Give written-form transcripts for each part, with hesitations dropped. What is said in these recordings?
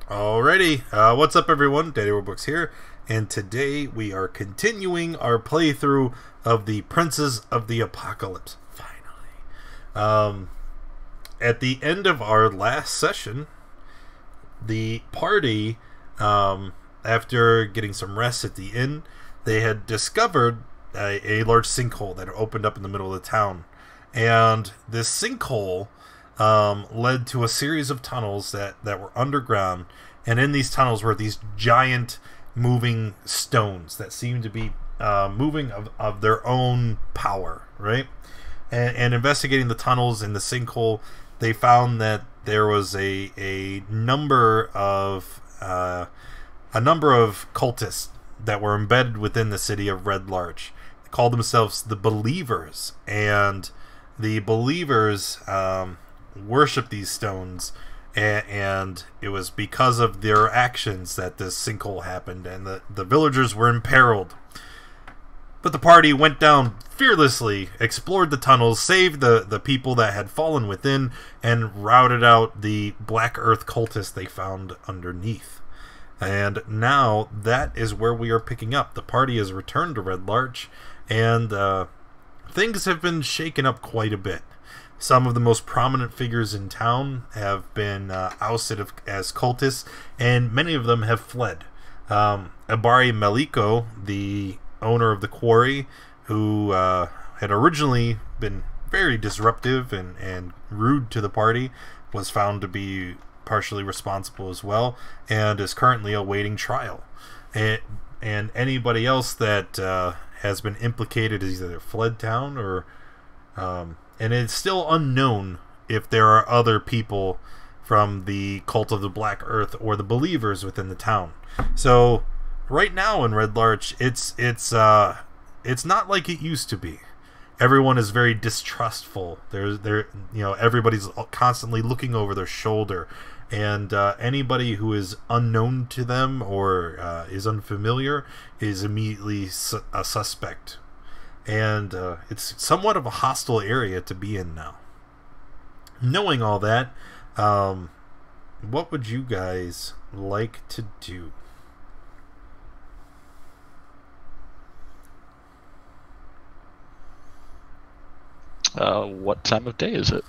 Alrighty, what's up everyone? Daddy Robux here, and today we are continuing our playthrough of the Princes of the Apocalypse, finally. At the end of our last session, the party, after getting some rest at the inn, they had discovered a large sinkhole that had opened up in the middle of the town. And this sinkhole led to a series of tunnels that were underground, and in these tunnels were these giant moving stones that seemed to be moving of their own power, right? And investigating the tunnels in the sinkhole, they found that there was a number of cultists that were embedded within the city of Red Larch. They called themselves the Believers, and the Believers worship these stones, and it was because of their actions that this sinkhole happened, and the villagers were imperiled. But the party went down fearlessly, explored the tunnels, saved the people that had fallen within, and routed out the Black Earth cultists they found underneath. And now that is where we are picking up. The party has returned to Red Larch, and things have been shaken up quite a bit. Some of the most prominent figures in town have been ousted as cultists, and many of them have fled. Abari Maliko, the owner of the quarry, who had originally been very disruptive and rude to the party, was found to be partially responsible as well, and is currently awaiting trial. And anybody else that has been implicated is either fled town or... and it's still unknown if there are other people from the Cult of the Black Earth or the Believers within the town. So right now in Red Larch, it's not like it used to be. Everyone is very distrustful. Everybody's constantly looking over their shoulder, and anybody who is unknown to them or is unfamiliar is immediately a suspect. And it's somewhat of a hostile area to be in now. Knowing all that, what would you guys like to do? What time of day is it?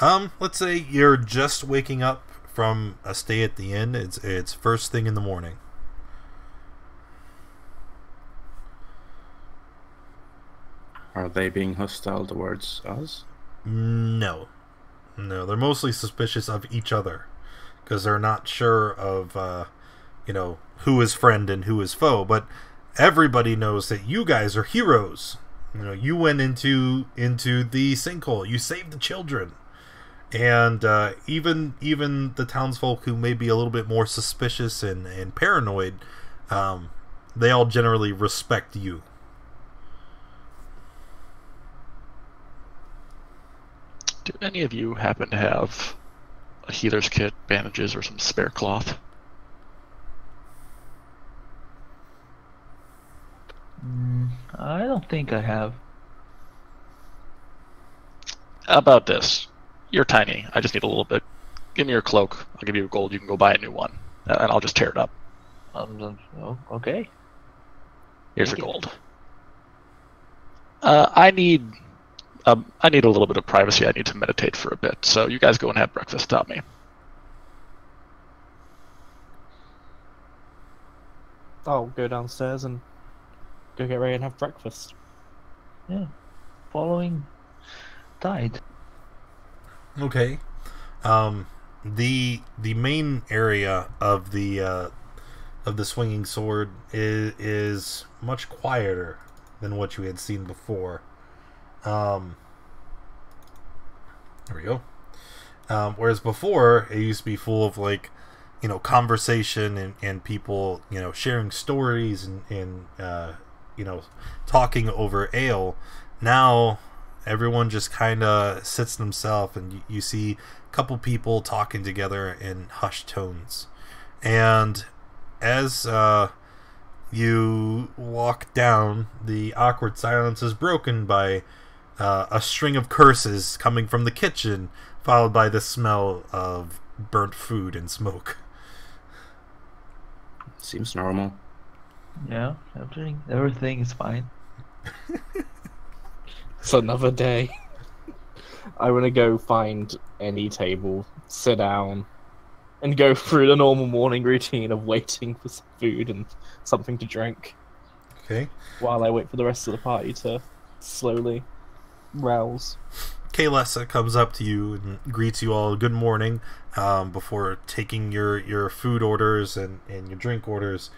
Let's say you're just waking up from a stay at the inn. It's first thing in the morning. Are they being hostile towards us? No, they're mostly suspicious of each other because they're not sure of who is friend and who is foe. But everybody knows that you guys are heroes. You went into the sinkhole. You saved the children, and even the townsfolk who may be a little bit more suspicious and paranoid, they all generally respect you. Do any of you happen to have a healer's kit, bandages, or some spare cloth? I don't think I have. How about this? You're tiny. I just need a little bit. Give me your cloak. I'll give you gold. You can go buy a new one, and I'll just tear it up. Okay. Here's your gold. I need a little bit of privacy. I need to meditate for a bit. So you guys go and have breakfast without me. I'll go downstairs and go get ready and have breakfast. Yeah. Following tide. Okay. The main area of the swinging sword is much quieter than what you had seen before. There we go. Whereas before, it used to be full of conversation and people, sharing stories and talking over ale. Now, everyone just kind of sits themselves, and you see a couple people talking together in hushed tones. And as you walk down, the awkward silence is broken by a string of curses coming from the kitchen, followed by the smell of burnt food and smoke. Seems normal. Yeah, everything is fine. It's another day. I want to go find any table, sit down, and go through the normal morning routine of waiting for some food and something to drink Okay. while I wait for the rest of the party to slowly rouse. Kaylessa comes up to you and greets you all good morning before taking your food orders and your drink orders,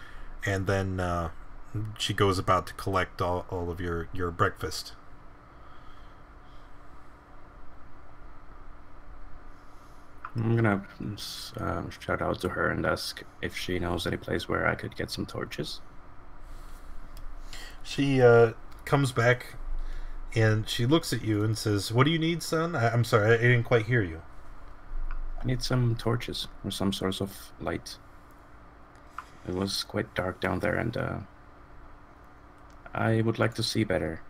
and then she goes about to collect all of your breakfast. I'm gonna shout out to her and ask if she knows any place where I could get some torches. She comes back and she looks at you and says, "What do you need, son?" I'm sorry, I didn't quite hear you. I need some torches or some source of light. It was quite dark down there, and I would like to see better.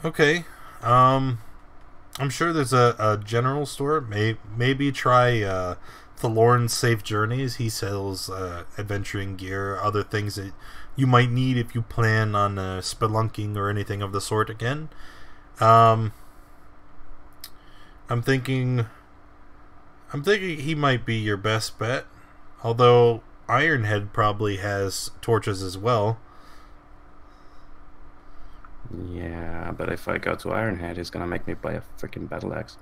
Okay. I'm sure there's a general store. Maybe try Thalorn's Safe Journeys. He sells adventuring gear, other things that you might need if you plan on spelunking or anything of the sort again. I'm thinking he might be your best bet. Although Ironhead probably has torches as well. Yeah, but if I go to Ironhead, he's gonna make me buy a freaking battle axe.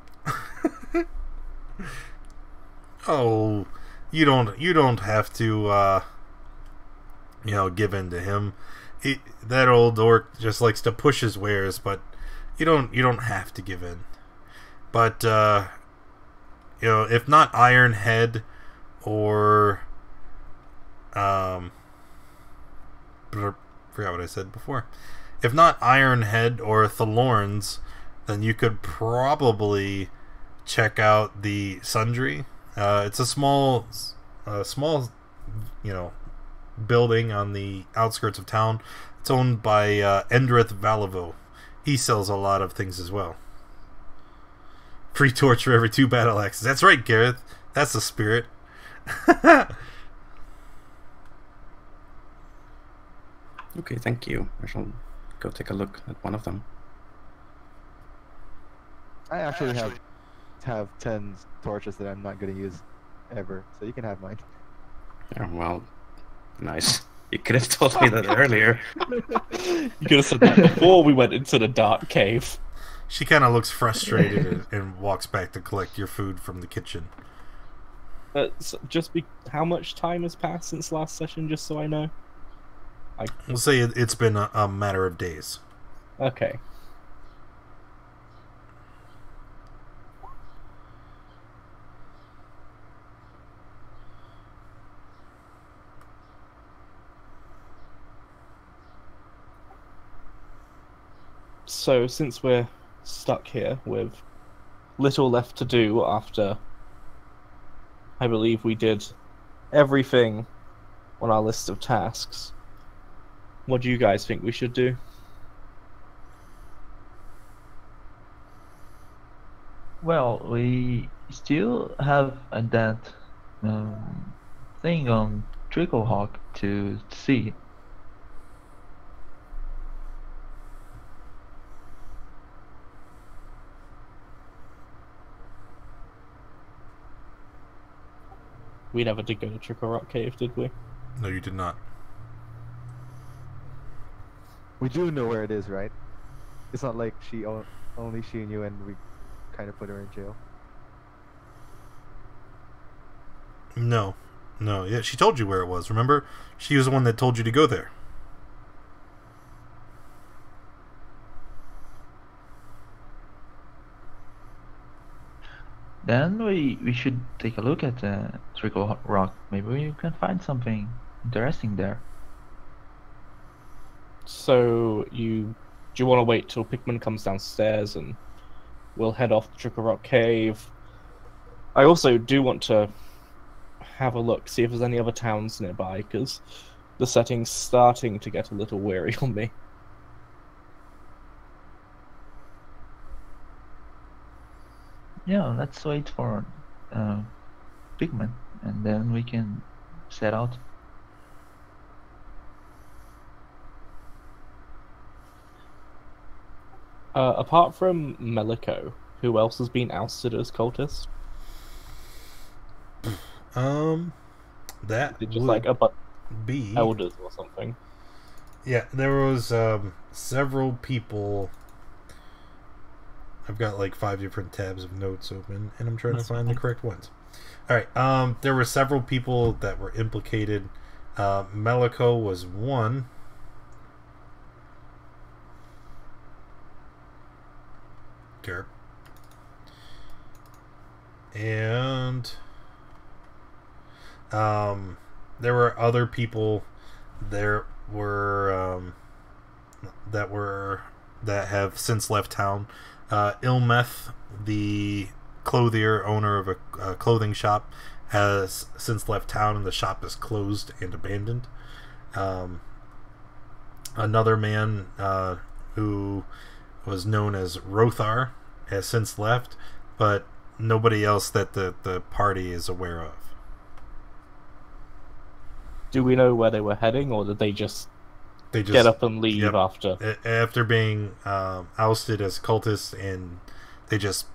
Oh, you don't have to give in to him. That old orc just likes to push his wares, but you don't have to give in. But if not Ironhead or forgot what I said before. If not Ironhead or Thalorn's, then you could probably check out the Sundry. It's a small, building on the outskirts of town. It's owned by Endrith Valivo. He sells a lot of things as well. Free torch for every 2 battle axes. That's right, Gareth. That's the spirit. Okay, thank you. I shall go take a look at one of them. I actually have 10 torches that I'm not going to use ever, so you can have mine. Yeah, well, nice. You could have told me that earlier. You could have said that before we went into the dark cave. She kind of looks frustrated and walks back to collect your food from the kitchen. How much time has passed since last session, just so I know? We'll say it's been a matter of days. Okay. So, since we're stuck here with little left to do after I believe we did everything on our list of tasks, what do you guys think we should do? Well, we still have that thing on Tricklehawk to see. We never did go to Trickle Rock Cave, did we? No, you did not. We do know where it is, right? It's not like only she knew and we kind of put her in jail. No. Yeah, she told you where it was. Remember, she was the one that told you to go there. Then we should take a look at Trickle Rock. Maybe we can find something interesting there. So, do you want to wait till Pikmin comes downstairs and we'll head off to Trickle Rock Cave? I also do want to have a look, see if there's any other towns nearby, because the setting's starting to get a little weary on me. Yeah, let's wait for Pigman and then we can set out. Apart from Meliko, who else has been ousted as cultist? That Is it just would like a bunch be of elders or something? Yeah, there was several people. I've got like 5 different tabs of notes open, and I'm trying to find the correct ones. All right, there were several people that were implicated. Meliko was one. Garrett. And there were other people there were that have since left town. Ilmeth, the clothier, owner of a clothing shop, has since left town, and the shop is closed and abandoned. Another man who was known as Rothar has since left, but nobody else that the party is aware of. Do we know where they were heading, or did they just get up and leave after being ousted as cultists, and they just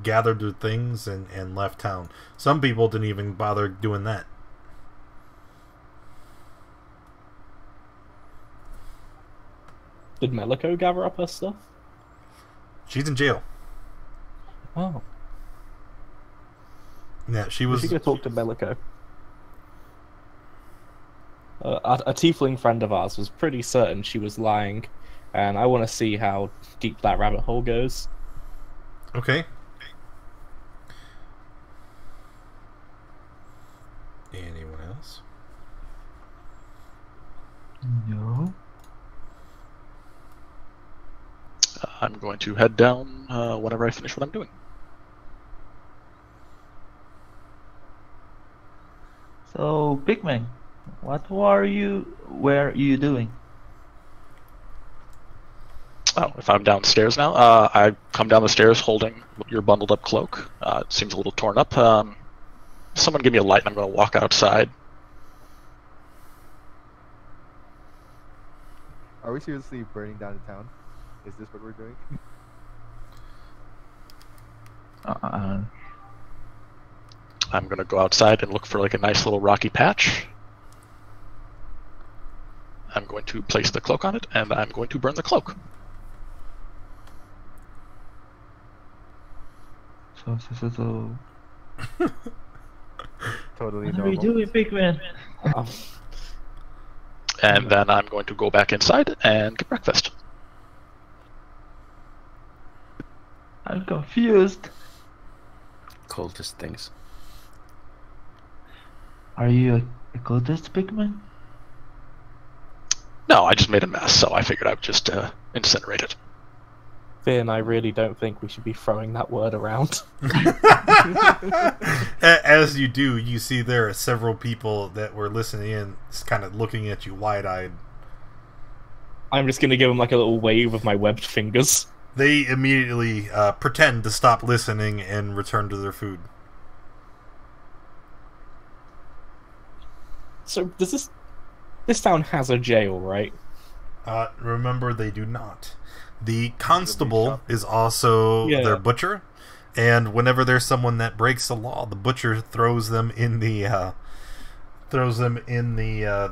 gathered their things and left town? Some people didn't even bother doing that. Did Meliko gather up her stuff? She's in jail. Oh. Yeah, she We was. should go talk to Meliko. A tiefling friend of ours was pretty certain she was lying, and I want to see how deep that rabbit hole goes. Okay. Anyone else? No. I'm going to head down whenever I finish what I'm doing. So, Pigman, were you doing? Oh, if I'm downstairs now, I come down the stairs holding your bundled up cloak. It seems a little torn up. Someone give me a light, and I'm going to walk outside. Are we seriously burning down the town? Is this what we're doing? I'm going to go outside and look for like a nice little rocky patch. I'm going to place the cloak on it, and I'm going to burn the cloak. So. Totally What are normal. we doing, Pigman? And then I'm going to go back inside and get breakfast. I'm confused. Cultist things. Are you a cultist, Pigman? No, I just made a mess, so I figured I would just incinerate it. Finn, I really don't think we should be throwing that word around. As you do, you see there are several people that were listening in, kind of looking at you wide-eyed. I'm just going to give them like a little wave of my webbed fingers. They immediately pretend to stop listening and return to their food. So, does this town has a jail, right? Remember, they do not. The constable is also their butcher, and whenever there's someone that breaks the law, the butcher throws them in the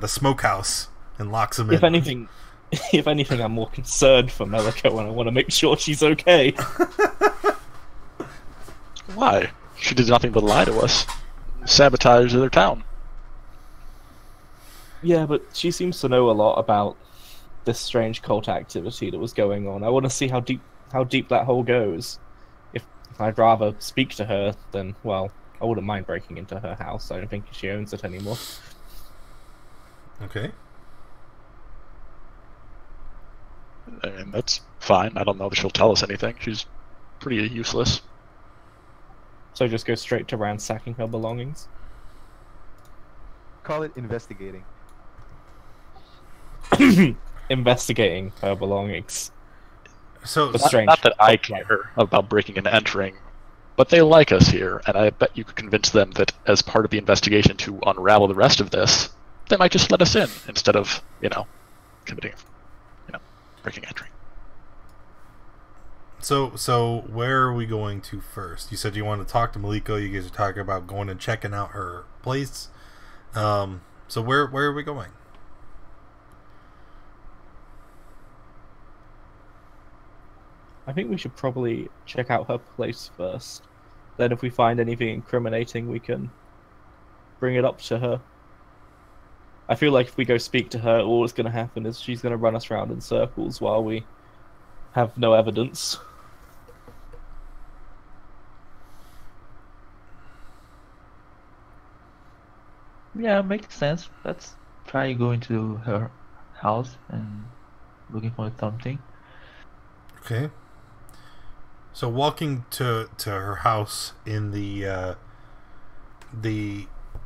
smokehouse and locks them in. If anything, I'm more concerned for Meliko, and I want to make sure she's okay. Why? She did nothing but lie to us. Sabotage their town. Yeah, but she seems to know a lot about this strange cult activity that was going on. I want to see how deep that hole goes. If I'd rather speak to her, then, well, I wouldn't mind breaking into her house. I don't think she owns it anymore. Okay. I mean, that's fine. I don't know if she'll tell us anything. She's pretty useless. So just go straight to ransacking her belongings? Call it investigating. Investigating her belongings. So But strange. Not that I care about breaking and entering But they like us here, and I bet you could convince them that as part of the investigation to unravel the rest of this, they might just let us in instead of, committing, breaking entry. So where are we going to first? You said you want to talk to Maliko. You guys are talking about going and checking out her place. So where are we going? I think we should probably check out her place first. Then if we find anything incriminating, we can bring it up to her. I feel like if we go speak to her, all that's going to happen is she's going to run us around in circles while we have no evidence. Yeah, makes sense. Let's try going to her house and looking for something. Okay. So walking to her house in the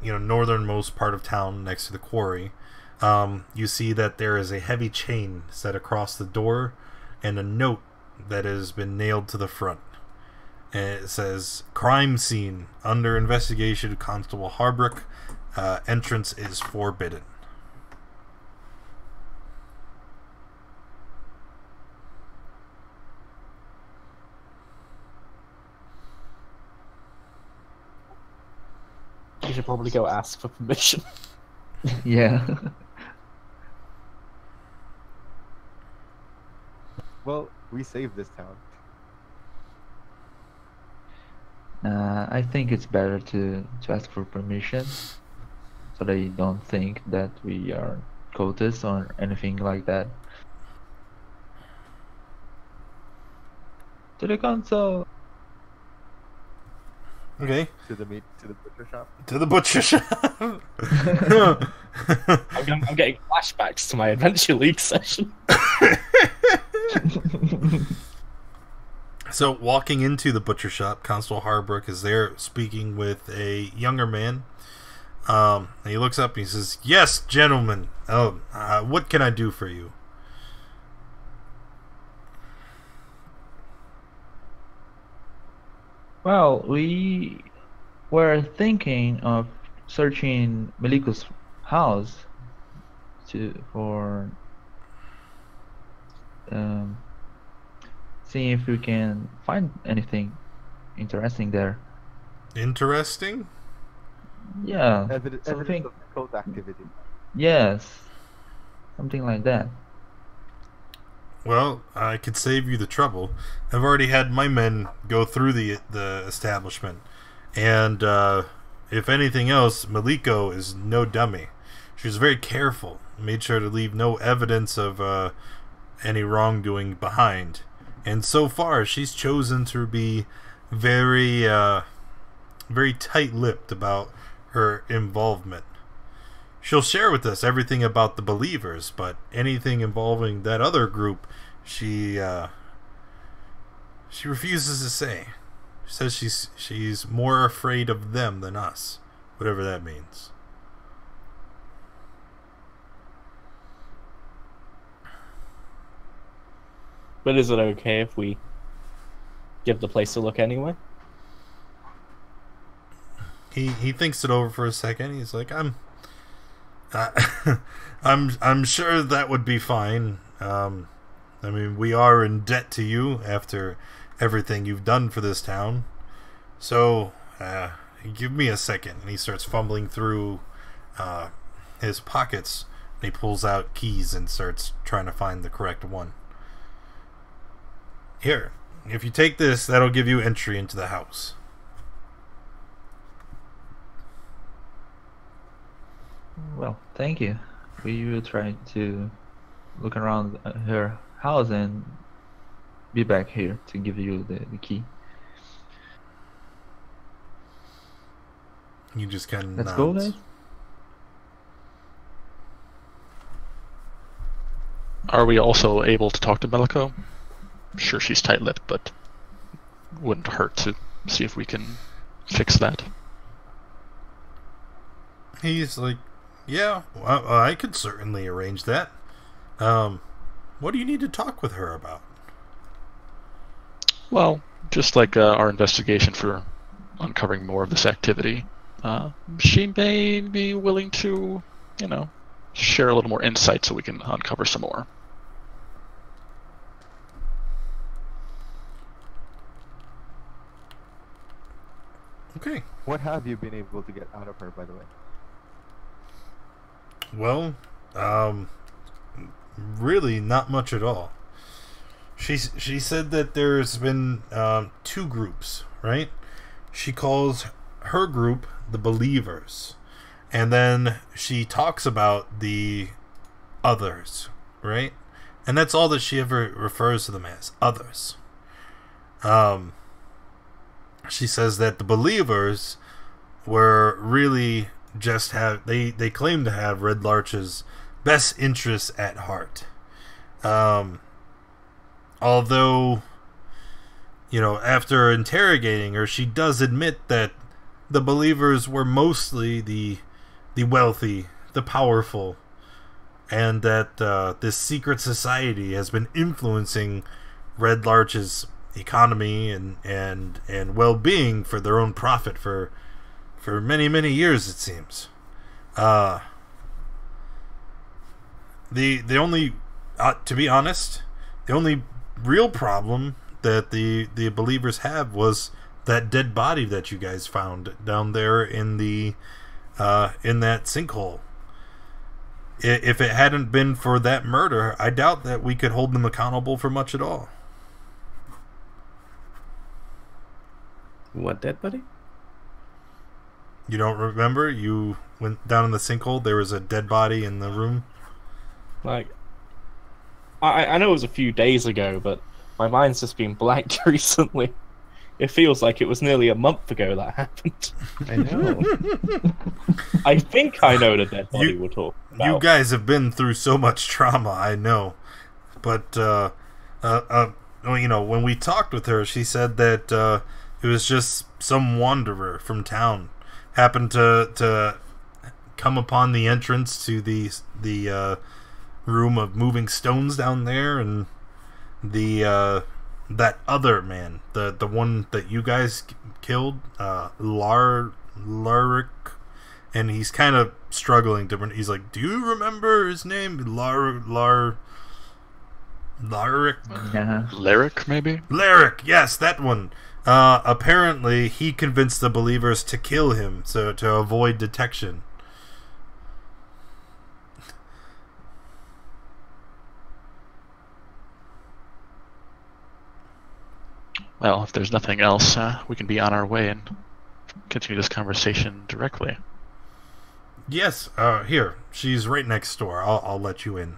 northernmost part of town next to the quarry, you see that there is a heavy chain set across the door and a note that has been nailed to the front. And it says, "Crime scene under investigation, Constable Harbrook. Entrance is forbidden." We should probably go ask for permission. Yeah. Well, we saved this town. I think it's better to ask for permission so they don't think that we are cultists or anything like that. To the council! Okay. To the butcher shop. To the butcher shop. I'm getting flashbacks to my Adventure League session. So, walking into the butcher shop, Constable Harbrook is there speaking with a younger man. And he looks up and he says, "Yes, gentlemen. What can I do for you?" Well, we were thinking of searching Meliko's house for seeing if we can find anything interesting there. Interesting? Yeah, Evidence something. of cult activity. Yes, something like that. Well, I could save you the trouble. I've already had my men go through the establishment, and if anything else, Maliko is no dummy. She was very careful, made sure to leave no evidence of any wrongdoing behind, and so far she's chosen to be very, very tight-lipped about her involvement. She'll share with us everything about the Believers, but anything involving that other group, she refuses to say. She says she's more afraid of them than us, whatever that means. But is it okay if we give the place a look anyway? He thinks it over for a second. He's like, I'm sure that would be fine. I mean, we are in debt to you after everything you've done for this town. So, give me a second. And he starts fumbling through his pockets. And he pulls out keys and starts trying to find the correct one. Here, if you take this, that'll give you entry into the house. Well, thank you. We will try to look around her house and be back here to give you the key. You just kind of Let's go, guys. Are we also able to talk to Maliko? I'm sure she's tight-lipped, but wouldn't hurt to see if we can fix that. He's like, yeah, I could certainly arrange that. What do you need to talk with her about? Well, just like our investigation for uncovering more of this activity, she may be willing to, share a little more insight so we can uncover some more. Okay. What have you been able to get out of her, by the way? Well, really not much at all. She said that there's been two groups, right? She calls her group the Believers, and then she talks about the others, right? And that's all that she ever refers to them as, others. She says that the Believers were really just they claim to have Red Larch's best interests at heart. Although, after interrogating her, she does admit that the Believers were mostly the wealthy, the powerful, and that this secret society has been influencing Red Larch's economy and well-being for their own profit for many, many years, it seems. The only, to be honest, the only real problem that the Believers have was that dead body that you guys found down there in the in that sinkhole. If it hadn't been for that murder, I doubt that we could hold them accountable for much at all. What dead buddy? You don't remember? You went down in the sinkhole. There was a dead body in the room. Like, I know it was a few days ago, but my mind's just been blanked recently. It feels like it was nearly a month ago that happened. I know. I think I know the dead body we're talking about. You guys have been through so much trauma, I know. But, when we talked with her, she said that it was just some wanderer from town happened to come upon the entrance to the room of moving stones down there, and that other man, the one that you guys killed, Laric, and he's kind of struggling to. He's like, "Do you remember his name? Laric? Lyric, maybe? Lyric, yes, that one." Apparently, he convinced the Believers to kill him, so to avoid detection. Well, if there's nothing else, we can be on our way and continue this conversation directly. Yes, here. She's right next door. I'll let you in.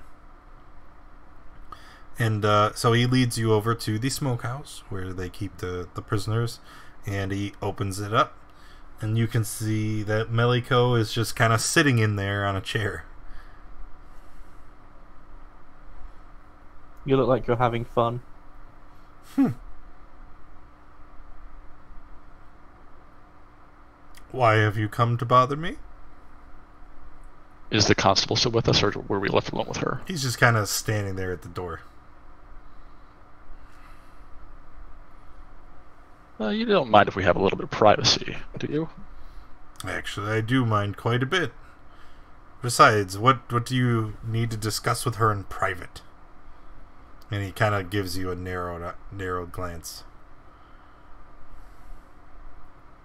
And so he leads you over to the smokehouse where they keep the prisoners, and he opens it up, and you can see that Meliko is just kind of sitting in there on a chair. You look like you're having fun. Why have you come to bother me? Is the constable still with us, or were we left alone with her? He's just kind of standing there at the door. You don't mind if we have a little bit of privacy, do you? Actually, I do mind quite a bit. Besides, what do you need to discuss with her in private? And he kind of gives you a narrow glance.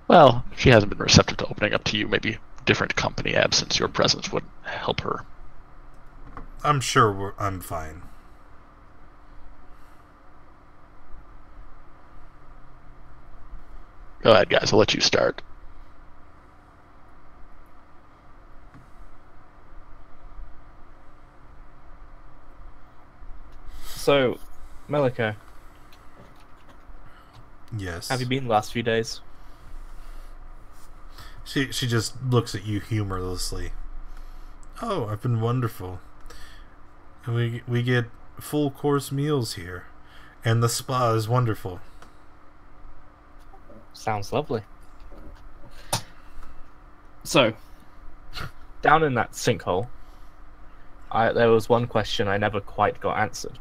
Well, she hasn't been receptive to opening up to you. Maybe different company absence, your presence would help her. I'm sure I'm fine. Go ahead, guys. I'll let you start. So, Meliko, Yes. have you been the last few days? She just looks at you humorlessly. Oh, I've been wonderful. And we get full course meals here, and the spa is wonderful. Sounds lovely. So, down in that sinkhole, there was one question I never quite got answered.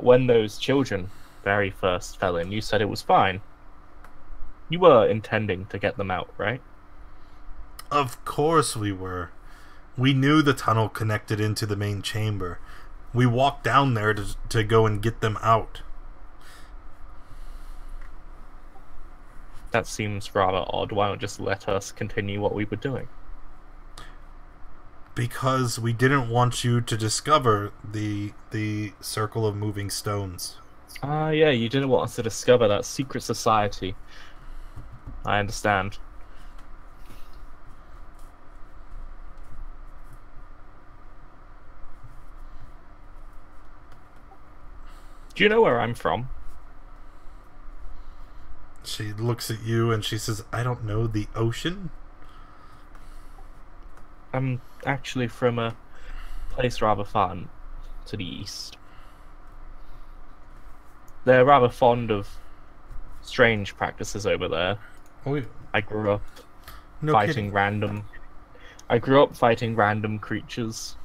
When those children very first fell in, you said it was fine. You were intending to get them out, right? Of course we were. We knew the tunnel connected into the main chamber. We walked down there to go and get them out. That seems rather odd. Why not just let us continue what we were doing? Because we didn't want you to discover the circle of moving stones. Yeah, you didn't want us to discover that secret society. I understand. Do you know where I'm from? She looks at you and she says, I don't know, the ocean? I'm actually from a place rather far to the east. They're rather fond of strange practices over there. Oh, I grew up no fighting kidding. random. I grew up fighting random creatures,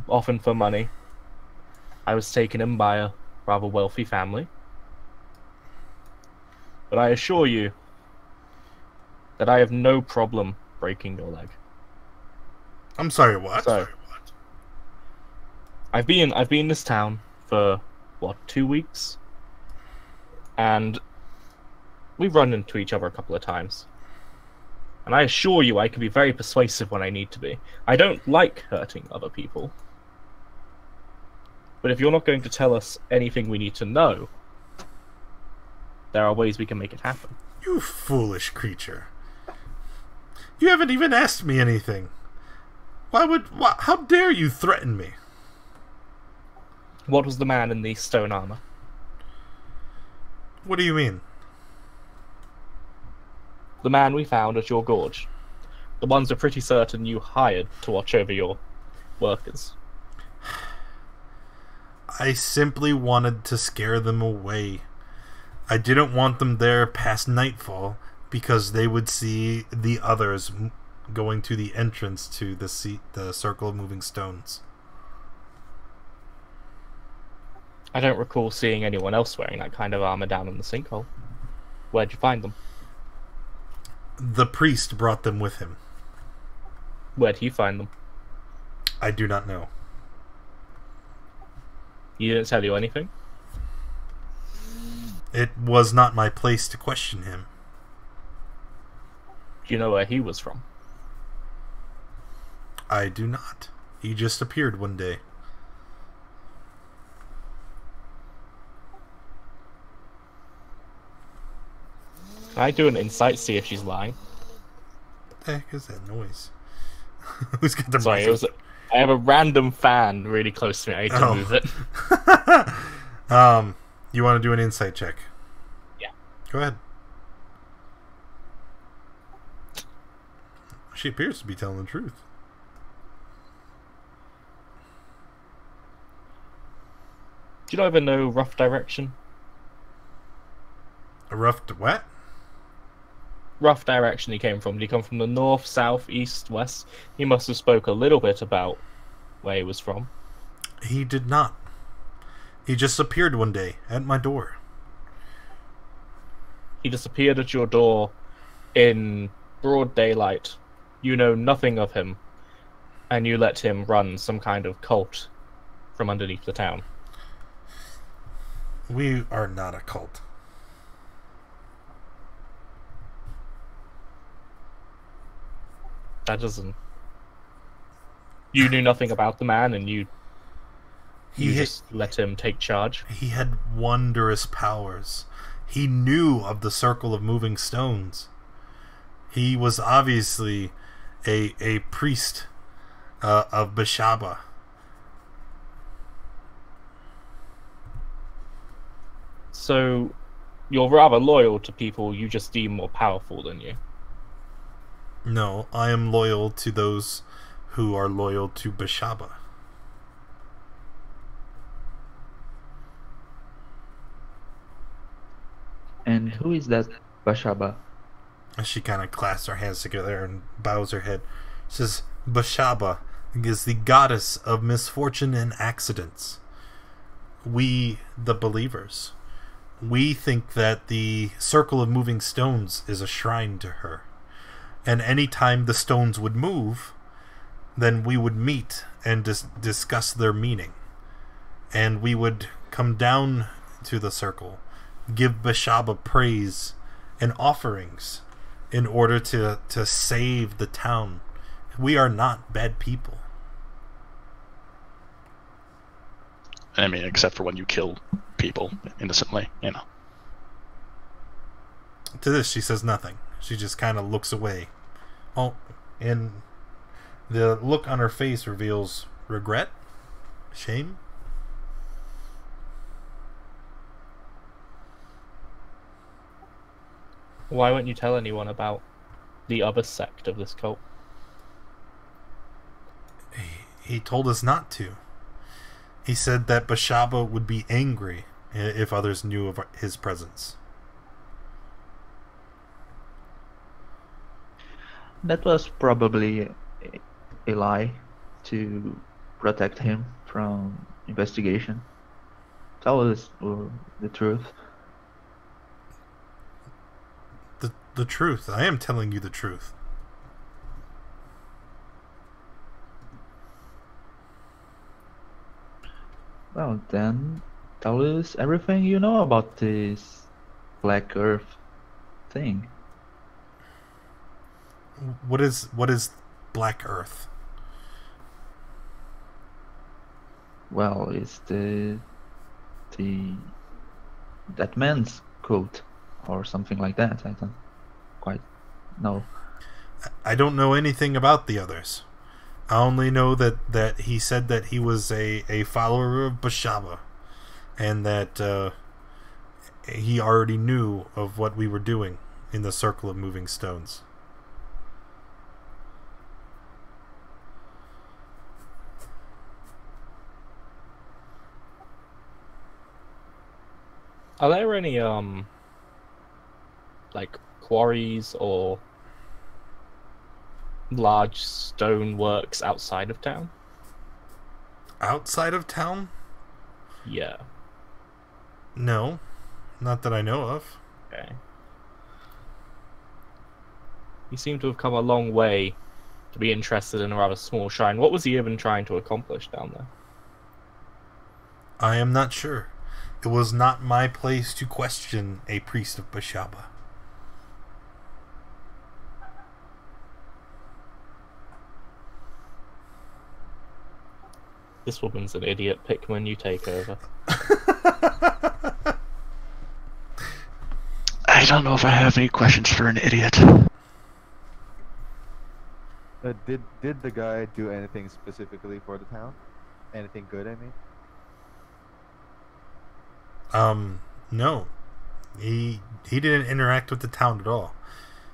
often for money. I was taken in by a rather wealthy family. But I assure you that I have no problem breaking your leg. I'm sorry, what? So, I've been in this town for what, 2 weeks, and we've run into each other a couple of times. And I assure you, I can be very persuasive when I need to be. I don't like hurting other people, but if you're not going to tell us anything we need to know, there are ways we can make it happen. You foolish creature. You haven't even asked me anything. How dare you threaten me? What was the man in the stone armor? What do you mean? The man we found at your gorge. The ones we're pretty certain you hired to watch over your workers. I simply wanted to scare them away. I didn't want them there past nightfall because they would see the others going to the entrance to the circle of moving stones. I don't recall seeing anyone else wearing that kind of armor down in the sinkhole. Where'd you find them? The priest brought them with him. Where'd he find them? I do not know. He didn't tell you anything? It was not my place to question him. Do you know where he was from? I do not. He just appeared one day. Can I do an insight, see if she's lying? What the heck is that noise? Who's got the Sorry, I have a random fan really close to me. I need to move it. You want to do an insight check? Yeah. Go ahead. She appears to be telling the truth. Do you ever know rough direction? A rough what? Rough direction he came from. Did he come from the north, south, east, west? He must have spoke a little bit about where he was from. He did not. He just appeared one day at my door. He disappeared at your door in broad daylight. You know nothing of him, and you let him run some kind of cult from underneath the town. We are not a cult. That doesn't... You knew nothing about the man, and you just let him take charge? He had wondrous powers. He knew of the circle of moving stones. He was obviously a priest of Bashaba. So, you're rather loyal to people you just deem more powerful than you. No, I am loyal to those who are loyal to Bashaba. And who is that Bashaba? And she kind of clasps her hands together and bows her head. She says, Bashaba is the goddess of misfortune and accidents. We, the believers, we think that the Circle of Moving Stones is a shrine to her. And any time the stones would move, then we would meet and discuss their meaning. And we would come down to the circle, give Bashaba praise and offerings in order to save the town. We are not bad people. I mean, except for when you kill people innocently, you know. To this, she says nothing. She just kind of looks away. Oh, and the look on her face reveals regret, shame. Why won't you tell anyone about the other sect of this cult? He told us not to. He said that Bashaba would be angry if others knew of his presence. That was probably a lie to protect him from investigation. Tell us the truth. The truth. I am telling you the truth. Well, then tell us everything you know about this Black Earth thing. What is Black Earth? Well, it's that man's cult or something like that. I don't quite know. I don't know anything about the others. I only know that he said that he was a follower of Bashaba, and that he already knew of what we were doing in the Circle of Moving Stones. Are there any like quarries or large stone works outside of town? Outside of town? Yeah. No, not that I know of. Okay. He seemed to have come a long way to be interested in a rather small shrine. What was he even trying to accomplish down there? I am not sure. It was not my place to question a priest of Bashaba. This woman's an idiot, Pickman. You take over. I don't know if I have any questions for an idiot. Did the guy do anything specifically for the town? Anything good, I mean? No. He didn't interact with the town at all.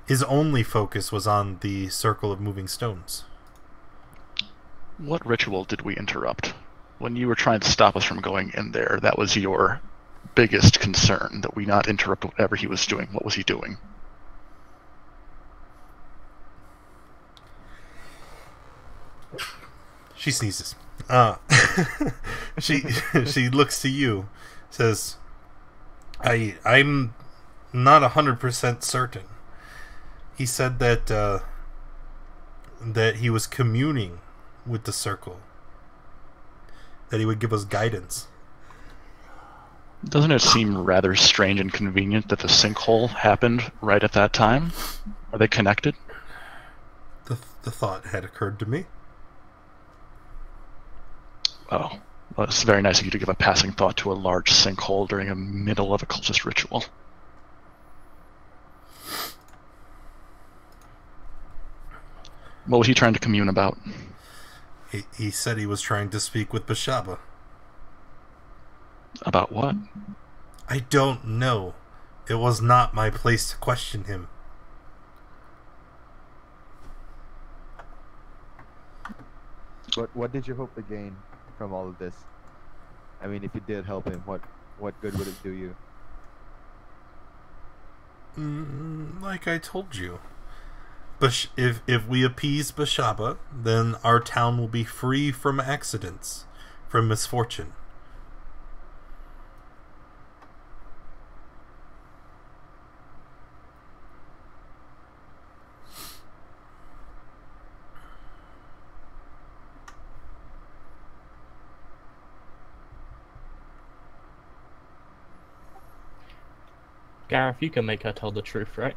His only focus was on the Circle of Moving Stones. What ritual did we interrupt? When you were trying to stop us from going in there, that was your biggest concern, that we not interrupt whatever he was doing. What was he doing? She sneezes. She looks to you, says, I'm not 100% certain. He said that that he was communing with the circle, that he would give us guidance. Doesn't it seem rather strange and convenient that the sinkhole happened right at that time? Are they connected? The thought had occurred to me. Oh, well, it's very nice of you to give a passing thought to a large sinkhole during a middle of a cultist ritual. What was he trying to commune about? He said he was trying to speak with Bashaba. About what? I don't know. It was not my place to question him. But what did you hope to gain from all of this? I mean, if you did help him, what good would it do you? Like I told you. But if we appease Bashaba, then our town will be free from accidents, from misfortune. Gareth, you can make her tell the truth, right?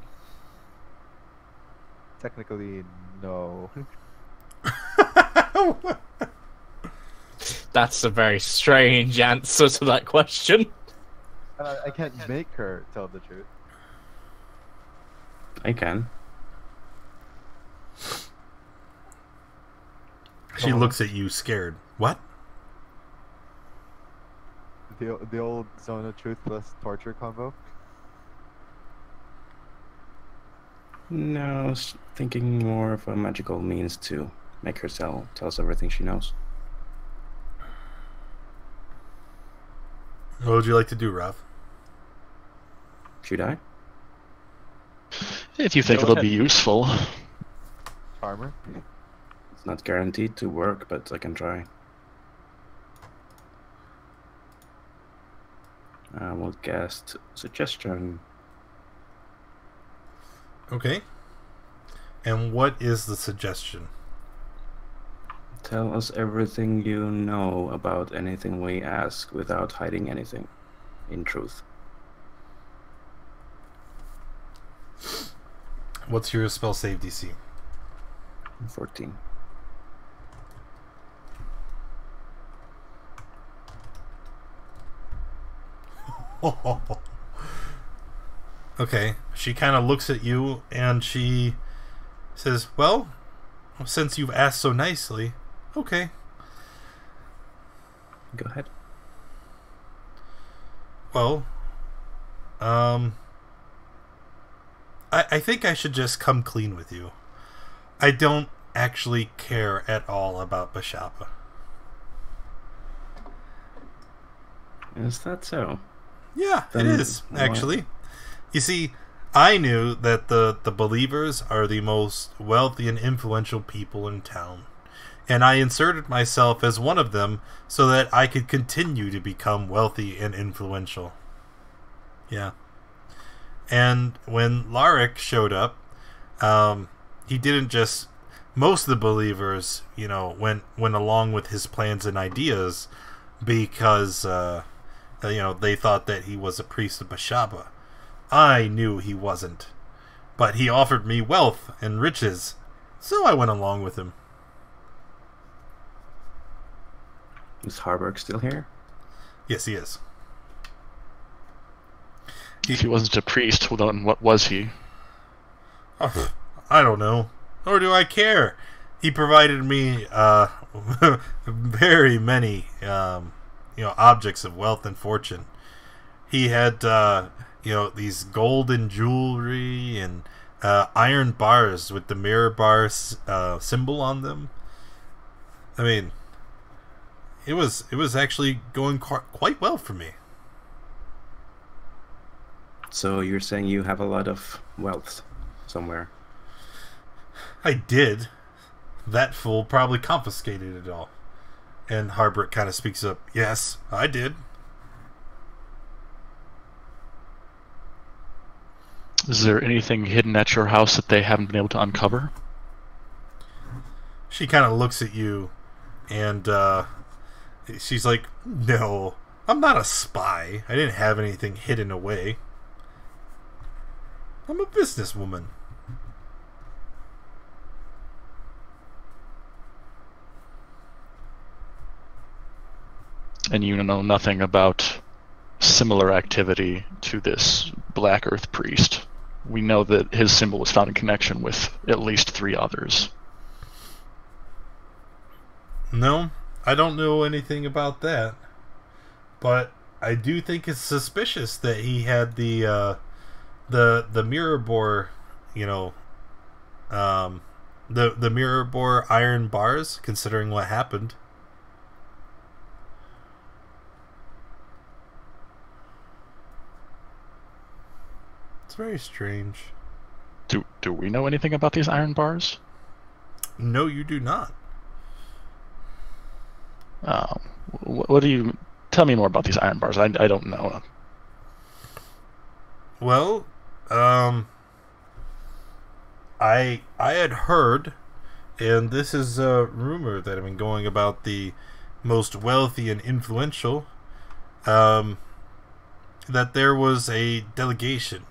Technically, no. That's a very strange answer to that question. I can't make her tell the truth. I can. She looks at you scared. What? The old zone of truth plus torture combo. No, thinking more of a magical means to make her tell us everything she knows. What would you like to do, Ralph? Should I? If you think Go it'll ahead. be useful. Charmer. It's not guaranteed to work, but I can try. I will cast suggestion. Okay. And what is the suggestion? Tell us everything you know about anything we ask without hiding anything. In truth. What's your spell save DC? 14. Okay. She kind of looks at you and she says, well, since you've asked so nicely, okay. Go ahead. Well, I think I should just come clean with you. I don't actually care at all about Bashaba. Is that so? Yeah, Then it is, why- actually. You see, I knew that the believers are the most wealthy and influential people in town. And I inserted myself as one of them so that I could continue to become wealthy and influential. Yeah. And when Larik showed up, he didn't just... Most of the believers, went along with his plans and ideas because, they thought that he was a priest of Bashaba. I knew he wasn't. But he offered me wealth and riches, so I went along with him. Is Harburg still here? Yes, he is. If he wasn't a priest, well, then what was he? Oh, I don't know. Nor do I care. He provided me very many objects of wealth and fortune. He had these golden jewelry and iron bars with the mirror bar symbol on them. I mean, it was actually going quite well for me. So you're saying you have a lot of wealth somewhere? I did. That fool probably confiscated it all. And Harbert kind of speaks up. Yes, I did. Is there anything hidden at your house that they haven't been able to uncover? She kind of looks at you, and she's like, no, I'm not a spy. I didn't have anything hidden away. I'm a businesswoman. And you know nothing about similar activity to this Black Earth priest. We know that his symbol was found in connection with at least 3 others. No, I don't know anything about that. But I do think it's suspicious that he had the mirror bore, the mirror bore iron bars, considering what happened. It's very strange. Do we know anything about these iron bars? No, you do not. What do you... Tell me more about these iron bars. I don't know. Well, I had heard, and this is a rumor that I've been going about the most wealthy and influential. that there was a delegation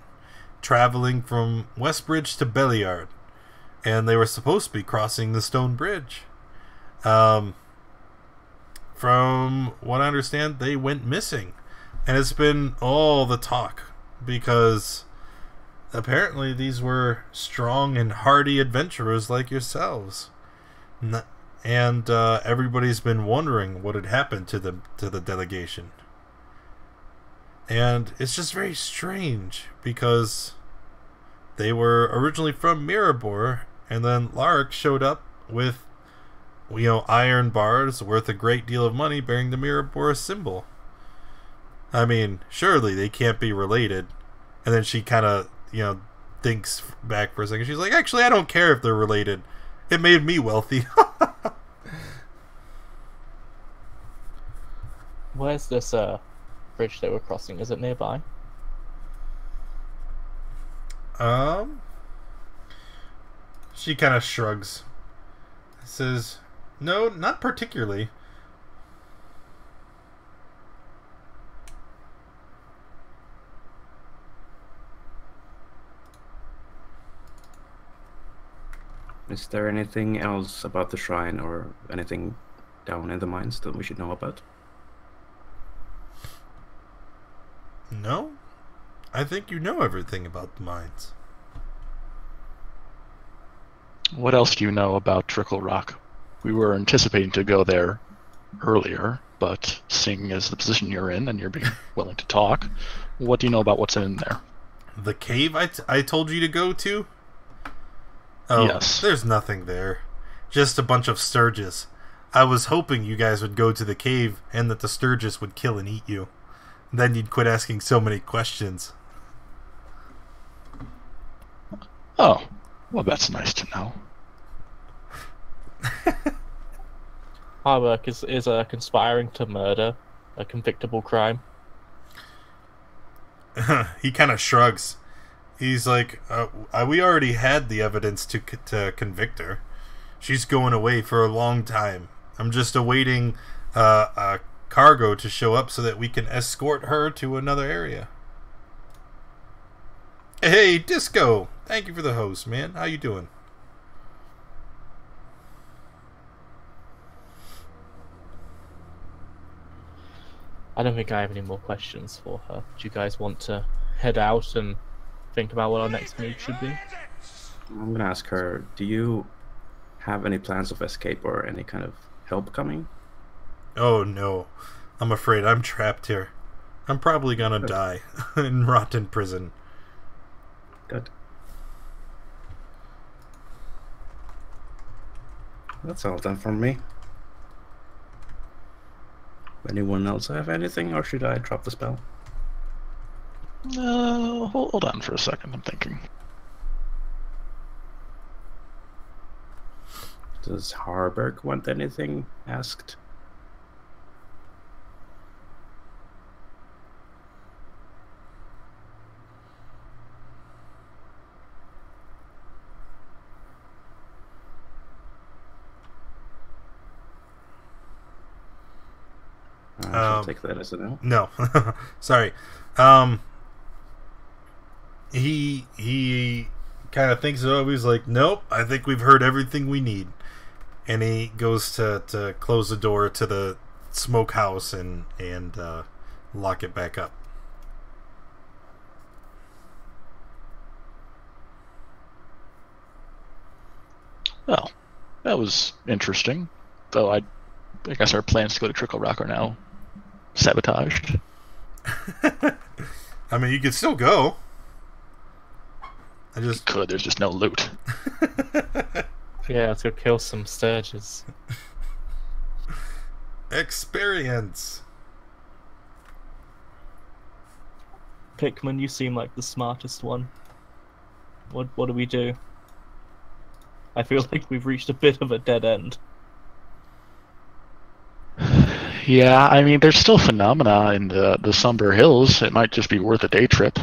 traveling from Westbridge to Belliard, and they were supposed to be crossing the stone bridge. From what I understand, they went missing, and it's been all the talk because apparently these were strong and hardy adventurers like yourselves, and everybody's been wondering what had happened to the delegation. And it's just very strange because they were originally from Mirabor, and then Lark showed up with, iron bars worth a great deal of money bearing the Mirabor symbol. I mean, surely they can't be related. And then she kind of, thinks back for a second. She's like, actually, I don't care if they're related. It made me wealthy. Where's this bridge that we're crossing? Is it nearby? She kind of shrugs. Says, no, not particularly. Is there anything else about the shrine or anything down in the mines that we should know about? No? I think you know everything about the mines. What else do you know about Trickle Rock? We were anticipating to go there earlier, but seeing as the position you're in and you're being willing to talk, what do you know about what's in there? The cave I told you to go to? Oh, yes. There's nothing there. Just a bunch of sturges. I was hoping you guys would go to the cave and that the sturges would kill and eat you. Then you'd quit asking so many questions. Oh, well, that's nice to know. Harburg, is conspiring to murder a convictable crime? He kind of shrugs. He's like, we already had the evidence to convict her. She's going away for a long time. I'm just awaiting a cargo to show up so that we can escort her to another area. Hey, Disco! Thank you for the host, man. How you doing? I don't think I have any more questions for her. Do you guys want to head out and think about what our next move should be? I'm gonna ask her, do you have any plans of escape or any kind of help coming? Oh no. I'm afraid I'm trapped here. I'm probably gonna die and rot in prison. Good. That's all done from me. Anyone else have anything, or should I drop the spell? Hold on for a second, I'm thinking. Does Harburg want anything asked? I'll take that as a no. No. Sorry. He kind of thinks it over. He's like, nope, I think we've heard everything we need. And he goes to close the door to the smokehouse and lock it back up. Well, that was interesting. Though I guess our plans to go to Trickle Rock are now sabotaged. I mean, you could still go. There's just no loot. Yeah, let's go kill some sturges. Experience. Pikmin, you seem like the smartest one. What do we do? I feel like we've reached a bit of a dead end. Yeah, I mean, there's still phenomena in the Somber Hills. It might just be worth a day trip.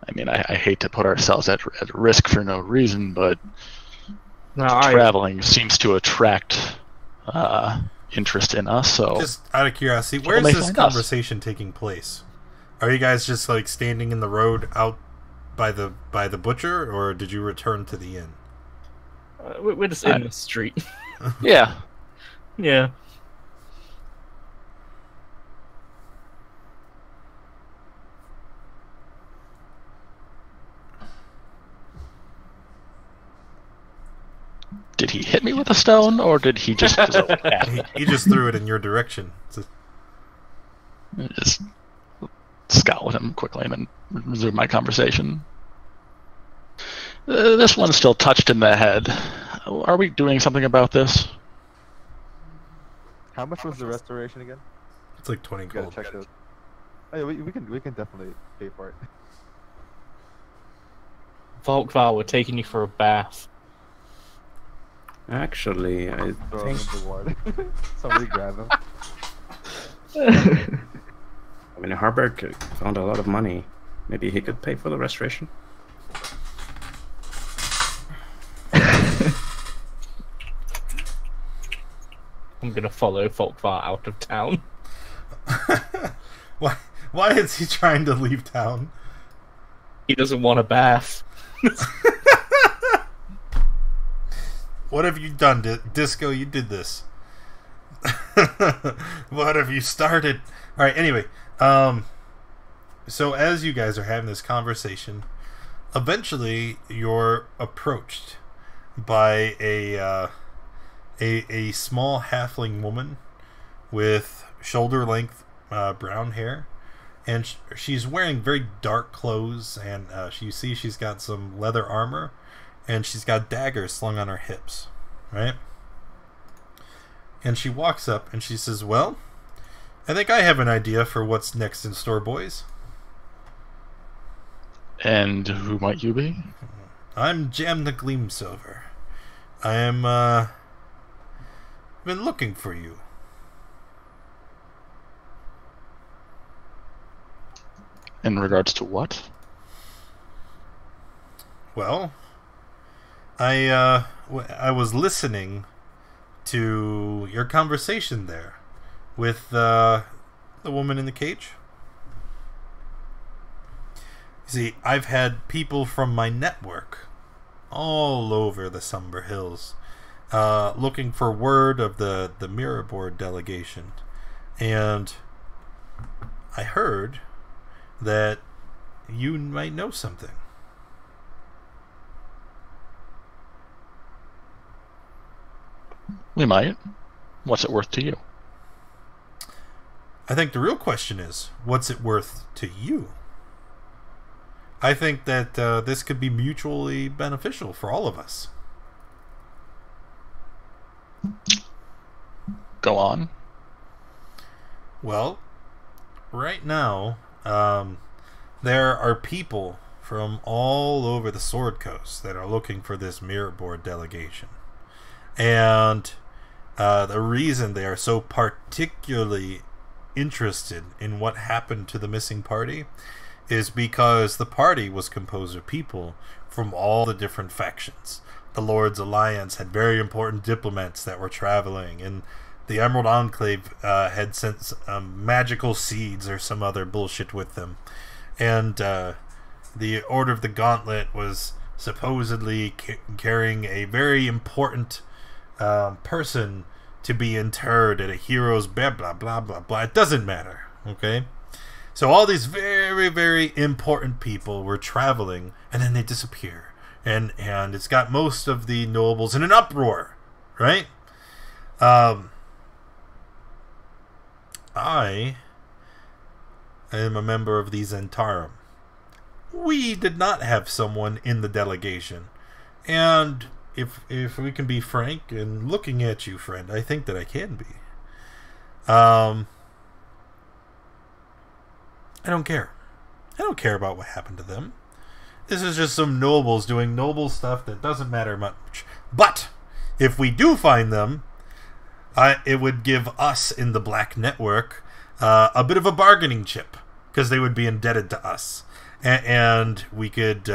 I mean, I hate to put ourselves at risk for no reason, but traveling seems to attract interest in us. So Just out of curiosity, People where's may this find us. conversation taking place? Are you guys just like standing in the road out by the butcher, or did you return to the inn? We're just in the street. yeah, Yeah. did he hit me with a stone, or did he just throw it at me? He just threw it in your direction. Just scowl at him quickly and then resume my conversation. This one's still touched in the head. Are we doing something about this? How much was the restoration again? It's like 20 Gotta gold. check those. Oh, yeah, we can definitely pay for it. Volkvar, we're taking you for a bath. Actually, I Throw him think. in the water. Somebody grab him. I mean, Harberg found a lot of money. Maybe he could pay for the restoration. I'm gonna follow Volkvar out of town. Why is he trying to leave town? He doesn't want a bath. What have you done, Disco? You did this. What have you started? All right. Anyway, so as you guys are having this conversation, eventually you're approached by a small halfling woman with shoulder-length brown hair, and she's wearing very dark clothes, and you see she's got some leather armor, and she's got daggers slung on her hips, right? And she walks up and she says, "Well, I think I have an idea for what's next in store, boys. And who might you be? I'm Jam the Gleamsilver. I am been looking for you." In regards to what? Well, I was listening to your conversation there with the woman in the cage. You see, I've had people from my network all over the Somber Hills looking for word of the Mirror Board delegation, and I heard that you might know something. We might. What's it worth to you? I think the real question is, what's it worth to you? I think that this could be mutually beneficial for all of us. Go on. Well, right now, there are people from all over the Sword Coast that are looking for this Mirror Board delegation. And the reason they are so particularly interested in what happened to the missing party is because the party was composed of people from all the different factions. The Lord's Alliance had very important diplomats that were traveling, and the Emerald Enclave had sent magical seeds or some other bullshit with them. And the Order of the Gauntlet was supposedly carrying a very important person to be interred at a hero's bed, blah, blah, blah, blah. It doesn't matter, okay? So all these very, very important people were traveling, and then they disappear. And it's got most of the nobles in an uproar, right? I am a member of the Zentarum. We did not have someone in the delegation. And if we can be frank, and looking at you, friend, I think that I can be. I don't care. I don't care about what happened to them. This is just some nobles doing noble stuff that doesn't matter much. But if we do find them, it would give us in the Black Network a bit of a bargaining chip, because they would be indebted to us. And we could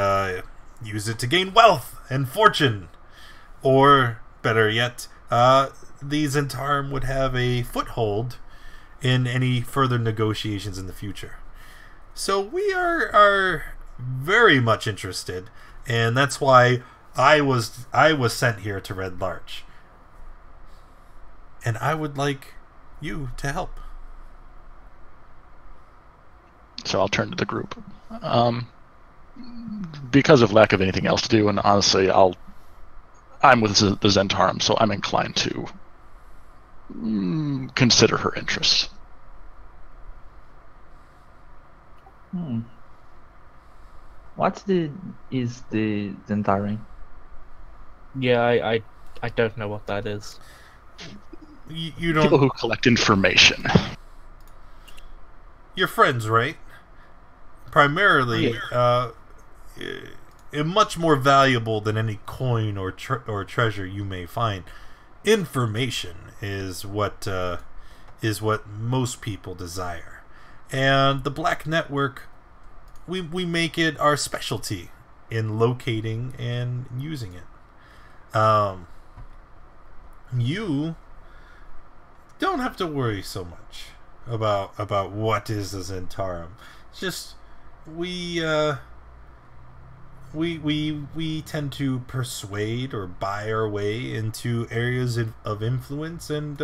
use it to gain wealth and fortune. Or, better yet, the Zentarum would have a foothold in any further negotiations in the future. So we are very much interested, and that's why I was sent here to Red Larch. And I would like you to help. So I'll turn to the group. Because of lack of anything else to do, and honestly, I'm with the Zentarum, so I'm inclined to consider her interests. What is the Zentarum? Yeah, I don't know what that is. You don't. People who collect information. You're friends, right? Primarily, much more valuable than any coin or treasure you may find. Information is what most people desire, and the Black Network, we make it our specialty in locating and using it. You don't have to worry so much about what is a Zentarum. It's just we tend to persuade or buy our way into areas of influence, and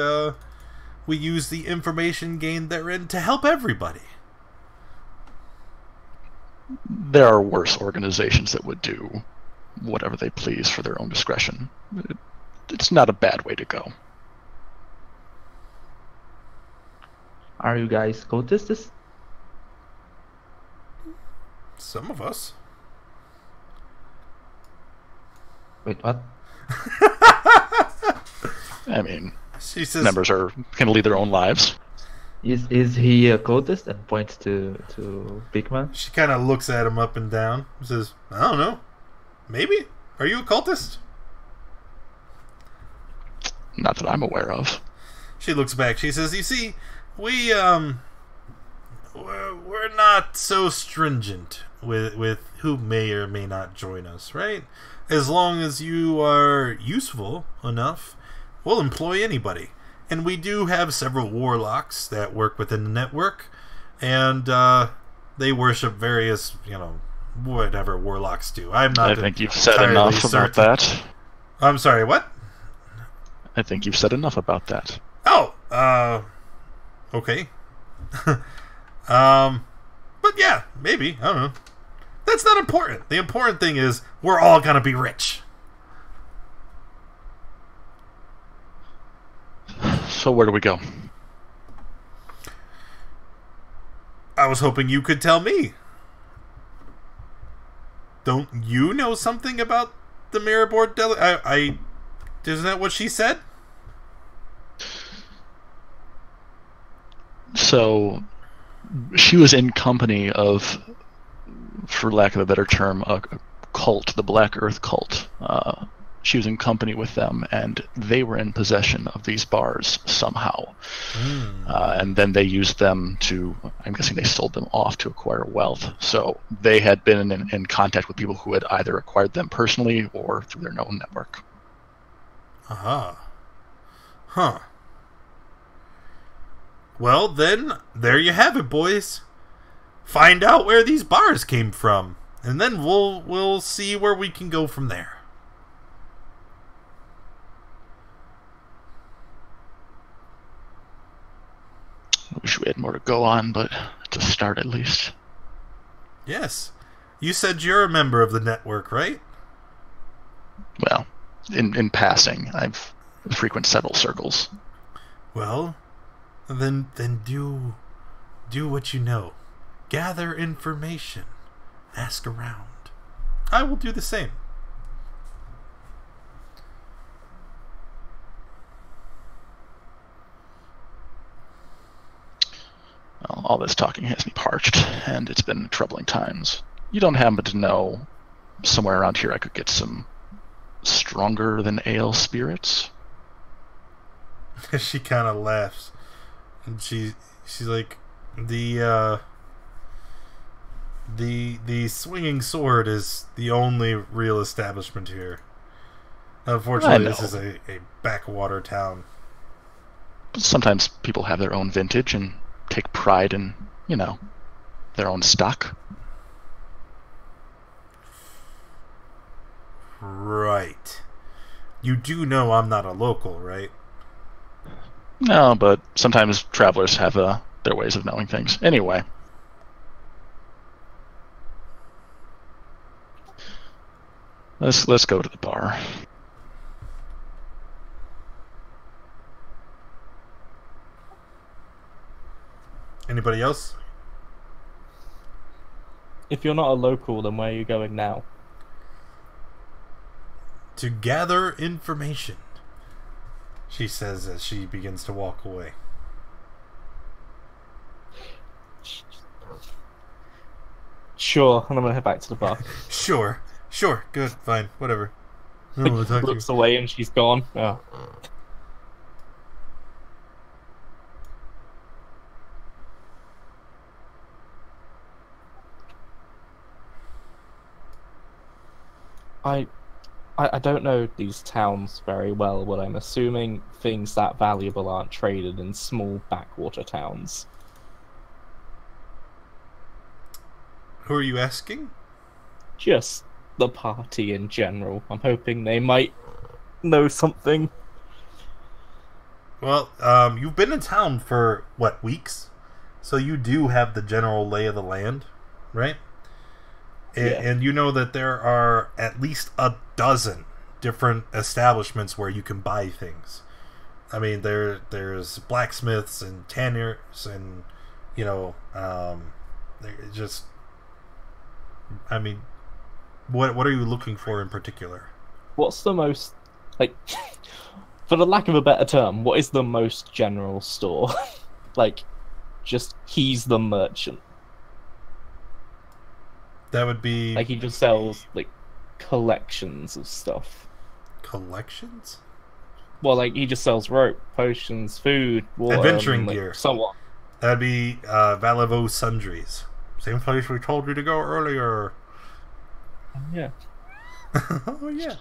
we use the information gained therein to help everybody. There are worse organizations that would do whatever they please for their own discretion. It's not a bad way to go. Are you guys cultists? Some of us. Wait, what? I mean, She says, members can lead their own lives. Is he a cultist? And points to Bigman. she kind of looks at him up and down and says, I don't know. Maybe? Are you a cultist? Not that I'm aware of. She looks back. She says, you see, we're not so stringent with who may or may not join us, right? As long as you are useful enough, we'll employ anybody. And we do have several warlocks that work within the network, and they worship various, whatever warlocks do. I'm not. I think you've said entirely enough about certain. that. I'm sorry, what? I think you've said enough about that. Oh, okay. But yeah, maybe. I don't know. That's not important. The important thing is we're all gonna be rich. So where do we go? I was hoping you could tell me. Don't you know something about the mirror board isn't that what she said? So she was in company of, for lack of a better term, a cult, the Black Earth cult. She was in company with them, and they were in possession of these bars somehow. And then they used them to, I'm guessing they sold them off to acquire wealth. So they had been in contact with people who had either acquired them personally or through their own network. Aha. Huh. Well, then, there you have it, boys. Find out where these bars came from, and then we'll see where we can go from there. I wish we had more to go on, but to start at least. Yes. You said you're a member of the network, right? Well, in passing, I've frequent several circles. Well, then do what you know. Gather information. Ask around. I will do the same. Well, all this talking has me parched, and it's been troubling times. You don't happen to know somewhere around here I could get some stronger than ale spirits? She kind of laughs, and she's like, the swinging sword is the only real establishment here. Unfortunately, I this know. is a backwater town. Sometimes people have their own vintage and take pride in, their own stock. Right. You do know I'm not a local, right? No, but sometimes travelers have their ways of knowing things. Anyway. Let's go to the bar. Anybody else? If you're not a local, then where are you going now? To gather information, she says as she begins to walk away. Sure, and I'm gonna head back to the bar. Sure, good, fine, whatever. I don't want to talk to you. Looks away and she's gone. Oh. I don't know these towns very well, but I'm assuming things that valuable aren't traded in small backwater towns. Who are you asking? Just the party in general. I'm hoping they might know something. Well, you've been in town for, what, weeks? So you do have the general lay of the land, right? Yeah. And you know that there are at least a dozen different establishments where you can buy things. I mean, there's blacksmiths and tanners and, just... I mean, what are you looking for in particular? What's the most, like, for the lack of a better term, what is the most general store? Like, just he's the merchant. That would be... Like, he just sells, like, collections of stuff. Collections? Well, like, he just sells rope, potions, food, water, Adventuring like, gear. so on. That'd be Valivo Sundries. Same place we told you to go earlier. Yeah. Oh, yeah.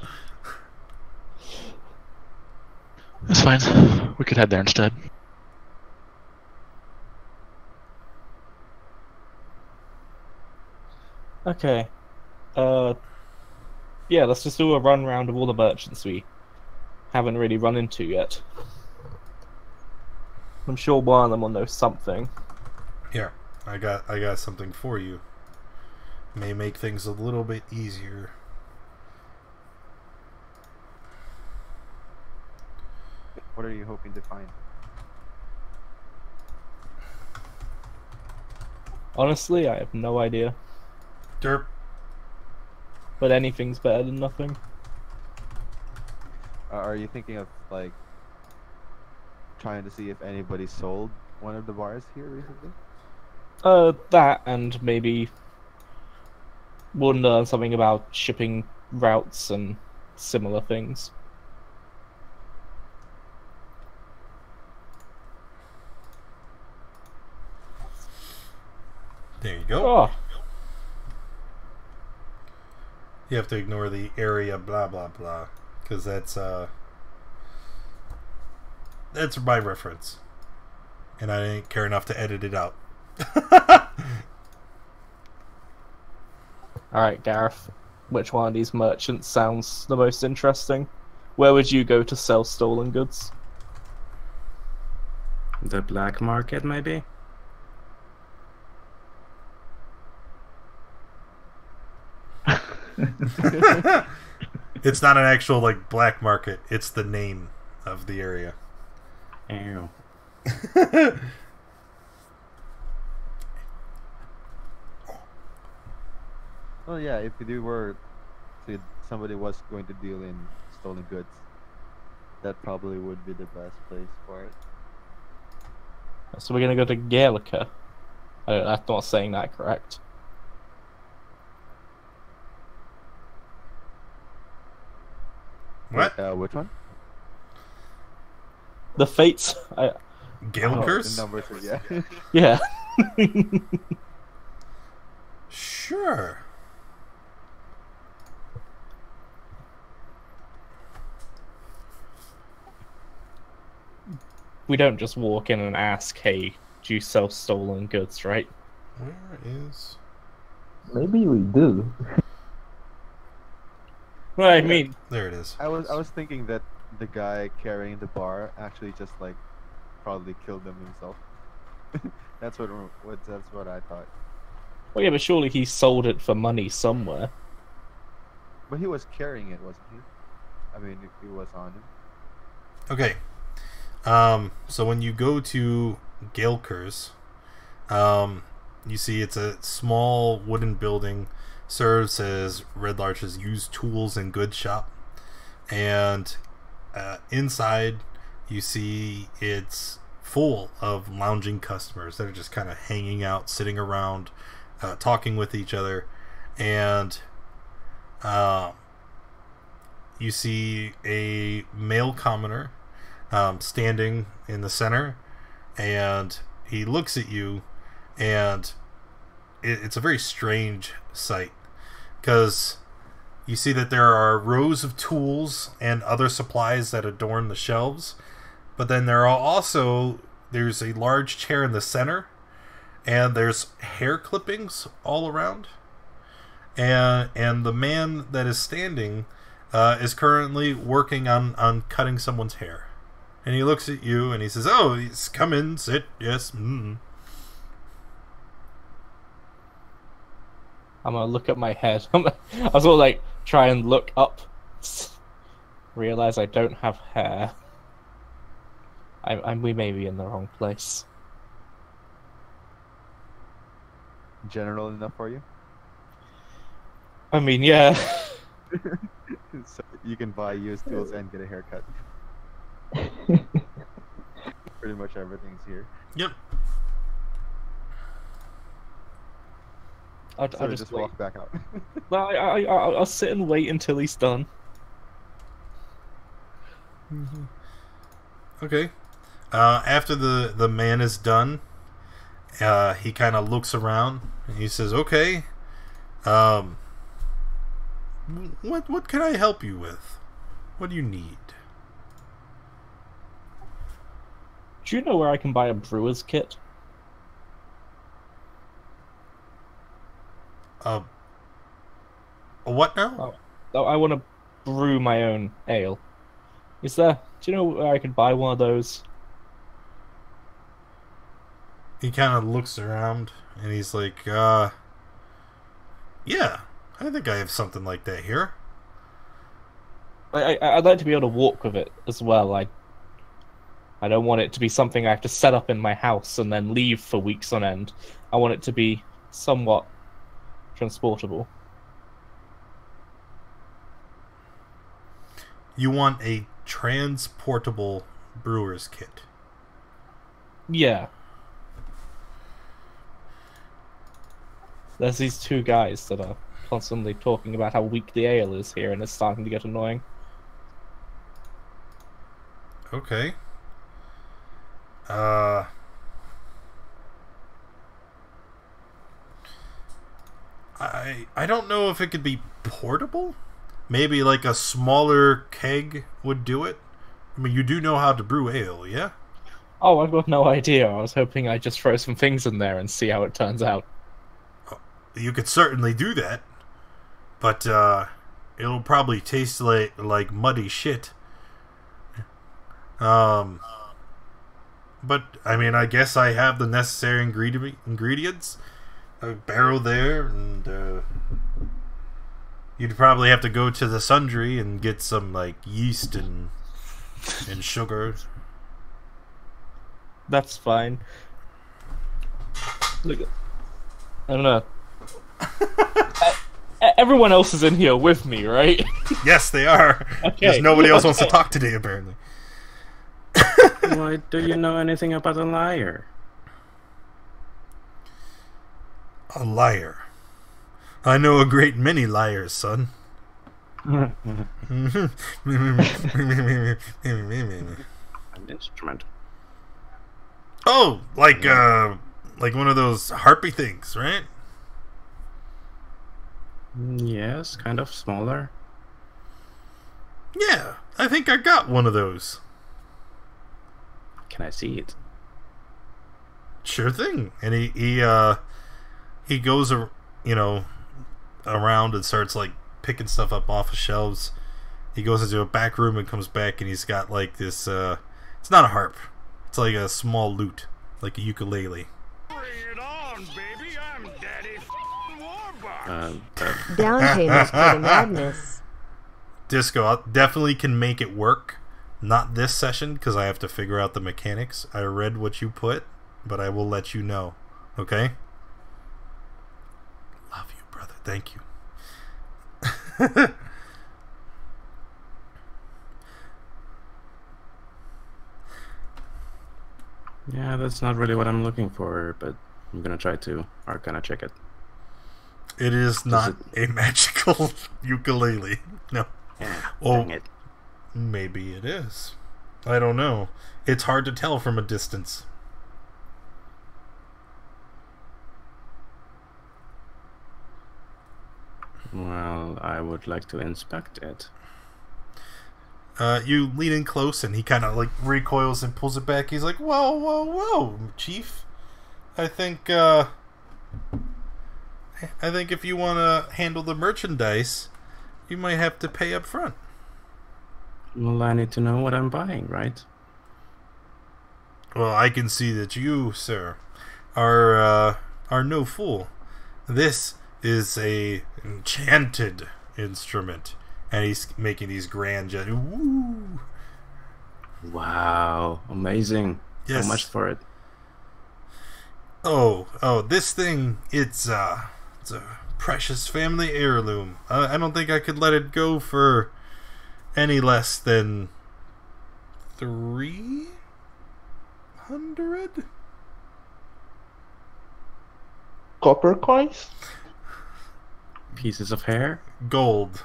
That's fine. We could head there instead. Okay. Yeah, let's just do a run round of all the merchants we haven't really run into yet. I'm sure one of them will know something. Here, I got something for you. May make things a little bit easier. What are you hoping to find? Honestly, I have no idea. Derp. But anything's better than nothing. Are you thinking of like trying to see if anybody sold one of the bars here recently? That and maybe we'll learn something about shipping routes and similar things. There you go. Oh, You have to ignore the area blah blah blah, because that's my reference, and I didn't care enough to edit it out. alright, Gareth. Which one of these merchants sounds the most interesting? Where would you go to sell stolen goods? The black market, maybe? It's not an actual like black market. It's the name of the area. Ew. Well, yeah, if you were, say, somebody was going to deal in stolen goods, that probably would be the best place for it. So we're gonna go to Gallica. I'm not saying that correct. What? Which one? The Fates. Gale Oh, curse? the numbers, yeah. Yeah. Sure. we don't just walk in and ask, "Hey, do you sell stolen goods?" Right? Where is? Maybe we do. Well, I mean, There it is. I was thinking that the guy carrying the bar actually just like probably killed them himself. That's what I thought. well, yeah, but surely he sold it for money somewhere. But he was carrying it, wasn't he? I mean, it was on him. Okay. So when you go to Gaelker's, you see it's a small wooden building, serves as Red Larch's used tools and goods shop. And inside, you see it's full of lounging customers that are just kind of hanging out, sitting around, talking with each other. And you see a male commoner standing in the center, and he looks at you, and it's a very strange sight, because you see that there are rows of tools and other supplies that adorn the shelves, but then there's a large chair in the center, and there's hair clippings all around, and the man that is standing is currently working on cutting someone's hair. And he looks at you and he says, "Oh, come in, sit, yes." I'm gonna look at my head. I was all like, try and look up. Realize I don't have hair. We may be in the wrong place. General enough for you? I mean, yeah. So you can buy used tools and get a haircut. Pretty much everything's here. Yep. I'll So just wait. walk back out. Well, I'll sit and wait until he's done. Okay. After the man is done, he kind of looks around and he says, "Okay, what can I help you with? What do you need?" Do you know where I can buy a brewer's kit? A what now? Oh, I want to brew my own ale. Is there? Do you know where I can buy one of those? He kind of looks around and he's like, "Yeah, I think I have something like that here." I'd like to be able to walk with it as well. I don't want it to be something I have to set up in my house and then leave for weeks on end. I want it to be somewhat transportable. You want a transportable brewer's kit. Yeah. There's these two guys that are constantly talking about how weak the ale is here, and it's starting to get annoying. Okay. I don't know if it could be portable. Maybe like a smaller keg would do it. I mean, you do know how to brew ale, yeah? Oh, I've got no idea. I was hoping I'd just throw some things in there and see how it turns out. You could certainly do that, but it'll probably taste like muddy shit. But I mean, I guess I have the necessary ingredients. A barrel there, and you'd probably have to go to the sundry and get some like yeast and sugar. That's fine. Look, I don't know. Everyone else is in here with me, right? Yes, they are. Okay. Because nobody else wants to talk today, apparently. Why do you know anything about a liar? A liar. I know a great many liars, son. An instrument. Oh, like one of those harpy things, right? Yes, kind of smaller. Yeah, I think I got one of those. Can I see it? Sure thing. And he goes, you know, around and starts like picking stuff up off of shelves. He goes into a back room and comes back, and he's got like this. It's not a harp. It's like a small lute, like a ukulele. Bring it on, baby. I'm Daddy Warbucks. Down payments for the madness. Disco I definitely can make it work. Not this session, because I have to figure out the mechanics. I read what you put, but I will let you know. Okay? Love you, brother. Thank you. Yeah, that's not really what I'm looking for, but I'm gonna try to Arcana check it. It is not a magical ukulele. No. Yeah, Oh, dang it. maybe it is. I don't know. It's hard to tell from a distance. Well, I would like to inspect it. You lean in close, and he kind of like recoils and pulls it back. He's like, "Whoa, whoa, whoa, Chief! I think if you want to handle the merchandise, you might have to pay up front." Well, I need to know what I'm buying, right? Well, I can see that you, sir, are no fool. This is a enchanted instrument, and he's making these grand Woo! Wow, amazing. Yes. How much for it? Oh, this thing, it's a precious family heirloom. I don't think I could let it go for any less than 300 Copper coins? Pieces of hair? gold.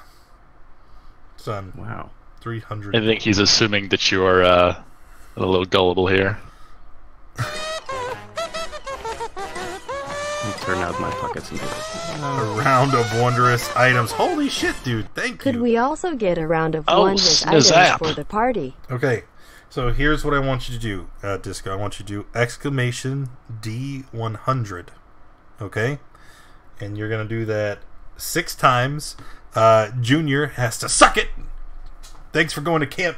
Son, Wow. 300. I think he's assuming that you are a little gullible here. I'll turn out my pockets and be like, A round of wondrous items. Holy shit, dude! Thank Could you. we also get a round of Oh, wondrous items snazap. for the party? Okay, so here's what I want you to do, Disco. I want you to do exclamation D100. Okay? And you're going to do that 6 times. Junior has to suck it. Thanks for going to camp.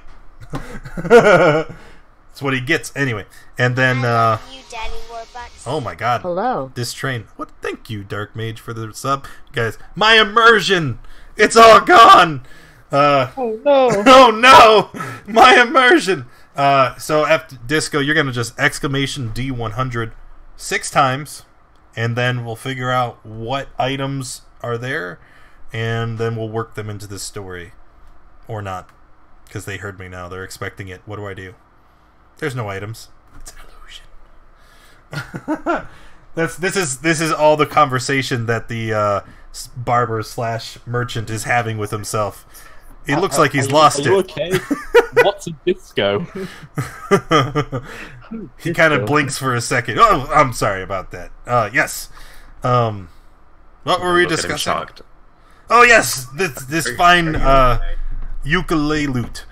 That's what he gets. Anyway. And then, You, Daddy Warbucks. oh my god. Hello. This train. What? Thank you, Dark Mage, for the sub. Guys, my immersion! It's all gone! Oh no! Oh no! My immersion! So after Disco, you're gonna just exclamation D100 6 times, and then we'll figure out what items are there, and then we'll work them into the story. Or not. Because they heard me now. They're expecting it. What do I do? There's no items. It's an illusion. This is all the conversation that the barber / merchant is having with himself. He looks like he's lost Are you it. okay? What's a disco? He kind of blinks for a second. Oh, I'm sorry about that. Yes. What were we look at him discussing? shocked. Oh yes, this fine ukulele lute.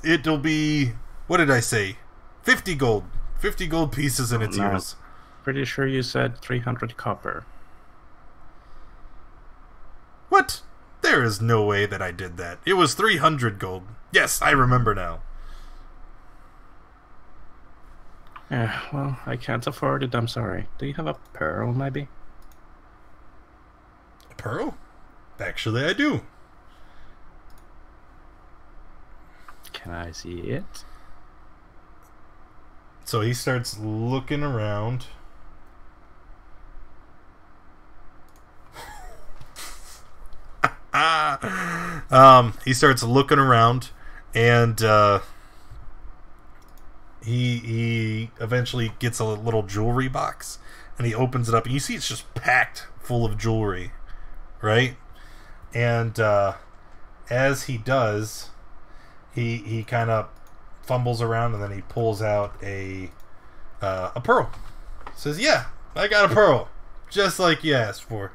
It'll be, what did I say? 50 gold. 50 gold pieces and it's No. yours. Pretty sure you said 300 copper. What? There is no way that I did that. It was 300 gold. Yes, I remember now. Yeah, well, I can't afford it, I'm sorry. Do you have a pearl, maybe? A pearl? Actually, I do. Can I see it? So he starts looking around. He starts looking around, and he eventually gets a little jewelry box, and he opens it up, and you see it's just packed full of jewelry, right? And as he does, he kind of fumbles around, and then he pulls out a pearl. Says, "Yeah, I got a pearl, just like you asked for."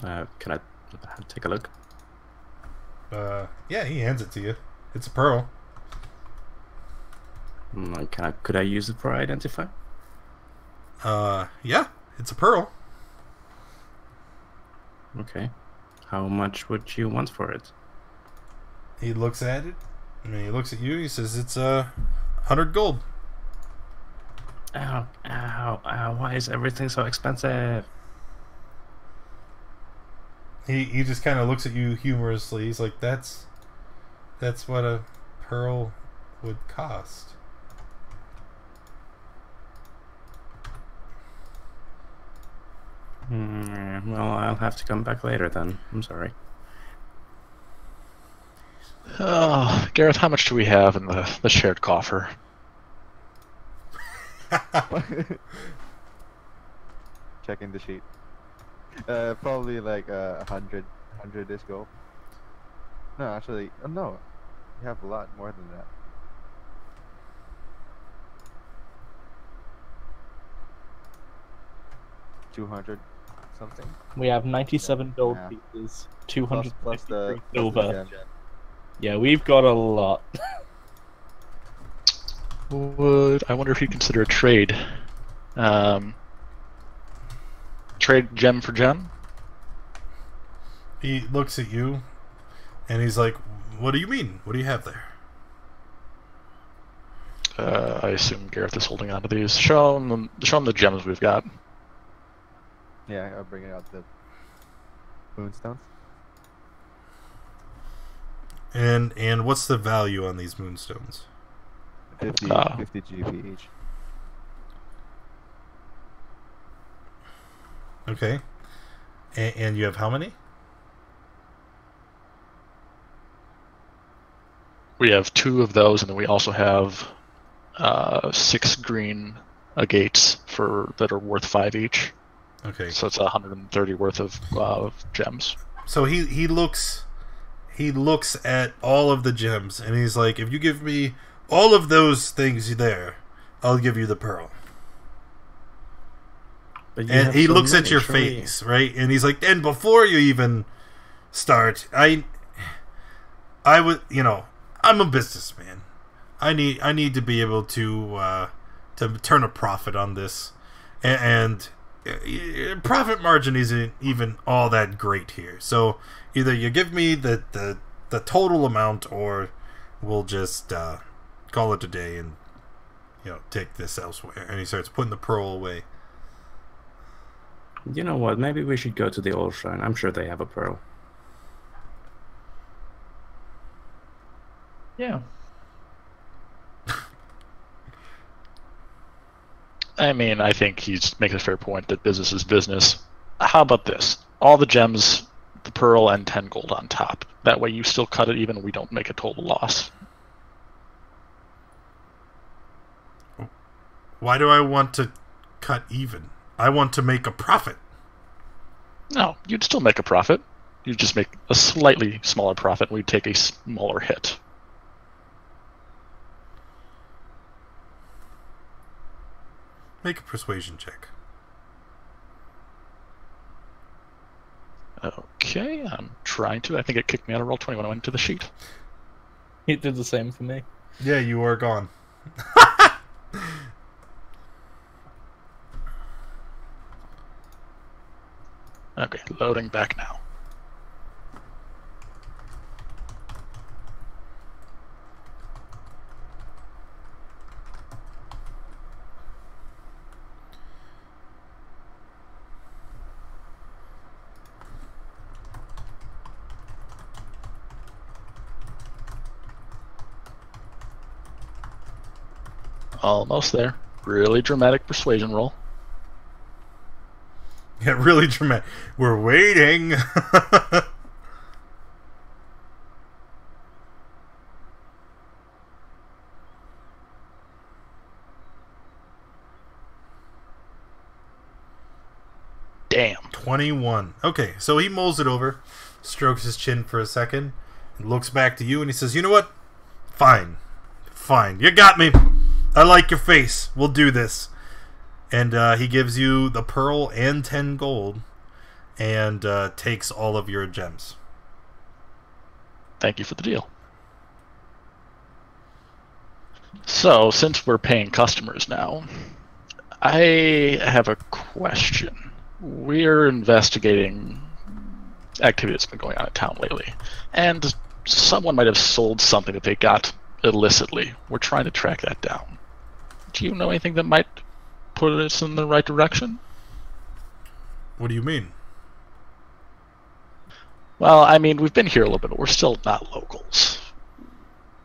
Can I take a look? Yeah, he hands it to you. It's a pearl. Could I use it for identify? Yeah, it's a pearl. Okay. How much would you want for it? He looks at it, and he looks at you. He says, "It's 100 gold." Ow, ow, ow, why is everything so expensive? He just kind of looks at you humorously. He's like, "That's what a pearl would cost." Well, I'll have to come back later then. I'm sorry. Gareth, how much do we have in the shared coffer? Checking the sheet. Probably like 100 is gold. No, actually, no. You have a lot more than that. $200 something. We have 97 gold Yeah. pieces, 200 Plus the silver. gem. Yeah, we've got a lot. I wonder if you'd consider a trade? Trade gem for gem? He looks at you, and he's like, "What do you mean? What do you have there?" I assume Gareth is holding on to these. Show him the gems we've got. Yeah, I'll bring out the moonstones. And what's the value on these moonstones? 50 GP each. Okay. And you have how many? We have 2 of those, and then we also have 6 green agates that are worth 5 each. Okay. So it's 130 worth of gems. So he looks at all of the gems, and he's like, "If you give me all of those things there, I'll give you the pearl." But you And have he so looks at many, your surely. face, right? And he's like, "And before you even start, I would, I'm a businessman. I need to be able to turn a profit on this, and profit margin isn't even all that great here. So either you give me the total amount, or we'll just call it a day and take this elsewhere." And he starts putting the pearl away. You know what? Maybe we should go to the old shrine. I'm sure they have a pearl. Yeah. I mean, I think he's making a fair point that business is business. How about this? All the gems, the pearl, and 10 gold on top. That way you still cut it even, and we don't make a total loss. Why do I want to cut even? I want to make a profit. No, you'd still make a profit. You'd just make a slightly smaller profit. We'd take a smaller hit. Make a persuasion check. Okay, I'm trying to. I think it kicked me out of roll 20 when I went to the sheet. It did the same for me. Yeah, you are gone. Okay, loading back now. Almost there. Really dramatic persuasion roll. Yeah, really dramatic. We're waiting. Damn. 21. Okay, so he mulls it over, strokes his chin for a second, and looks back to you, and he says, "You know what? Fine. Fine. You got me. I like your face. We'll do this." And he gives you the pearl and 10 gold, and takes all of your gems. Thank you for the deal. So, since we're paying customers now, I have a question. We're investigating activity that's been going on in town lately, and someone might have sold something that they got illicitly. We're trying to track that down. Do you know anything that might put us in the right direction? What do you mean? Well, I mean, we've been here a little bit, but we're still not locals.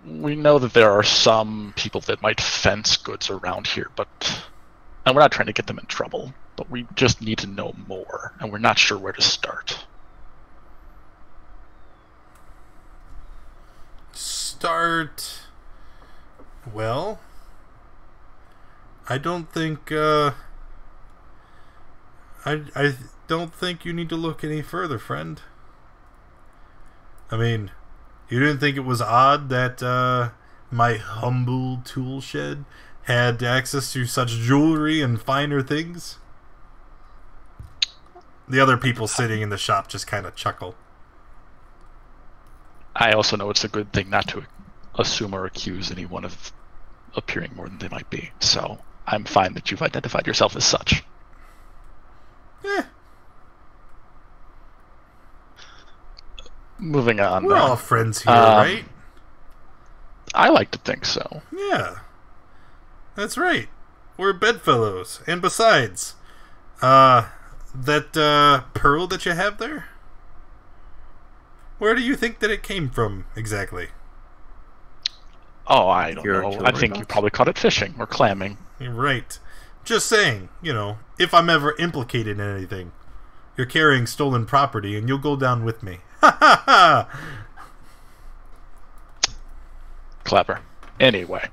We know that there are some people that might fence goods around here, and we're not trying to get them in trouble, but we just need to know more, and we're not sure where to start. Well, I don't think I don't think you need to look any further, friend. I mean, you didn't think it was odd that my humble tool shed had access to such jewelry and finer things? The other people sitting in the shop just kind of chuckle. I also know it's a good thing not to assume or accuse anyone of appearing more than they might be, so I'm fine that you've identified yourself as such. Moving on. We're all friends here, right? I like to think so. Yeah. That's right. We're bedfellows. And besides, that pearl that you have there? Where do you think that it came from, exactly? Oh, I don't know. I think you probably caught it fishing or clamming. You're right. Just saying, if I'm ever implicated in anything, you're carrying stolen property and you'll go down with me. Ha ha ha! Clever. Anyway,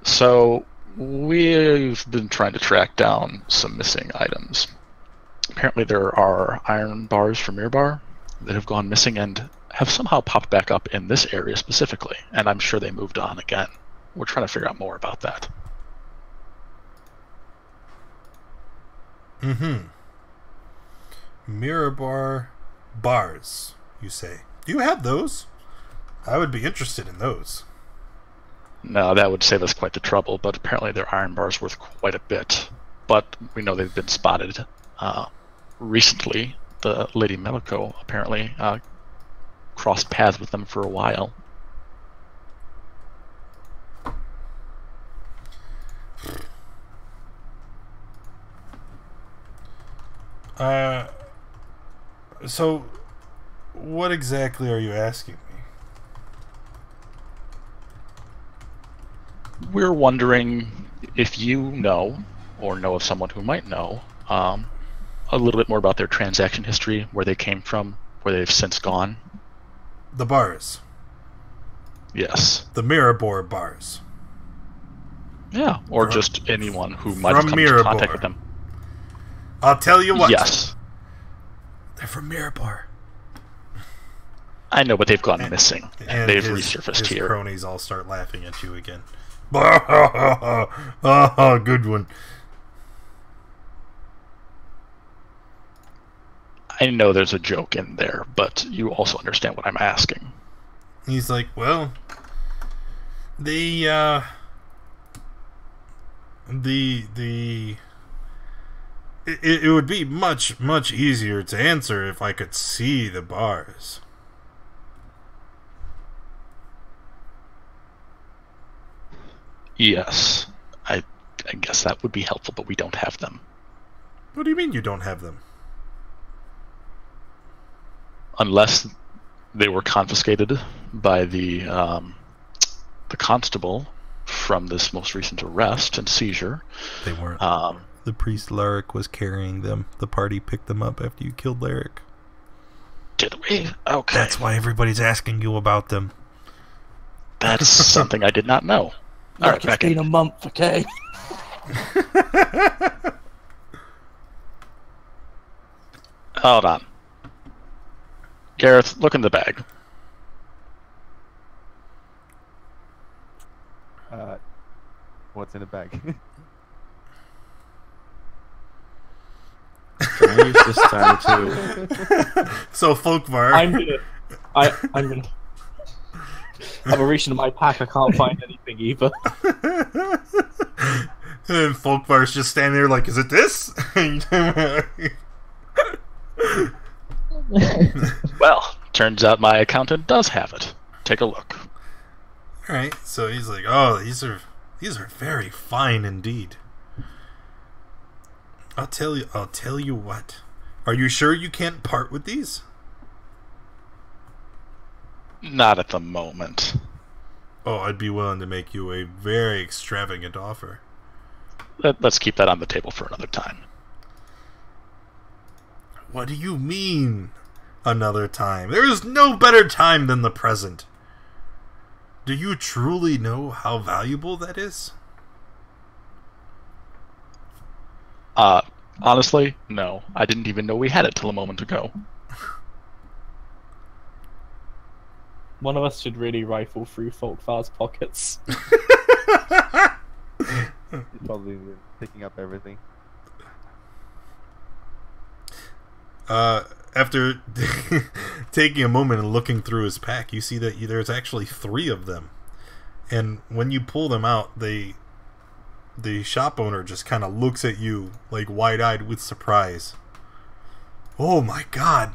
so we've been trying to track down some missing items. Apparently there are iron bars from Mirror that have gone missing and have somehow popped back up in this area specifically, and I'm sure they moved on again. We're trying to figure out more about that. Mirror bars, you say. Do you have those? I would be interested in those. No, that would save us quite the trouble, but apparently their iron bars worth quite a bit. But we know they've been spotted. Recently, the Lady Melico apparently crossed paths with them for a while. So, what exactly are you asking me? We're wondering if you know, or know of someone who might know, a little bit more about their transaction history, where they came from, where they've since gone. The bars. Yes. The Mirror bars. Yeah, or just anyone who might have come into contact with them. I'll tell you what. Yes. They're from Mirror. I know, but they've gone missing. And they've resurfaced his here. Cronies all start laughing at you again. Oh, good one. I know there's a joke in there, but you also understand what I'm asking. He's like, well, it would be much easier to answer if I could see the bars. Yes, I guess that would be helpful, but we don't have them. What do you mean you don't have them? Unless they were confiscated by the constable from this most recent arrest and seizure. They weren't. The priest Larrick was carrying them. The party picked them up after you killed Larrick. Did we? Okay. That's why everybody's asking you about them. That's something I did not know. All right, it's been a month, okay? Hold on. Gareth, look in the bag. What's in the bag? Can I use this time to... So, Folkvar... I'm gonna... I'm reaching in my pack. I can't find anything either. And then Folkvar's just standing there like, is it this? Well, turns out my accountant does have it. Take a look. Alright, so he's like, oh, these are very fine indeed. I'll tell you what. Are you sure you can't part with these? Not at the moment. Oh, I'd be willing to make you a very extravagant offer. Let's keep that on the table for another time. What do you mean, another time? There is no better time than the present. Do you truly know how valuable that is? Honestly, no. I didn't even know we had it till a moment ago. One of us should really rifle through Folkvar's pockets. He's probably been picking up everything. After taking a moment and looking through his pack, you see that there's actually 3 of them. And when you pull them out, the shop owner just kind of looks at you like wide-eyed with surprise. Oh my god!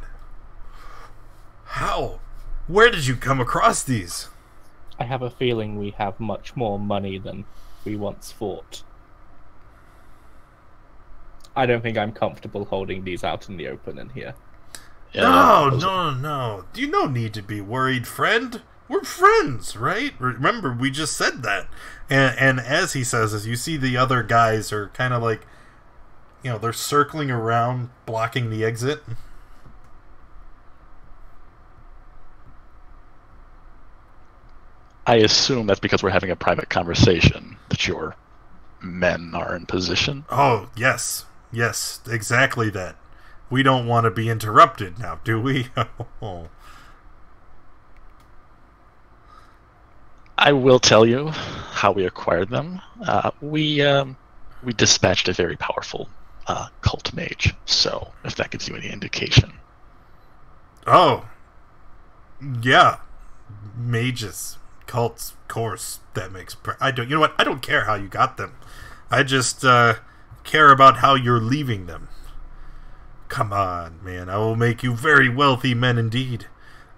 How? Where did you come across these? I have a feeling we have much more money than we once thought. I don't think I'm comfortable holding these out in the open in here. Yeah, no. You don't need to be worried, friend. We're friends, right? Remember, we just said that. And as he says this, you see the other guys are kind of like, they're circling around, blocking the exit. I assume that's because we're having a private conversation that your men are in position. Oh, yes. Yes, exactly that. We don't want to be interrupted now, do we? Oh. I will tell you how we acquired them. We dispatched a very powerful cult mage, so if that gives you any indication. Oh. Yeah. Mages. Cults, of course. That makes... I don't care how you got them. I just care about how you're leaving them. Come on, man. I will make you very wealthy men indeed.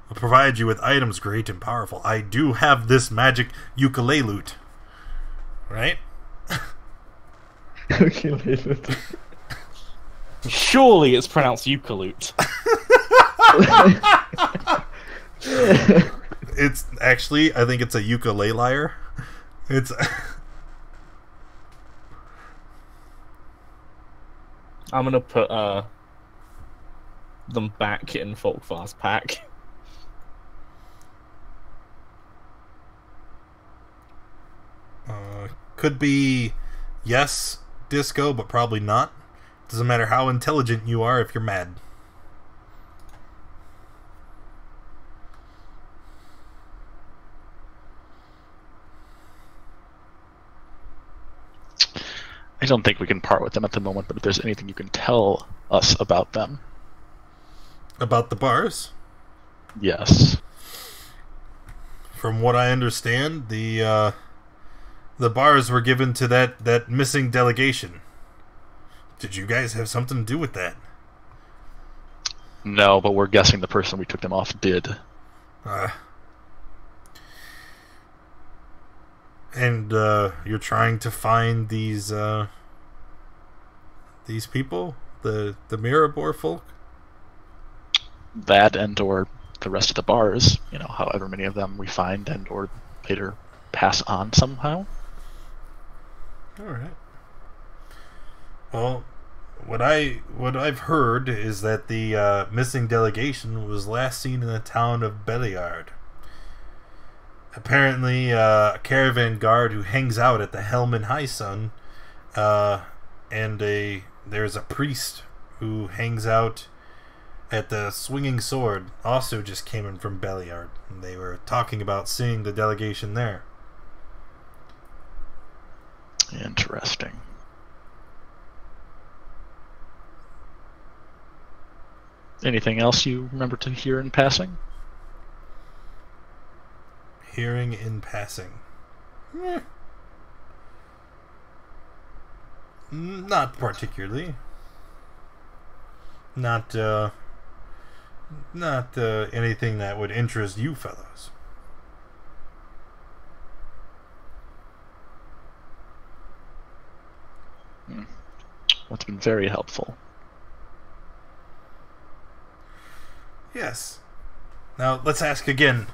I'll provide you with items great and powerful. I do have this magic ukulele lute. Right? Surely it's pronounced eucalypt. It's actually, I think it's a ukulele. It's... I'm gonna put them back in Folkvar's pack. Could be yes, disco, but probably not. Doesn't matter how intelligent you are if you're mad. I don't think we can part with them at the moment, but if there's anything you can tell us about them. About the bars? Yes. From what I understand, the bars were given to that missing delegation. Did you guys have something to do with that? No, but we're guessing the person we took them off did. And you're trying to find these people, the Mirabor folk? That and or the rest of the bars, however many of them we find and or later pass on somehow. Alright. Well, what I've heard is that the missing delegation was last seen in the town of Belliard. Apparently, a caravan guard who hangs out at the Helm in High Sun, and there's a priest who hangs out at the Swinging Sword, also just came in from Belliard. And they were talking about seeing the delegation there. Interesting. Anything else you remember to hear in passing? Hearing in passing. Not particularly. Not anything that would interest you fellows. That's been very helpful. Yes. Now, let's ask again.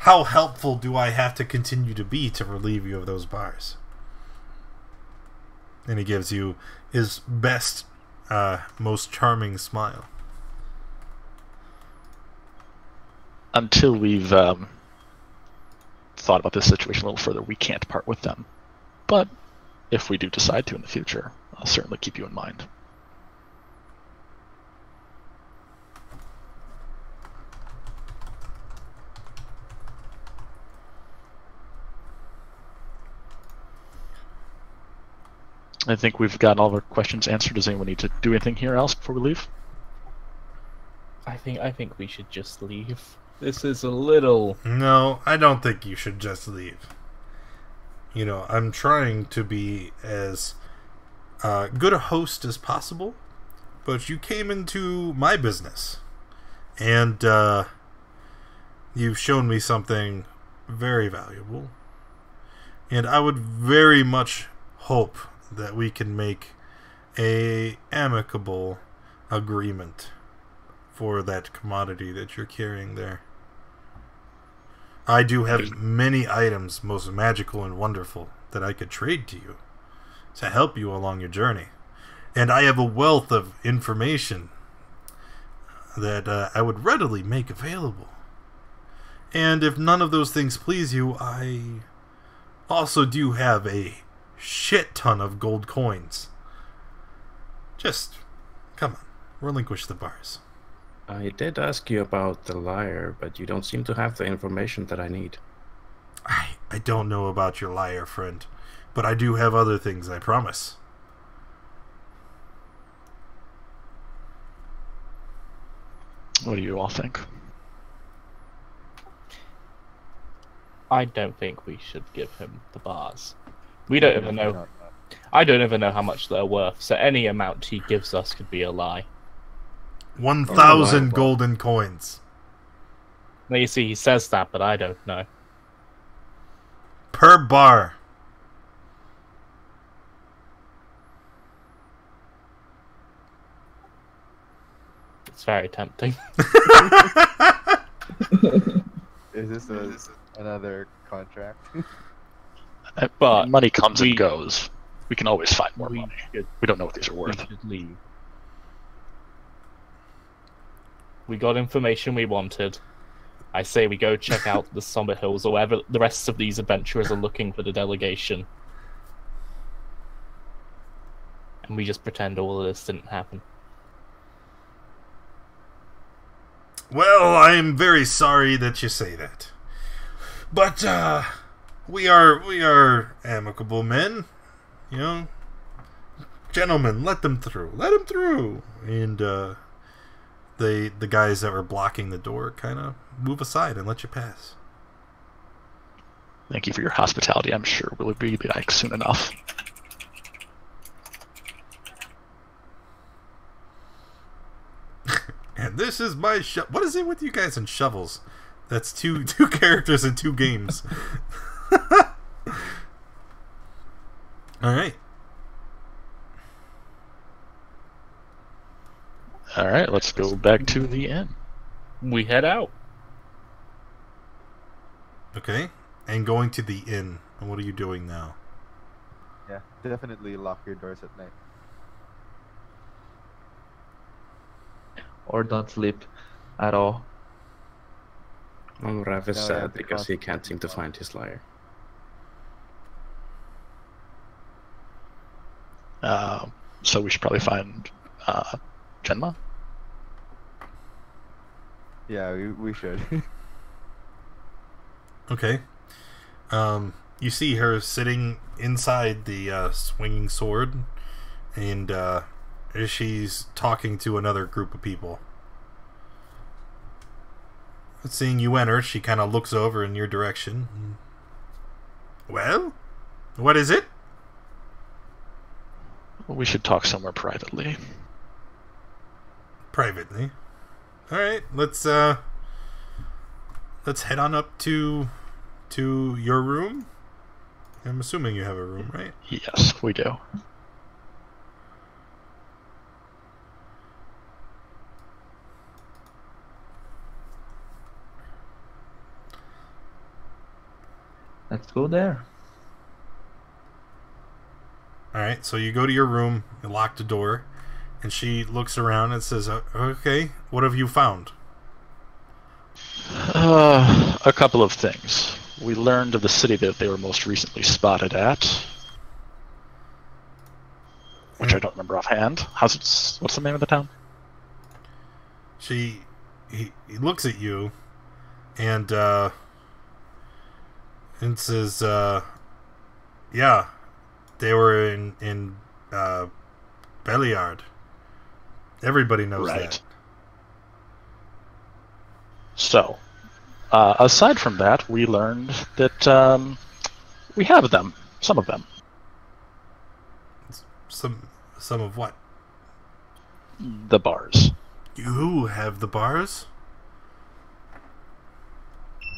How helpful do I have to continue to be to relieve you of those bars? And he gives you his best, most charming smile. Until we've thought about this situation a little further, we can't part with them. But if we do decide to in the future, I'll certainly keep you in mind. I think we've got all of our questions answered. Does anyone need to do anything here else before we leave? I think we should just leave. This is a little... No, I don't think you should just leave. You know, I'm trying to be as good a host as possible, but you came into my business, and you've shown me something very valuable, and I would very much hope that we can make a amicable agreement for that commodity that you're carrying there. I do have many items, most magical and wonderful, that I could trade to you to help you along your journey. And I have a wealth of information that I would readily make available. And if none of those things please you, I also do have a shit ton of gold coins. Just, come on, relinquish the bars. I did ask you about the lyre, but you don't seem to have the information that I need. I don't know about your lyre, friend, but I do have other things, I promise. What do you all think? I don't think we should give him the bars. We don't even know. I don't even know how much they're worth, so any amount he gives us could be a lie. 1,000 golden coins. Now you see, he says that, but I don't know. Per bar. It's very tempting. Is this another contract? But money comes and goes. We can always find more money. We don't know what these are We worth. should leave. We got information we wanted. I say we go check out the Summit Hills or wherever the rest of these adventurers are looking for the delegation. And we just pretend all of this didn't happen. Well, I am very sorry that you say that. But, we are amicable men. You know? Gentlemen, let them through. Let them through. And, the guys that were blocking the door kind of move aside and let you pass. Thank you for your hospitality. I'm sure we'll be back soon enough. And this is my what is it with you guys and shovels? That's two characters in 2 games. Alright. Alright, let's go back to the inn. We head out. Okay. And going to the inn. And what are you doing now? Yeah, definitely lock your doors at night. Or don't sleep at all. Well, Rav is No, sad yeah, because he because- can't seem to find his lyre. So we should probably find Genma. Yeah, we should. Okay. You see her sitting inside the swinging sword, and she's talking to another group of people. seeing you enter, she kind of looks over in your direction. Well, what is it? We should talk somewhere privately. Privately. All right, let's head on up to your room. I'm assuming you have a room, right? Yes, we do. Let's go there. Alright, so you go to your room, you lock the door, and she looks around and says, okay, what have you found? A couple of things. We learned of the city that they were most recently spotted at, which I don't remember offhand. What's the name of the town? He looks at you and says, yeah, they were in Belliard. Everybody knows that. So, aside from that, we learned that we have them. Some of them. Some of what? The bars. You have the bars?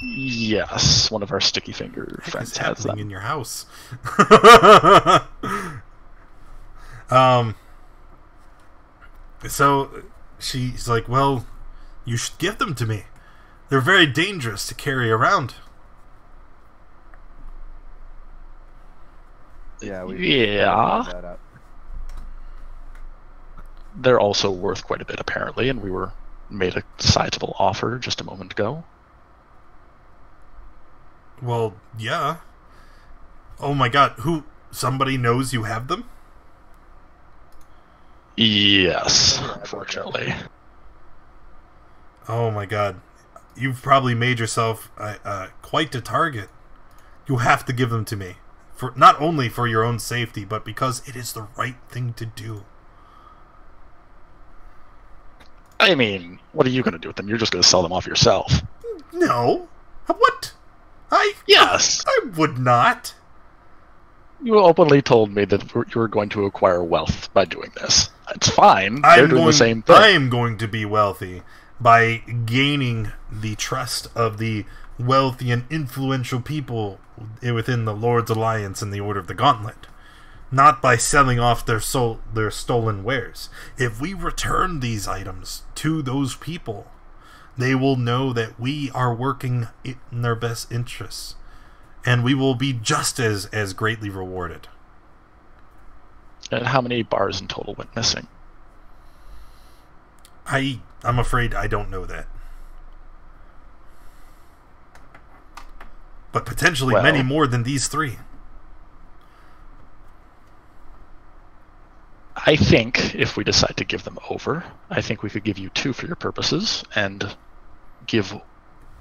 Yes, one of our sticky finger friends has them. In your house. So she's like, well, you should give them to me. They're very dangerous to carry around. Yeah, Yeah. They're also worth quite a bit, apparently, and we were made a sizable offer just a moment ago. Well, yeah. Oh my god, somebody knows you have them? Yes, unfortunately. Oh my god. You've probably made yourself quite a target. You have to give them to me. For not only for your own safety, but because it is the right thing to do. I mean, what are you going to do with them? You're just going to sell them off yourself. No. What? Yes. I would not. You openly told me that you were going to acquire wealth by doing this. It's fine. They're doing the same thing. I am going to be wealthy by gaining the trust of the wealthy and influential people within the Lord's Alliance and the Order of the Gauntlet. Not by selling off their stolen wares. If we return these items to those people, they will know that we are working in their best interests. And we will be just as greatly rewarded. And how many bars in total went missing? I'm afraid I don't know that. But potentially many more than these 3. I think if we decide to give them over, I think we could give you 2 for your purposes and give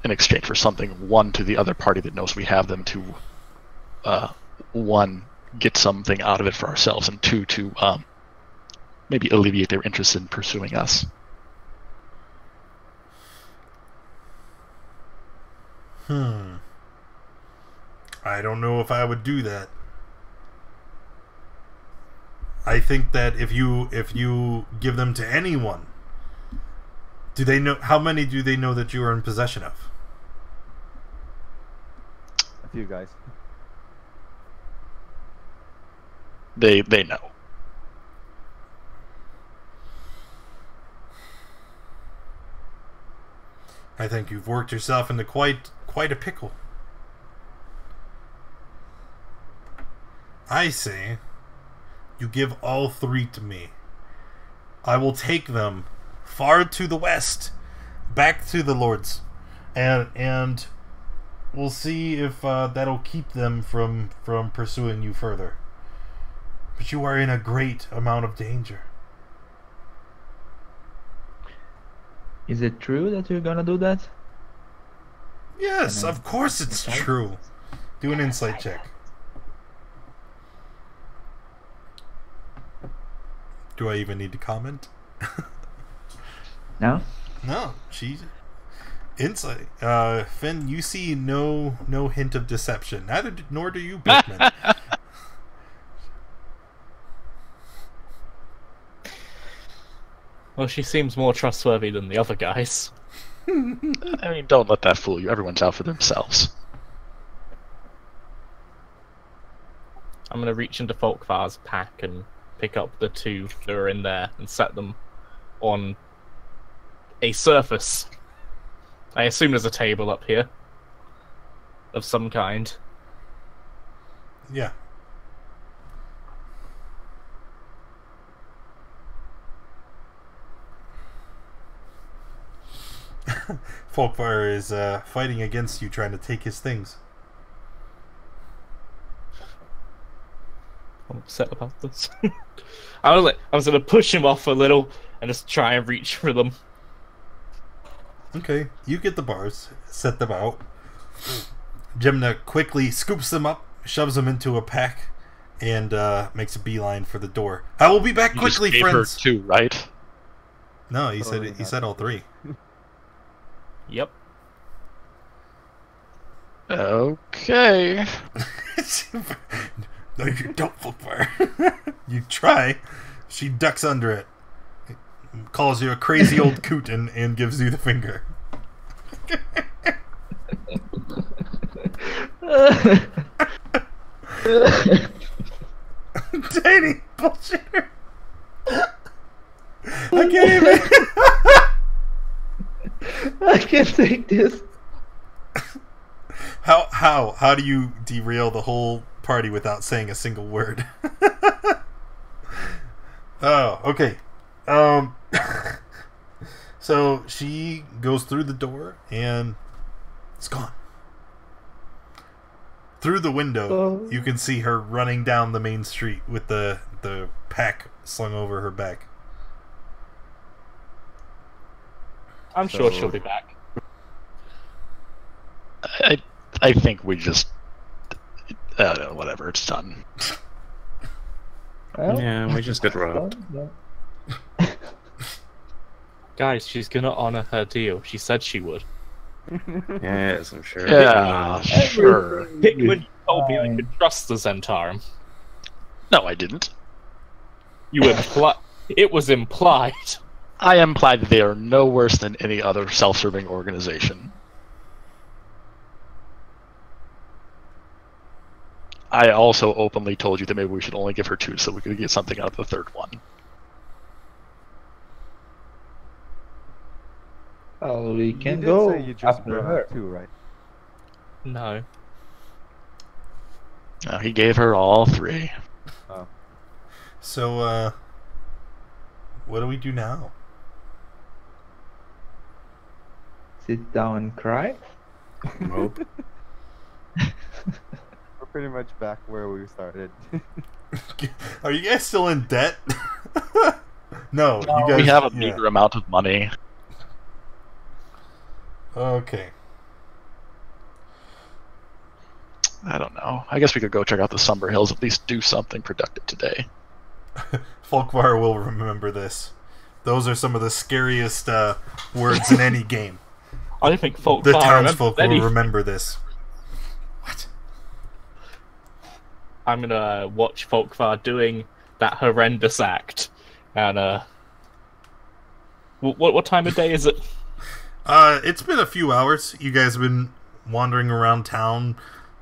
in exchange for something 1 to the other party that knows we have them to 1 get something out of it for ourselves, and 2 to maybe alleviate their interest in pursuing us. I don't know if I would do that. I think that if you give them to anyone, do they know how many do they know that you are in possession of? A few guys. They know. I think you've worked yourself into quite a pickle. I say you give all 3 to me. I will take them far to the west, back to the Lords, and we'll see if that'll keep them from pursuing you further. But you are in a great amount of danger. Is it true that you're gonna do that? Yes, of course it's true. Do an insight check. Do I even need to comment? No? No, Insight. Finn, you see no hint of deception. Nor do you, Pikmin. Well, she seems more trustworthy than the other guys. I mean, don't let that fool you. Everyone's out for themselves. I'm gonna reach into Folkvar's pack and pick up the two that are in there and set them on a surface. I assume there's a table up here of some kind. Yeah. Folkvar is fighting against you, trying to take his things. I'm upset about this. I was gonna push him off a little and just try and reach for them. Okay, you get the bars, set them out. Jimna quickly scoops them up, shoves them into a pack, and makes a beeline for the door. I will be back You quickly, just gave friends. her 2, right? No, he said all 3. Yep. Okay. No, you don't, Folkvar. You try. She ducks under it, calls you a crazy old coot, and gives you the finger. Tiny bullshitter. I can't even. I can't take this. How do you derail the whole party without saying a single word? Oh, okay. So she goes through the door and it's gone. Through the window, you can see her running down the main street with the pack slung over her back. I'm sure she'll be back. I think we just... I don't know, whatever, it's done. Yeah, we just got robbed. Guys, she's gonna honor her deal. She said she would. Yes, I'm sure. Yeah, sure. Pikmin told me I could trust the Zentarum. No, I didn't. It was implied. I implied that they are no worse than any other self-serving organization. I also openly told you that maybe we should only give her 2 so we could get something out of the third one. Oh, we You can did go say you just after brought her. out 2, right? No. He gave her all 3. Oh. So, what do we do now? Sit down and cry. Nope. We're pretty much back where we started. Are you guys still in debt? No, you guys. We have a meager amount of money. Okay. I don't know. I guess we could go check out the Somber Hills, at least do something productive today. Folkvar will remember this. Those are some of the scariest words in any game. I don't think Folkvar The townsfolk will remembers remember this. What? I'm gonna watch Folkvar doing that horrendous act. And, what time of day is it? It's been a few hours. You guys have been wandering around town,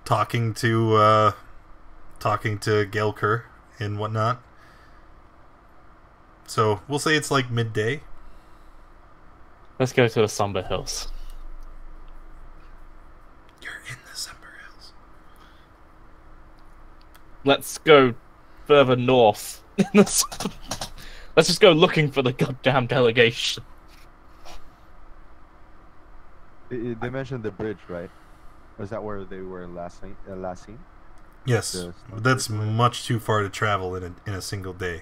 talking to Gelker and whatnot. So we'll say it's like midday. Let's go to the Somber Hills. You're in the Somber Hills. Let's go further north. Let's just go looking for the goddamn delegation. They mentioned the bridge, right? Was that where they were last seen? Yes, The- that's much too far to travel in a single day.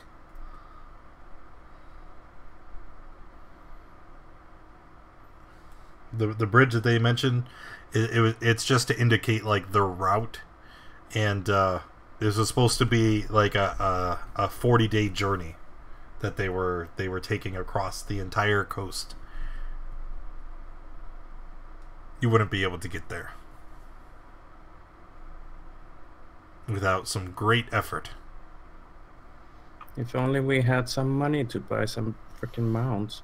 The bridge that they mentioned, it's just to indicate like the route, and this was supposed to be like a 40-day journey that they were taking across the entire coast. you wouldn't be able to get there without some great effort. If only we had some money to buy some freaking mounts.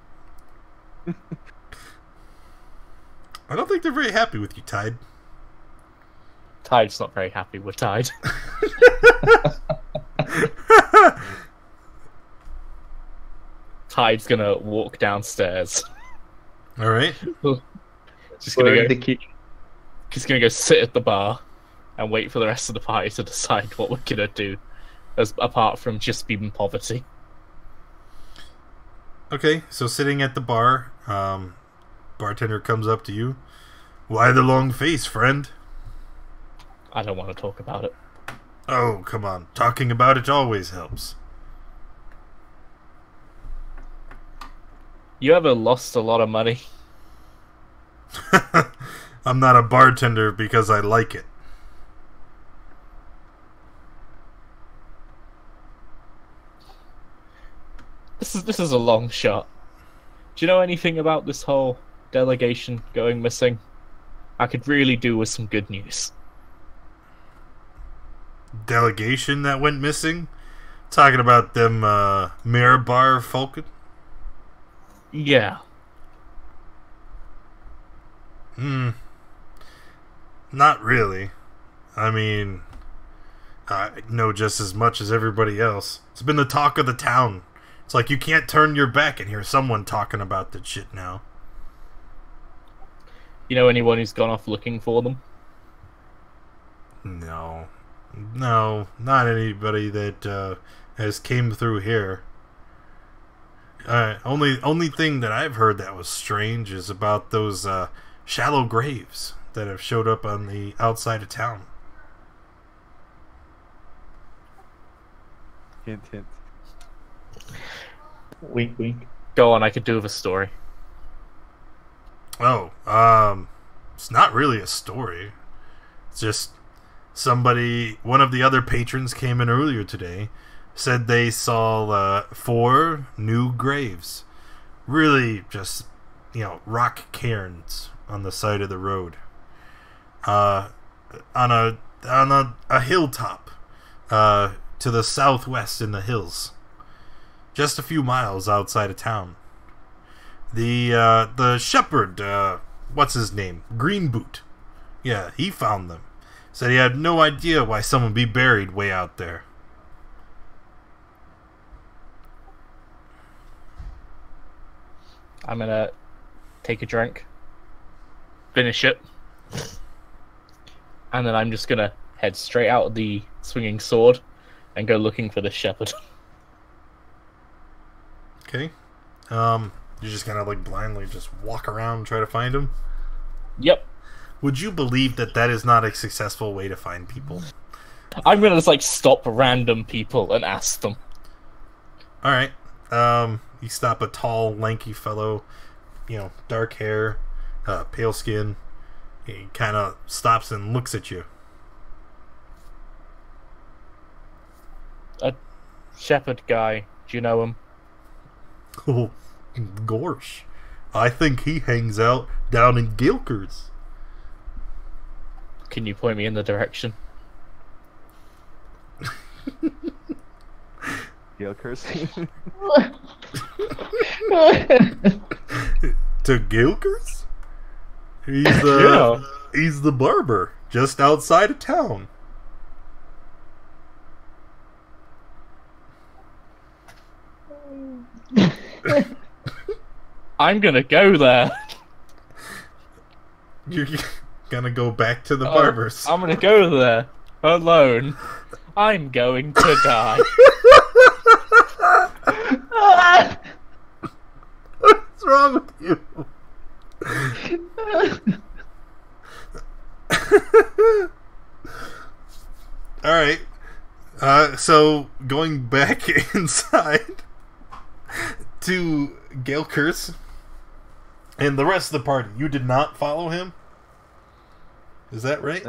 I don't think they're very happy with you, Tide. Tide's not very happy with Tide. Tide's gonna walk downstairs. All right. Just gonna Where's go. the key? Just gonna go sit at the bar and wait for the rest of the party to decide what we're gonna do, as apart from just be in poverty. Okay, so sitting at the bar, bartender comes up to you. Why the long face, friend? I don't want to talk about it. Oh, come on. Talking about it always helps. You ever lost a lot of money? I'm not a bartender because I like it. This is a long shot. Do you know anything about this whole delegation going missing? I could really do with some good news. Delegation that went missing? Talking about them Mirabar Falcon? Yeah. Not really. I mean, I know just as much as everybody else. It's been the talk of the town. It's like you can't turn your back and hear someone talking about that shit now. You know anyone who's gone off looking for them? No, not anybody that has came through here. Only thing that I've heard that was strange is about those shallow graves that have showed up on the outside of town. Hint, hint. Wink, wink. Go on, I could do with a story. Oh, it's not really a story. It's just one of the other patrons came in earlier today, said they saw 4 new graves. Really just, rock cairns on the side of the road. On a hilltop to the southwest in the hills. Just a few miles outside of town. The shepherd, what's his name? Green Boot. Yeah, he found them. Said he had no idea why someone would be buried way out there. I'm gonna take a drink, finish it, and then I'm just gonna head straight out of the swinging sword and go looking for the shepherd. Okay. You're just gonna blindly just walk around and try to find him? Yep. Would you believe that is not a successful way to find people? I'm gonna just stop random people and ask them. Alright. You stop a tall, lanky fellow, dark hair, pale skin. He kind of stops and looks at you. A shepherd guy. Do you know him? Oh, gorsh. I think he hangs out down in Gilkers. Can you point me in the direction? Gilkers. To Gilkers? Yeah. He's the barber just outside of town. I'm gonna go there. You're gonna go back to the barbers. I'm gonna go there alone. I'm going to die. What's wrong with you? Alright. So, going back inside to Gilkers and the rest of the party, you did not follow him? Is that right? I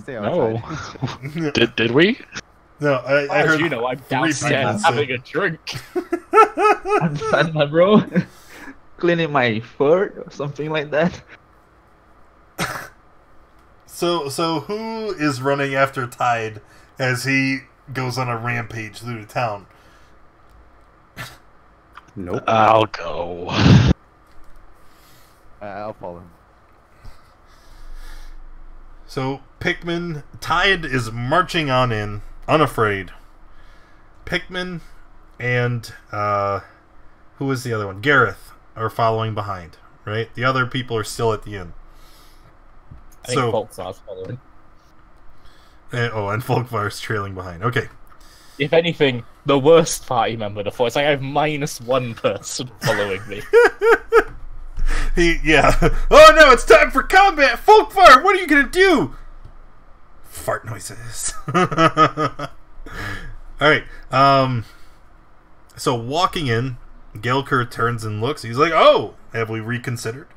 stay No. outside. Did we? No, I As heard you know, I'm people downstairs say- having a drink. I'm fine, my bro. Cleaning my fur or something like that. So who is running after Tide as he goes on a rampage through the town? Nope. I'll go. I'll follow him. So Pikmin, Tide is marching on in, unafraid. Pikmin and who is the other one? Gareth are following behind, right? The other people are still at the inn. I think Folksar's following. And Folkvar's trailing behind. Okay. If anything, the worst party member to follow. It's like I have -1 person following me. Oh no, it's time for combat! Folkvar, what are you gonna do? Fart noises. Alright, so walking in, Gelker turns and looks. He's like, oh, have we reconsidered?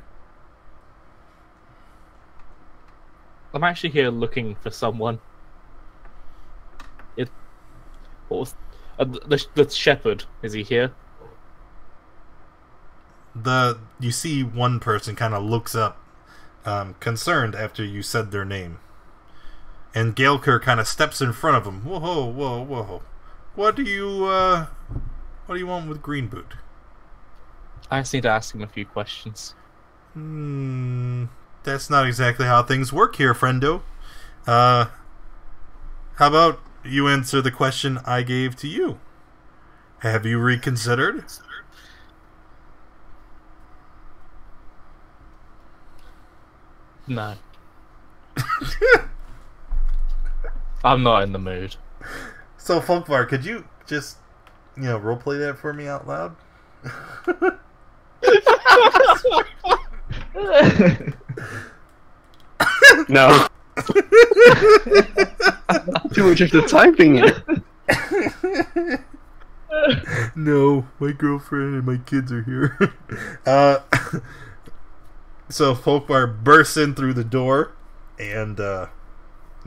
I'm actually here looking for someone. What was the shepherd? Is he here? You see one person kind of looks up, concerned after you said their name, and Gelker kind of steps in front of him. Whoa! What do you want with Green Boot? I just need to ask him a few questions. That's not exactly how things work here, friendo. How about you answer the question I gave to you? Have you reconsidered? No. I'm not in the mood. So, Folkvar, could you just, roleplay that for me out loud? No. Too much of the typing it. No, my girlfriend and my kids are here. So Folkvar bursts in through the door, and a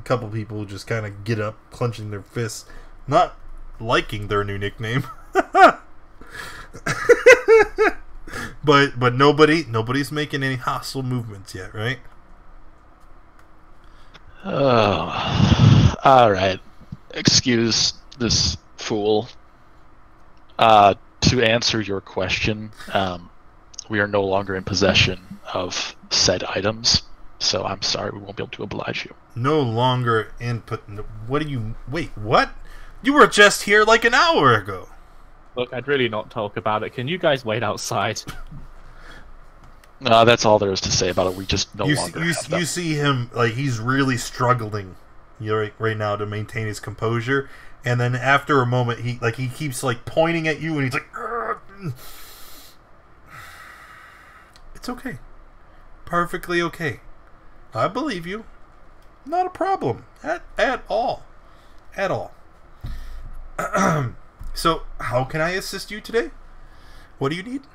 couple people just kind of get up, clenching their fists, not liking their new nickname. But nobody's making any hostile movements yet, right? Oh, all right. Excuse this fool. To answer your question, we are no longer in possession of said items, so I'm sorry we won't be able to oblige you. No longer input. What do you? Wait, what? You were just here like an hour ago. Look, I'd really not talk about it. Can you guys wait outside? That's all there is to say about it. We just no longer have them. You see him, like, he's really struggling right now to maintain his composure, and then after a moment he keeps pointing at you, and he's like, "Ugh." It's okay, perfectly okay. I believe you. Not a problem at all. So, how can I assist you today? What do you need?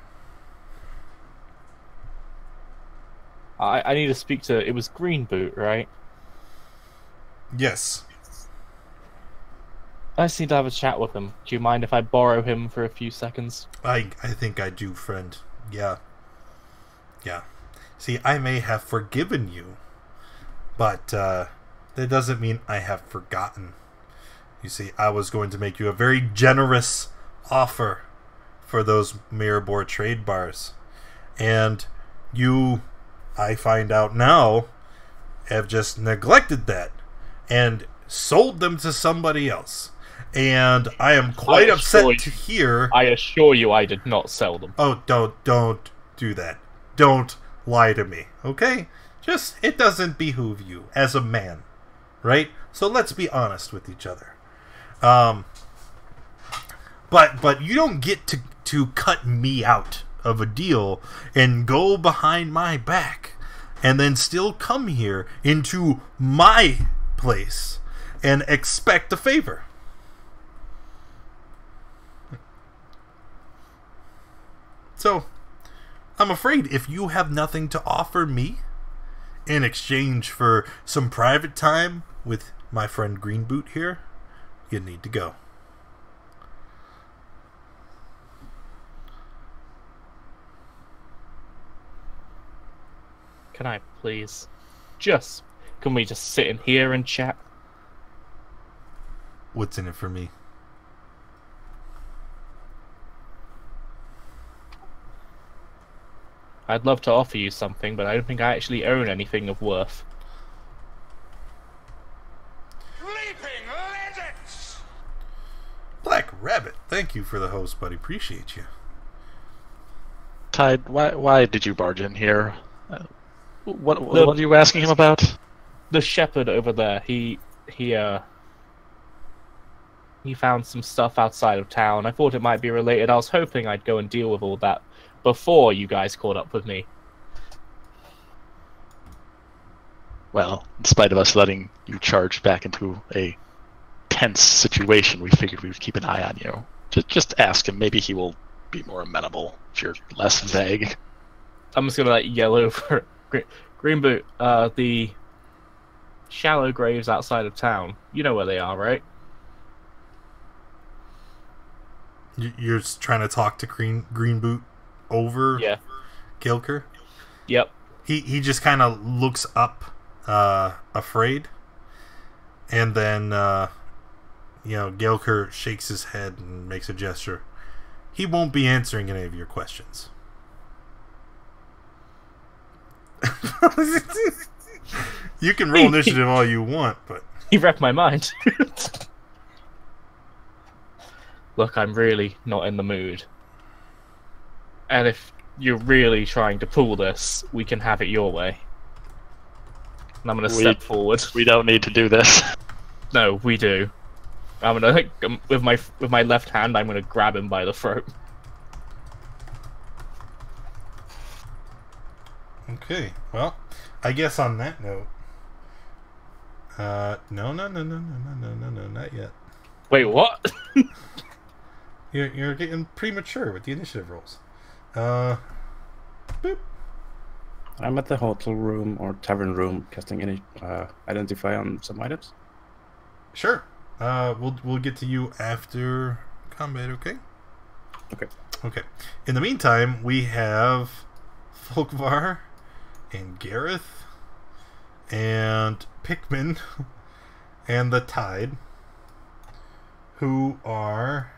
I need to speak to... It was Green Boot, right? Yes. I just need to have a chat with him. Do you mind if I borrow him for a few seconds? I think I do, friend. Yeah. See, I may have forgiven you, but that doesn't mean I have forgotten. You see, I was going to make you a very generous offer for those Mirror trade bars. And you, I find out now, have just neglected that and sold them to somebody else. And I am quite upset to hear... I assure you I did not sell them. Oh, don't do that. Don't lie to me, okay? Just, it doesn't behoove you as a man, right? So let's be honest with each other. But you don't get to cut me out of a deal and go behind my back and then still come here into my place and expect a favor. So, I'm afraid if you have nothing to offer me in exchange for some private time with my friend Green Boot here, you need to go. Can I please just Can we just sit in here and chat? What's in it for me? I'd love to offer you something, but I don't think I actually own anything of worth. Leaping lizards! Black Rabbit, thank you for the host, buddy. Appreciate you. Tide, why did you barge in here? What are you asking him about? The shepherd over there, he found some stuff outside of town. I thought it might be related. I was hoping I'd go and deal with all that before you guys caught up with me. Well, in spite of us letting you charge back into a tense situation, we figured we would keep an eye on you. Just ask him. Maybe he will be more amenable if you're less vague. I'm just gonna yell over Green Boot. The shallow graves outside of town. You know where they are, right? You're just trying to talk to Green Boot over Gilker? Yep. He just kind of looks up, afraid, and then Gilker shakes his head and makes a gesture. He won't be answering any of your questions. You can roll initiative all you want, but He read my mind. Look, I'm really not in the mood. And if you're really trying to pull this, we can have it your way. And I'm gonna step forward. We don't need to do this. No, we do. I'm gonna with my left hand. I'm gonna grab him by the throat. okay. Well, I guess on that note, no, not yet. Wait, what? You're getting premature with the initiative rolls. Boop. I'm at the hotel room or tavern room casting any identify on some items. Sure. We'll get to you after combat, okay? Okay. Okay. In the meantime, we have Folkvar and Gareth and Pikmin and the Tide, who are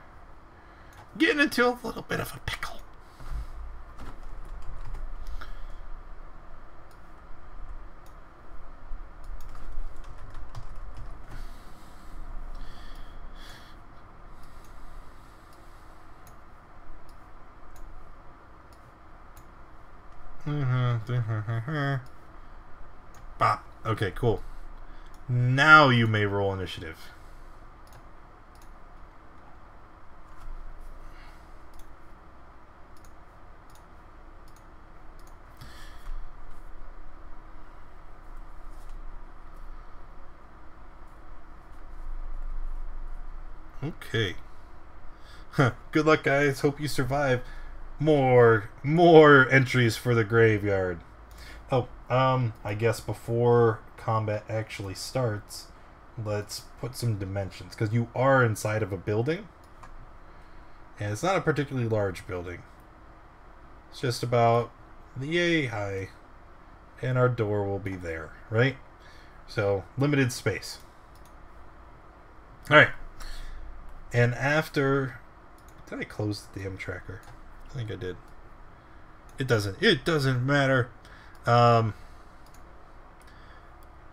getting into a little bit of a pickle. Bop. Okay, cool. Now you may roll initiative. Okay. Good luck, guys. Hope you survive. More entries for the graveyard. Oh, I guess before combat actually starts, let's put some dimensions, because you are inside of a building, and it's not a particularly large building. It's just about yay high, and our door will be there, right? So, limited space. Alright. And after... Did I close the damn tracker? I think I did. It doesn't matter.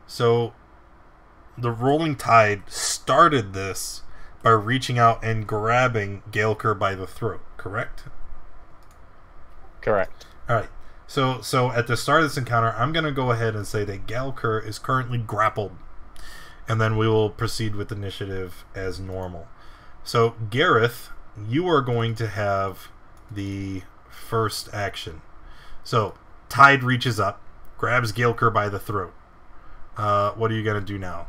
So the Rolling Tide started this by reaching out and grabbing Gaelker by the throat, correct? Correct. Alright. So at the start of this encounter, I'm going to go ahead and say that Gaelker is currently grappled. And then we will proceed with initiative as normal. So, Gareth, you are going to have the first action. So, Tide reaches up, grabs Gaelker by the throat. What are you going to do now?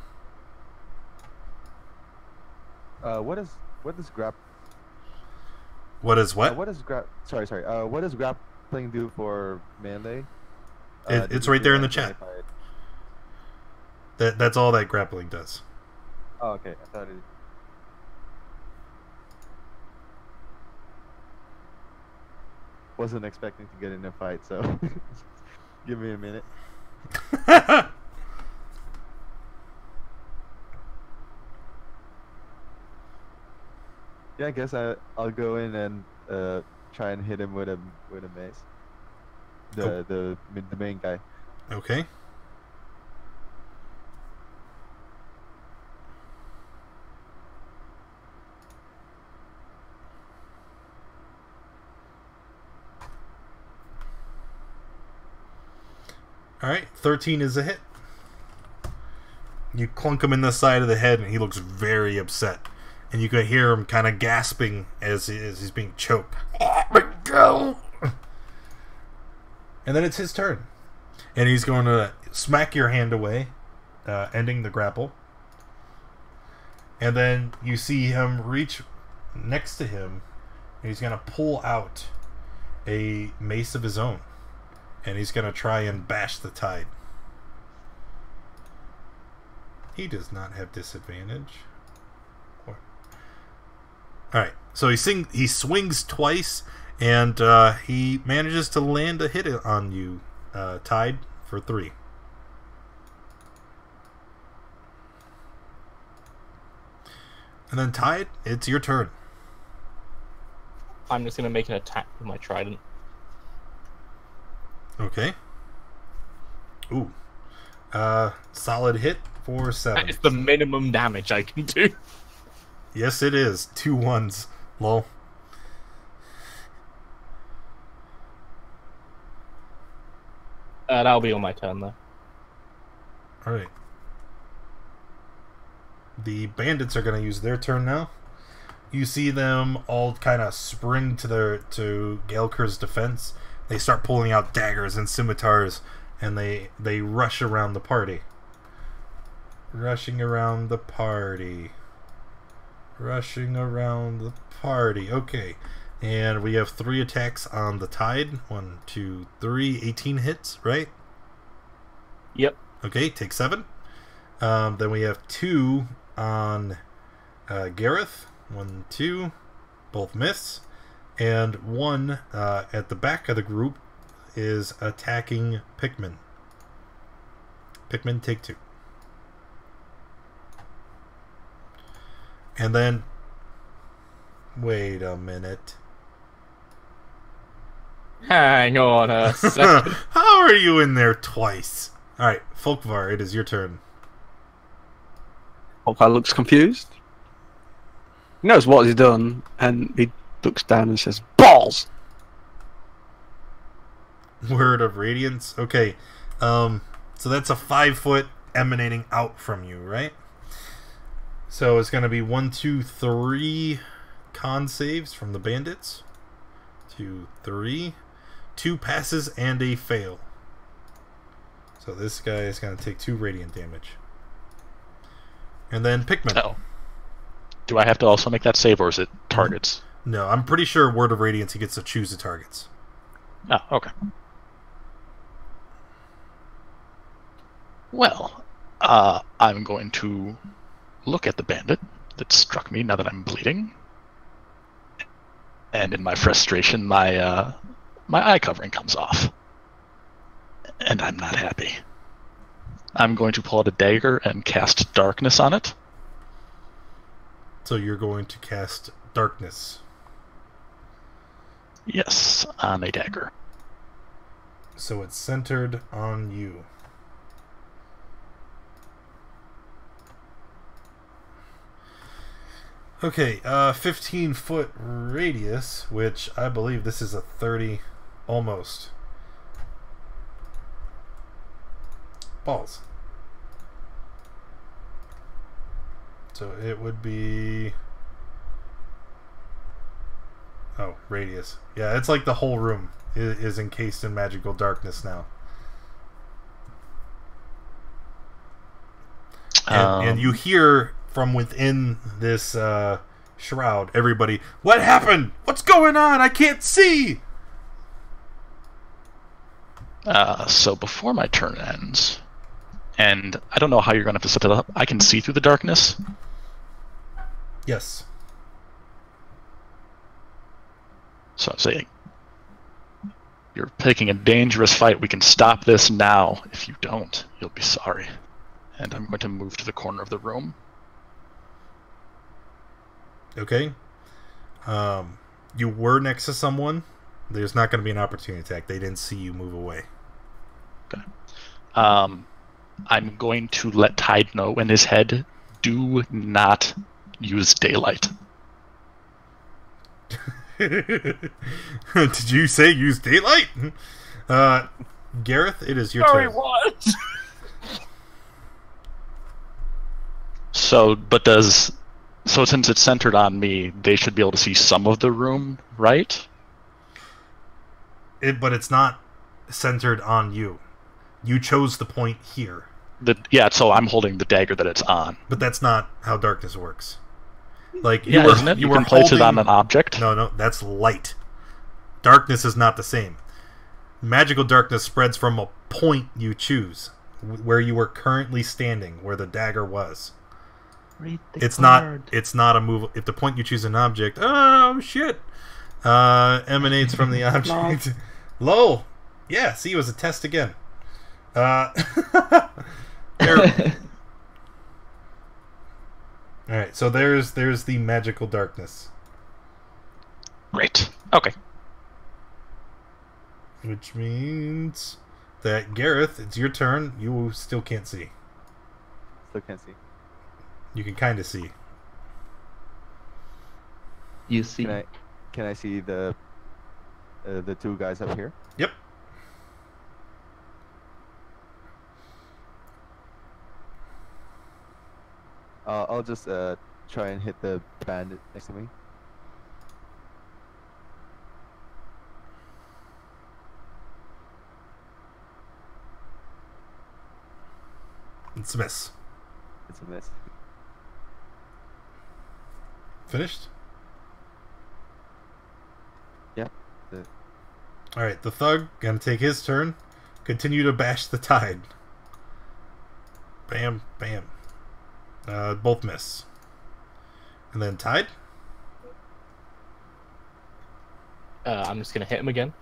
What does grab? What is what? What does what does grappling do for melee? It's right there in the chat. That's all that grappling does. Oh, okay. I thought it. Wasn't expecting to get in a fight, so give me a minute. Yeah, I guess I'll go in and try and hit him with a mace. The main guy. Okay. Alright, 13 is a hit. You clunk him in the side of the head, and he looks very upset. And you can hear him kind of gasping as he's being choked. And then it's his turn. And he's going to smack your hand away, ending the grapple. And then you see him reach next to him, and he's going to pull out a mace of his own. And he's going to try and bash the tide. He does not have disadvantage. Alright, so he swings twice, and he manages to land a hit on you, Tide, for 3. And then Tide, it's your turn. I'm just going to make an attack with my trident. Okay. Ooh. Solid hit for 7. That is the minimum damage I can do. Yes, it is. 2 1s. Lol. That'll be on my turn, though. Alright. The bandits are going to use their turn now. You see them all kind of spring to Gaelker's defense. They start pulling out daggers and scimitars, and they rush around the party. Rushing around the party. Rushing around the party. Okay. And we have 3 attacks on the Tide. 1, 2, 3. 18 hits, right? Yep. Okay, take 7. Then we have 2 on Gareth. 1, 2. Both miss. And 1 at the back of the group is attacking Pikmin. Pikmin, take 2. And then... Wait a minute. Hang on a second. How are you in there twice? Alright, Folkvar, it is your turn. Hawkeye looks confused. He knows what he's done, and he looks down and says, "Balls!" Word of Radiance. Okay. So that's a 5-foot emanating out from you, right? So it's going to be 1, 2, 3 con saves from the bandits. 2, 3. 2 passes and a fail. So this guy is going to take 2 radiant damage. And then Pikmin. Oh. Do I have to also make that save, or is it targets? No, I'm pretty sure Word of Radiance he gets to choose the targets. Oh, okay. Well, I'm going to look at the bandit that struck me now that I'm bleeding. And in my frustration, my eye covering comes off. And I'm not happy. I'm going to pull out a dagger and cast darkness on it. So you're going to cast darkness. Yes, on a dagger. So it's centered on you. Okay, 15-foot radius, which I believe this is a 30, almost. Balls. So it would be... Oh, radius. Yeah, it's like the whole room is encased in magical darkness now. And you hear from within this shroud, everybody, "What happened? What's going on? I can't see!" So before my turn ends, and I don't know how you're going to set it up, I can see through the darkness. Yes. So I'm saying, you're picking a dangerous fight. We can stop this now. If you don't, you'll be sorry. And I'm going to move to the corner of the room. Okay. You were next to someone. There's not going to be an opportunity attack. They didn't see you move away. Okay. I'm going to let Tide know in his head, do not use daylight. Did you say use daylight? Gareth, it is your turn. What? So since it's centered on me, they should be able to see some of the room, right? But it's not centered on you. You chose the point here. So I'm holding the dagger that it's on. But that's not how darkness works. Like isn't it? You can place it on an object. No, that's light. Darkness is not the same. Magical darkness spreads from a point you choose, where you were currently standing, where the dagger was. Read the It's card. not a move. If the point you choose an object, oh shit, emanates from the object. Lol. Yeah. See, it was a test again. Alright, so there's the magical darkness. Great. Okay. Which means that Gareth, it's your turn. You still can't see. Still can't see. You can kind of see. You see. Can I see the two guys up here? Yep. I'll just try and hit the bandit next to me. It's a miss. It's a miss. Finished? Yeah. Alright, the thug gonna take his turn. Continue to bash the tide. Bam, bam. Both miss. And then Tide? I'm just gonna hit him again.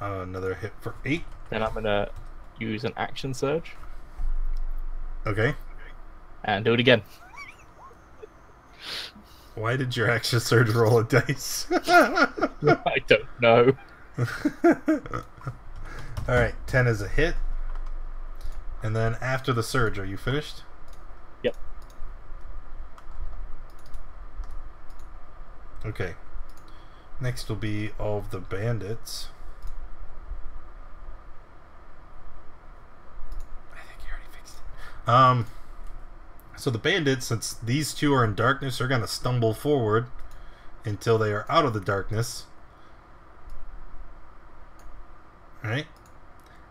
Another hit for 8. Then I'm gonna use an action surge Okay. and do it again. Why did your action surge roll a dice? I don't know. Alright, 10 is a hit. And then after the surge, are you finished? Yep. Okay. Next will be all of the bandits. I think you already fixed it. So the bandits, since these two are in darkness, are going to stumble forward until they are out of the darkness. Alright.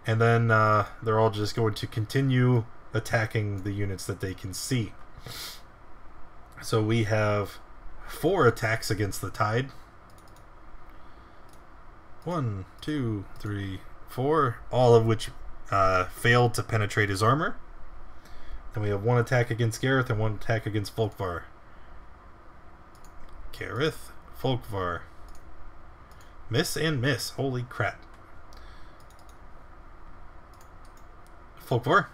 And then they're all just going to continue attacking the units that they can see. So we have 4 attacks against the tide. 1, 2, 3, 4. All of which failed to penetrate his armor. Then we have 1 attack against Gareth and 1 attack against Folkvar. Gareth, Folkvar. Miss and miss. Holy crap. Folkvar.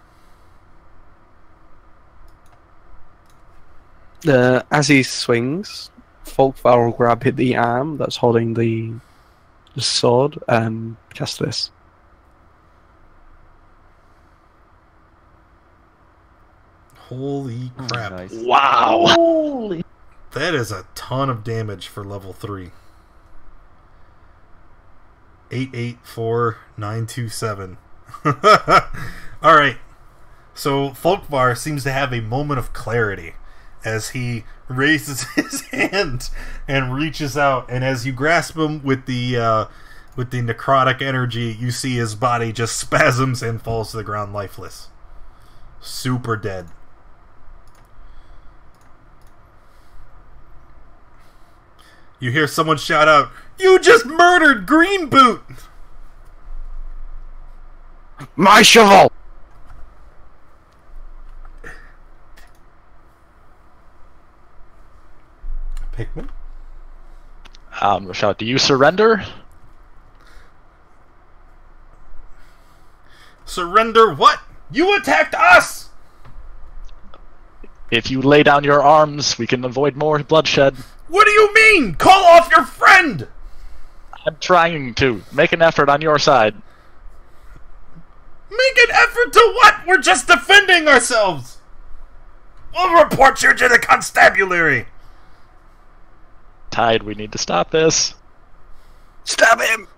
As he swings, Folkvar will grab the arm that's holding the sword and cast this. Holy crap. Nice. Wow. Holy. That is a ton of damage for level 3. 884927. Alright. So Folkvar seems to have a moment of clarity as he raises his hand and reaches out, and as you grasp him with the necrotic energy, you see his body just spasms and falls to the ground lifeless. Super dead. You hear someone shout out, "You just murdered Green Boot!" My shovel! Pikmin? Shout, do you surrender? Surrender what? You attacked us! If you lay down your arms, we can avoid more bloodshed. What do you mean? Call off your friend! I'm trying to. Make an effort on your side. Make an effort to what? We're just defending ourselves! We'll report you to the constabulary! Tide, we need to stop this. Stab him!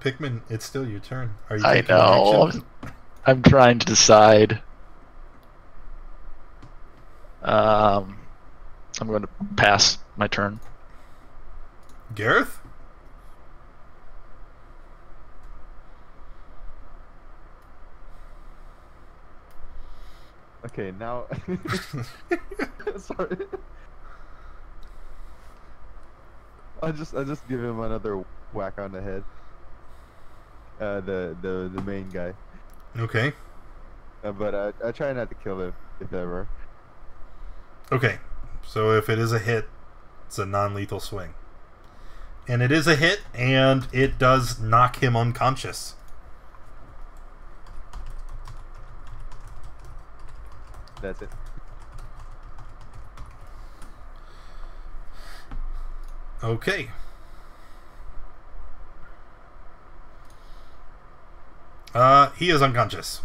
Pikmin, it's still your turn. Are you I taking know. action? I'm trying to decide. I'm going to pass my turn. Gareth? Okay, now. Sorry. I'll just give him another whack on the head. The main guy. Okay. But I try not to kill him if ever. Okay. So if it is a hit, it's a non-lethal swing. And it is a hit, and it does knock him unconscious. That's it. Okay. He is unconscious.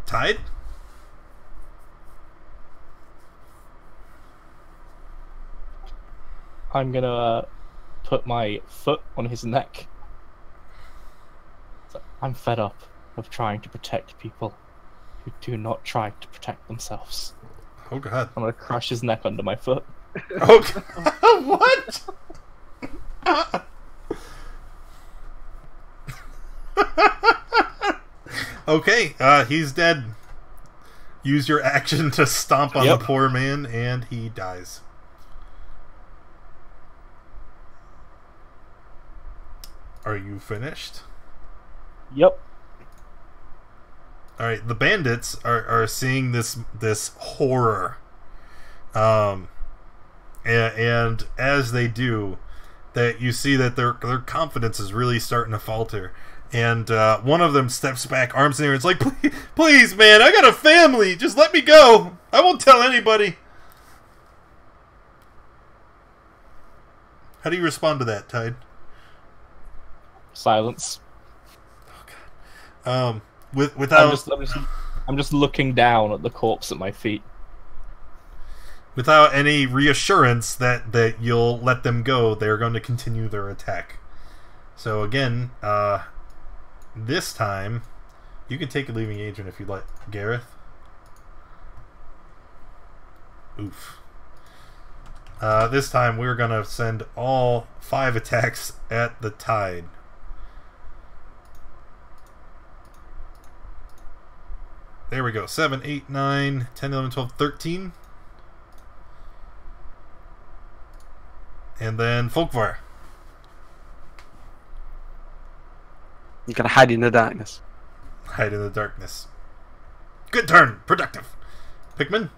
Tide? I'm gonna put my foot on his neck. I'm fed up of trying to protect people who do not try to protect themselves. Oh god. I'm gonna crush his neck under my foot. Okay. What? Okay, he's dead. Use your action to stomp on the poor man, and he dies. Are you finished? Yep. Alright, the bandits are seeing this horror. And as they do, that you see that their confidence is really starting to falter. And one of them steps back, arms in the air. It's like, please, man, I got a family. Just let me go. I won't tell anybody. How do you respond to that, Tide? Silence. Oh, God. Without I'm just looking down at the corpse at my feet. Without any reassurance that you'll let them go, they're going to continue their attack. So again, this time, you can take a leaving agent if you'd like. Gareth? Oof. This time we're going to send all 5 attacks at the Tide. There we go. 7, 8, 9, 10, 11, 12, 13. And then Folkvar. You gotta hide in the darkness. Hide in the darkness. Good turn. Productive. Pikmin?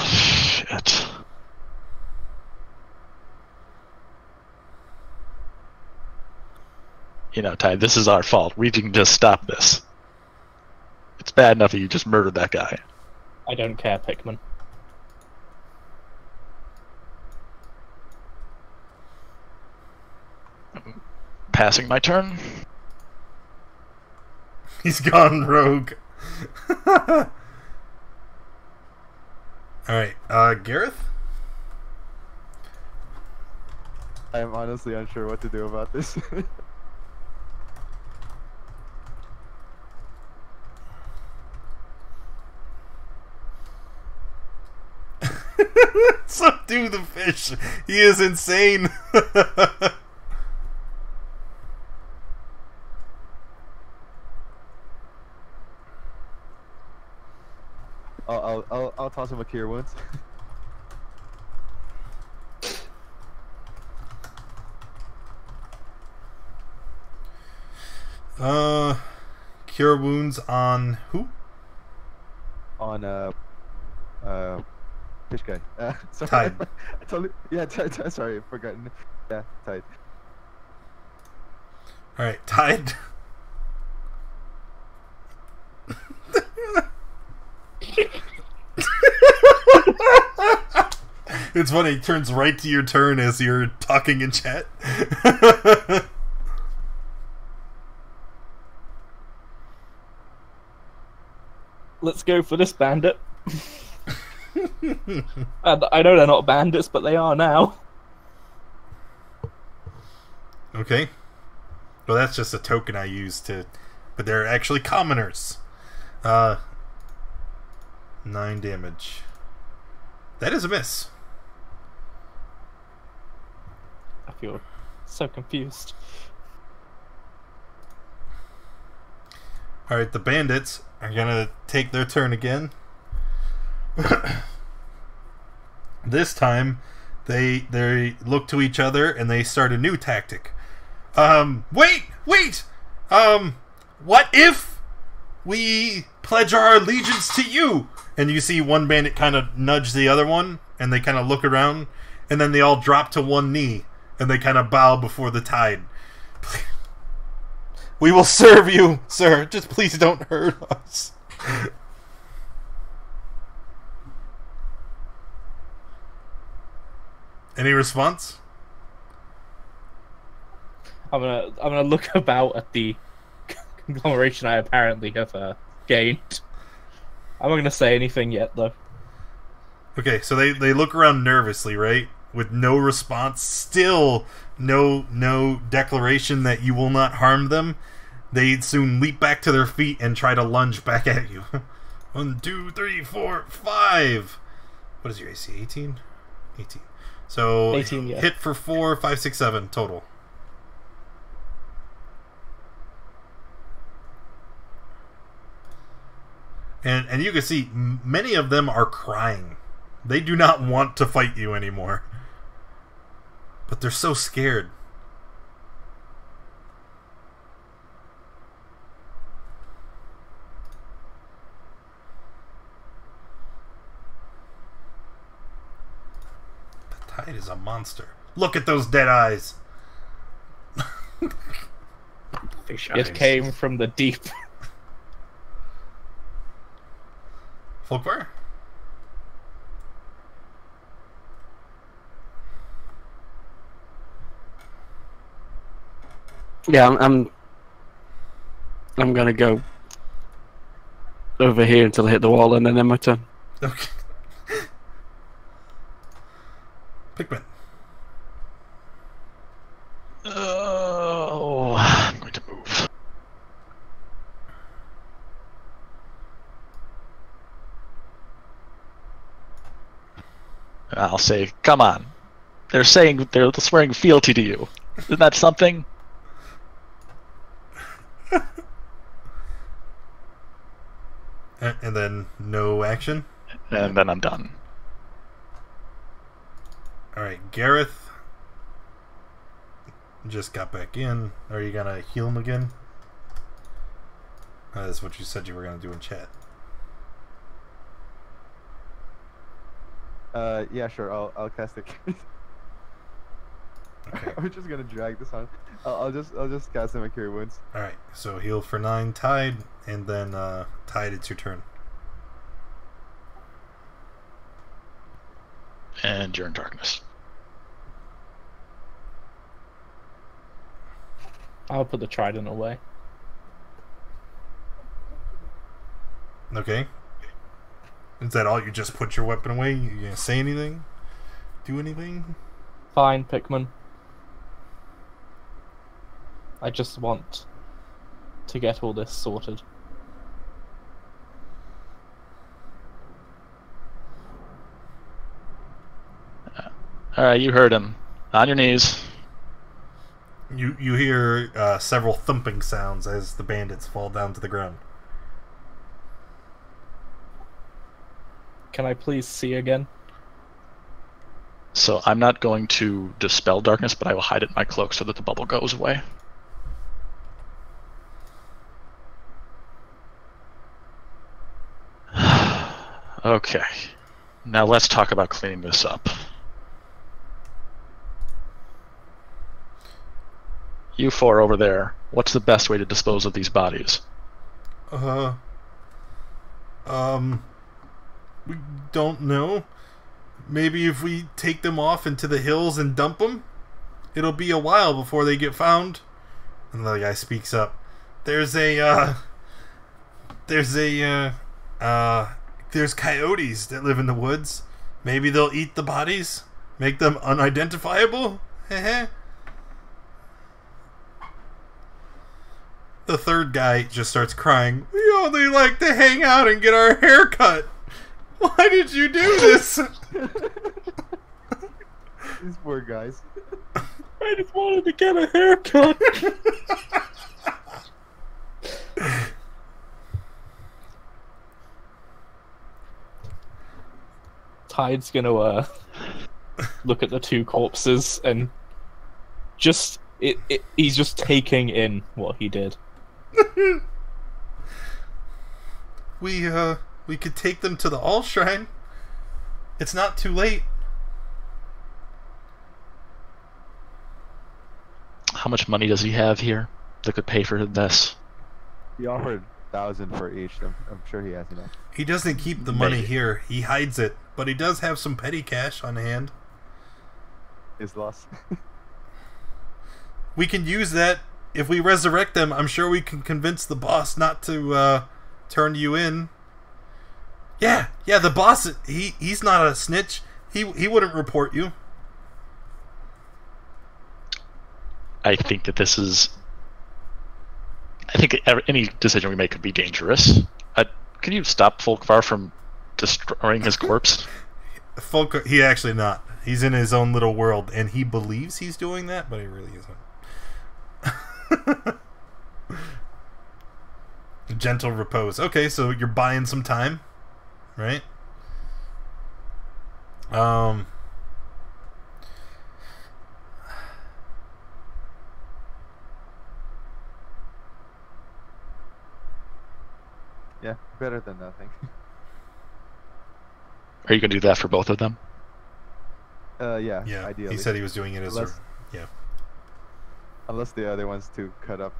Shit. You know, Ty, this is our fault. We can just stop this. It's bad enough that you just murdered that guy. I don't care, Pikmin. Passing my turn. He's gone rogue. Alright, Gareth? I'm honestly unsure what to do about this. Subdue the fish. He is insane. I'll toss him a cure wounds. Cure wounds on who? On Fish guy. Sorry. Tide. I totally. Yeah. Sorry, I've forgotten. Yeah, Tide. All right, Tide. It's funny. It turns right to your turn as you're talking in chat. Let's go for this bandit. And I know they're not bandits, but they are now. Okay. Well, that's just a token I use to... But they're actually commoners. 9 damage. That is a miss. I feel so confused. Alright, the bandits are gonna take their turn again. This time, they look to each other and they start a new tactic. Wait! What if we pledge our allegiance to you? And you see one bandit kind of nudge the other one, and they kind of look around, and then they all drop to one knee, and they kind of bow before the Tide. We will serve you, sir. Just please don't hurt us. Any response? I'm gonna look about at the conglomeration I apparently have gained. I'm not gonna say anything yet, though. Okay, so they look around nervously, right? With no response, still no declaration that you will not harm them. They soon leap back to their feet and try to lunge back at you. 1, 2, 3, 4, 5. What is your AC? 18? 18. So 18, yeah. Hit for 4, 5, 6, 7 total. And you can see many of them are crying. They do not want to fight you anymore. But they're so scared. The Tide is a monster. Look at those dead eyes. Fish It eyes. came from the deep. Folkvar? Yeah, I'm gonna go over here until I hit the wall, and then my turn. Okay. Pikmin. Oh, I'm going to move. I'll say, come on. They're swearing fealty to you. Isn't that something? And then no action. And then I'm done. Alright, Gareth just got back in. Are you gonna heal him again? That's what you said you were gonna do in chat. Yeah, sure. I'll cast it. Okay. I'm just gonna drag this on. I'll just cast him a Cure Wounds. Alright, so heal for 9, Tide, and then Tide, it's your turn. And you're in darkness. I'll put the trident away. Okay. Is that all? You just put your weapon away? You gonna say anything? Do anything? Fine, Pikmin. I just want to get all this sorted. Alright, you heard him. On your knees. You hear several thumping sounds as the bandits fall down to the ground. Can I please see again? So I'm not going to dispel darkness, but I will hide it in my cloak so that the bubble goes away. Okay. Now let's talk about cleaning this up. You four over there, what's the best way to dispose of these bodies? We don't know. Maybe if we take them off into the hills and dump them, it'll be a while before they get found. And the guy speaks up. There's coyotes that live in the woods. Maybe they'll eat the bodies, make them unidentifiable. Heh. The third guy just starts crying. We only like to hang out and get our hair cut. Why did you do this? These poor guys. I just wanted to get a haircut. Tide's gonna look at the two corpses and he's just taking in what he did. We could take them to the All Shrine. It's not too late. How much money does he have here that could pay for this? He offered 1,000 for each. I'm sure he has enough. He doesn't keep the money here. He hides it, but he does have some petty cash on hand. His loss. We can use that if we resurrect them. I'm sure we can convince the boss not to turn you in. Yeah, the boss, he's not a snitch. He wouldn't report you. I think that this is... I think any decision we make could be dangerous. Can you stop Folkvar from destroying his corpse? He actually not. He's in his own little world, and he believes he's doing that, but he really isn't. Gentle repose. Okay, so you're buying some time, right? Yeah, better than nothing. Are you going to do that for both of them? Yeah, Yeah, ideally. he said he was doing it as Unless the other one's to cut up.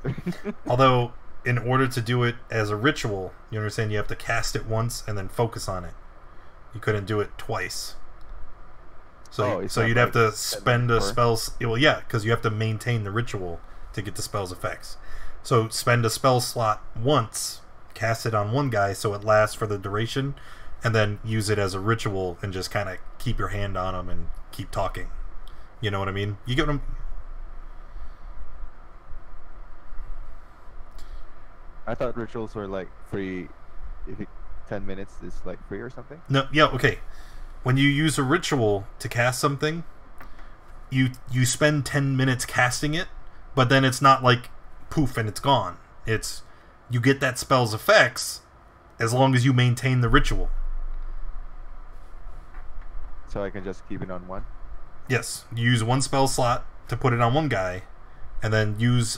Although, in order to do it as a ritual, you understand you have to cast it once and then focus on it. You couldn't do it twice. So you'd have to spend a spell's... Well, yeah, because you have to maintain the ritual to get the spell's effects. So spend a spell slot once, cast it on one guy so it lasts for the duration, and then use it as a ritual and just kind of keep your hand on him and keep talking. You know what I mean? You get what I'm... I thought rituals were like free. If 10 minutes is like free or something. No, yeah, okay. When you use a ritual to cast something, you spend 10 minutes casting it, but then it's not like poof and it's gone. It's you get that spell's effects as long as you maintain the ritual. So I can just keep it on one? Yes, you use one spell slot to put it on one guy, and then use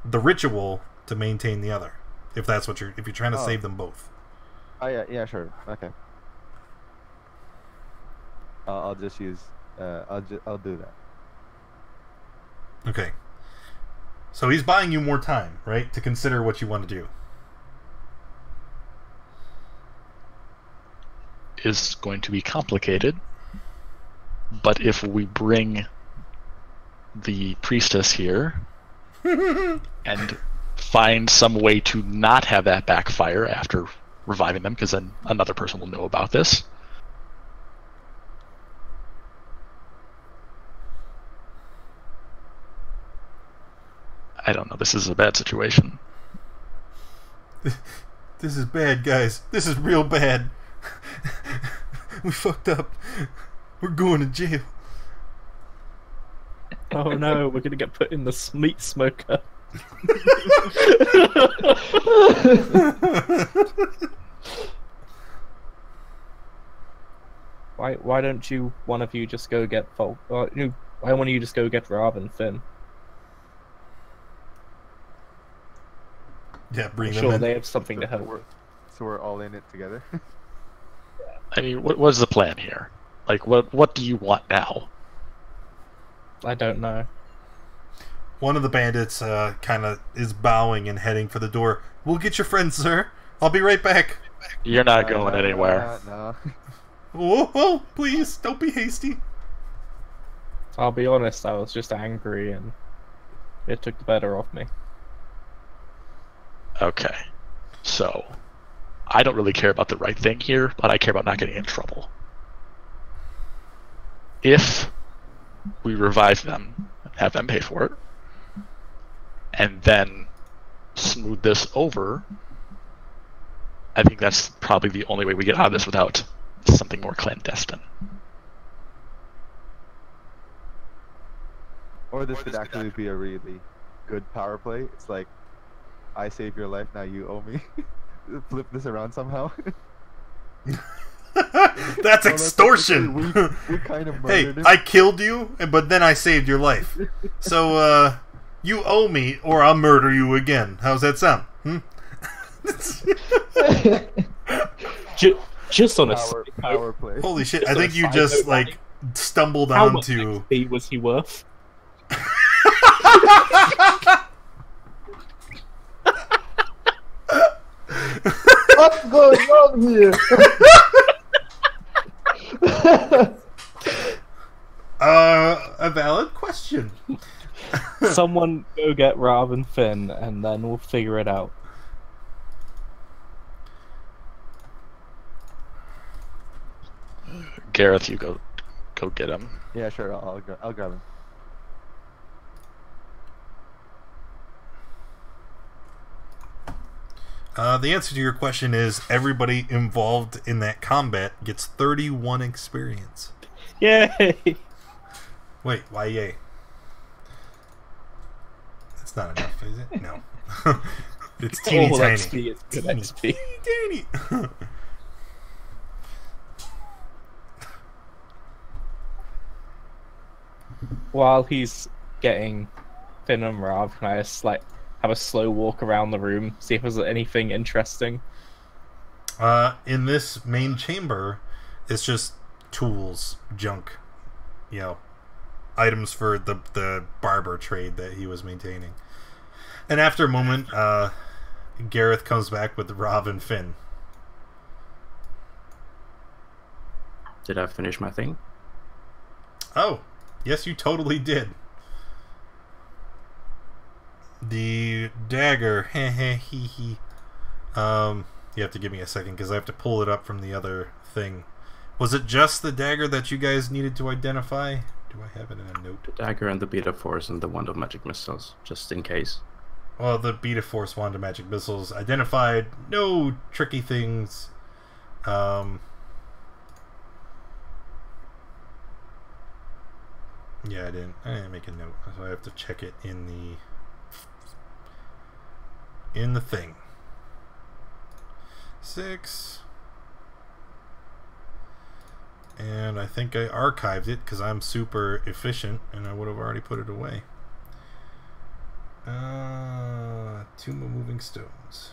the ritual to maintain the other. If that's what if you're trying to save them both. Oh yeah, sure. Okay. I'll just use. I'll do that. Okay. So he's buying you more time, right, to consider what you want to do. Is going to be complicated, but if we bring the priestess here and find some way to not have that backfire after reviving them, because then another person will know about this. I don't know. This is a bad situation. This is bad, guys. This is real bad. We fucked up. We're going to jail. Oh no, we're gonna get put in the meat smoker. Why don't one of you just go get Why don't you just go get Rob and Finn? Yeah, bring them Sure, in. they have something to help. So we're all in it together. I mean, what's the plan here? Like, what do you want now? I don't know. One of the bandits kind of is bowing and heading for the door. We'll get your friend, sir. I'll be right back. You're not going anywhere. No. Whoa, please, don't be hasty. I'll be honest, I was just angry and it took the better of me. Okay. So, I don't really care about the right thing here, but I care about not getting in trouble. If we revive them, have them pay for it, and then smooth this over, I think that's probably the only way we get out of this without something more clandestine. Or this could actually be a really good power play. It's like, I saved your life, now you owe me. Flip this around somehow. That's extortion! We kind of Hey, murdered him. I killed you, but then I saved your life. So, you owe me, or I'll murder you again. How's that sound? Just on a power play. Holy shit, Just I on think a you side just, note, like, stumbled how much onto... XP was he worth? What's going on here? A valid question. Someone go get Rav and Finn, and then we'll figure it out. Gareth, you go get him. Yeah, sure. I'll grab him. The answer to your question is everybody involved in that combat gets 31 experience. Yay! Wait, why yay? That's not enough, is it? No. It's teeny All tiny. XP is good Teeny, XP. teeny tiny. While he's getting Finn and Rav, can I just like have a slow walk around the room, see if there's anything interesting? In this main chamber, it's just tools, junk, items for the barber trade that he was maintaining. And after a moment, Gareth comes back with Rav and Finn. Did I finish my thing? Oh, yes, you totally did. The dagger, heh hee hee. You have to give me a second because I have to pull it up from the other thing. Was it just the dagger that you guys needed to identify? Do I have it in a note? The dagger and the beat of force and the wand of magic missiles, just in case. Well, the beat of force wand of magic missiles identified no tricky things. Yeah, I didn't make a note, so I have to check it in the thing. 6. And I think I archived it because I'm super efficient and I would have already put it away. 2 moving stones.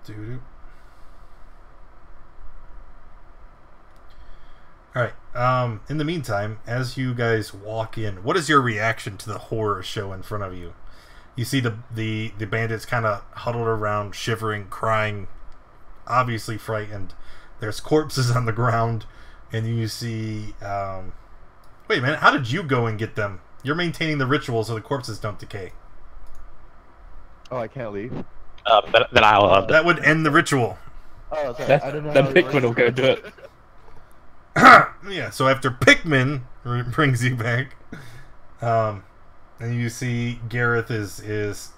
Doo-doo. Alright, in the meantime, as you guys walk in, what is your reaction to the horror show in front of you? You see the bandits kind of huddled around, shivering, crying, obviously frightened. There's corpses on the ground, and you see... wait a minute, how did you go and get them? You're maintaining the ritual so the corpses don't decay. Oh, I can't leave. Then I'll... That would end the ritual. Oh, sorry. I don't know. Then how it Pikmin will works. go do it. Yeah, so after Pikmin brings you back, and you see Gareth is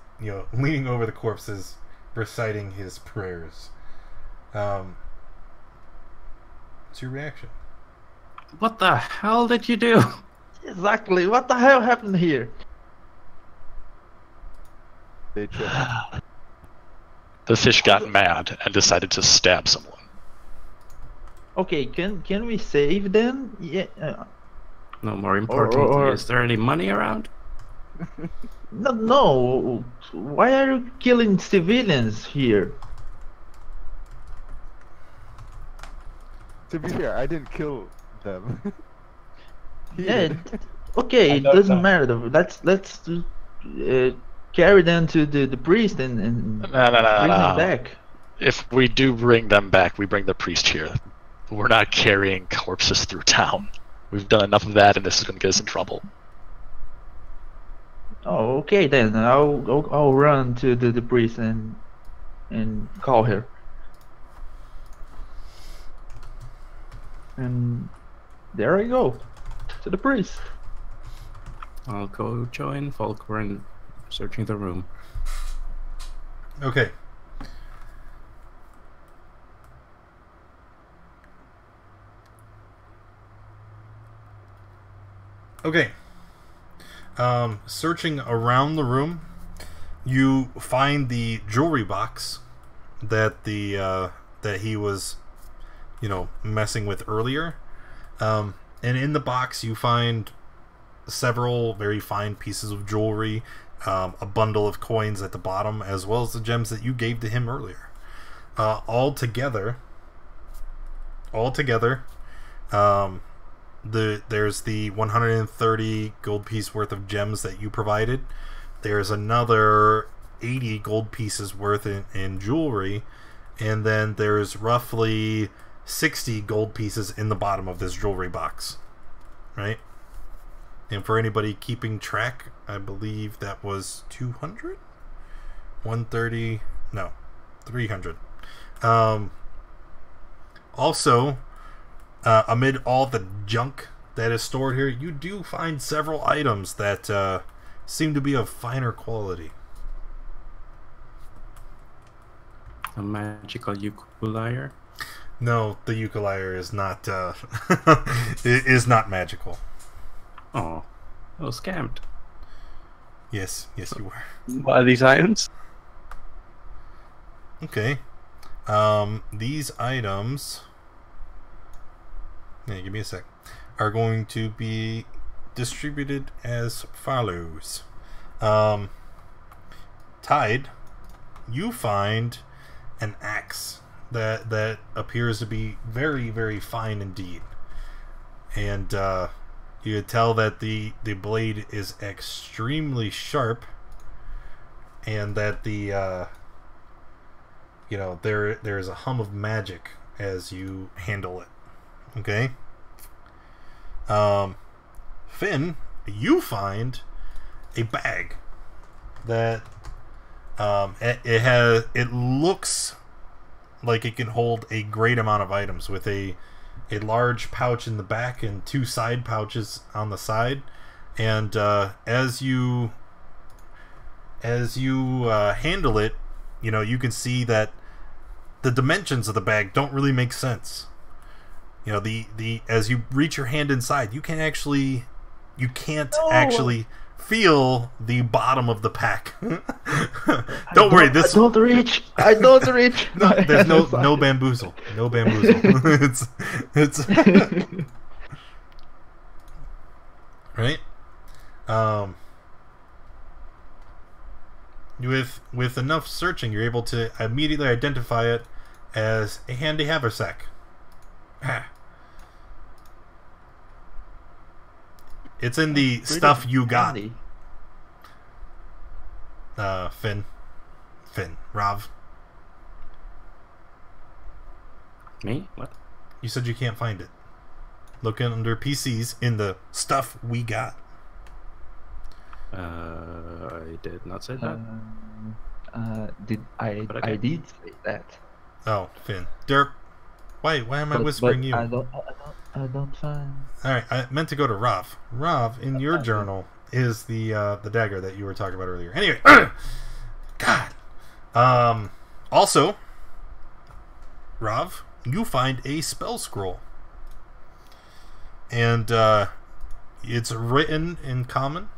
leaning over the corpses, reciting his prayers. What's your reaction? What the hell did you do? Exactly. What the hell happened here? They tripped. The fish got mad and decided to stab someone. Okay, can we save them? Yeah. No, more importantly, or- is there any money around? No, no. Why are you killing civilians here? To be fair, I didn't kill them. He Yeah. did. Okay, I it don't doesn't know. matter. Let's carry them to the priest and No, no, no, no, bring them no. back. If we do bring them back, we bring the priest here. We're not carrying corpses through town. We've done enough of that, and this is going to get us in trouble. Oh, okay then. I'll run to the priest and call her. And there I go to the priest. I'll go join Volker in searching the room. Okay. Okay. Searching around the room, you find the jewelry box that that he was, messing with earlier. And in the box, you find several very fine pieces of jewelry, a bundle of coins at the bottom, as well as the gems that you gave to him earlier. All together, there's the 130 gold piece worth of gems that you provided. There's another 80 gold pieces worth in jewelry, and then there's roughly 60 gold pieces in the bottom of this jewelry box, right? And for anybody keeping track, I believe that was 200? 130? No, 300. Also, amid all the junk that is stored here, you do find several items that seem to be of finer quality. A magical ukulele. No, the ukulele is not is not magical. Oh, I was scammed. Yes, you were. What are these items? Okay. These items, yeah, give me a sec, are going to be distributed as follows. Tide, you find an axe that appears to be very, very fine indeed. And you could tell that the blade is extremely sharp, and that the there's a hum of magic as you handle it. Okay. Finn, you find a bag that it looks like it can hold a great amount of items, with a large pouch in the back and two side pouches on the side. And as you handle it, you can see that the dimensions of the bag don't really make sense. The as you reach your hand inside, you can't actually feel the bottom of the pack. Don't worry, I don't reach. No, there's no bamboozle. No bamboozle. it's right. With enough searching, you're able to immediately identify it as a handy haversack. It's in the stuff you got. Handy. Finn, Rav. Me? What? You said you can't find it. Looking under PCs in the stuff we got. I did not say that. I But okay. did say that. Oh, Finn. Derp. Why am I whispering you? I don't find. Alright, I meant to go to Rav. Rav, in your journal is the dagger that you were talking about earlier. Anyway, God. Also, Rav, you find a spell scroll. And it's written in common,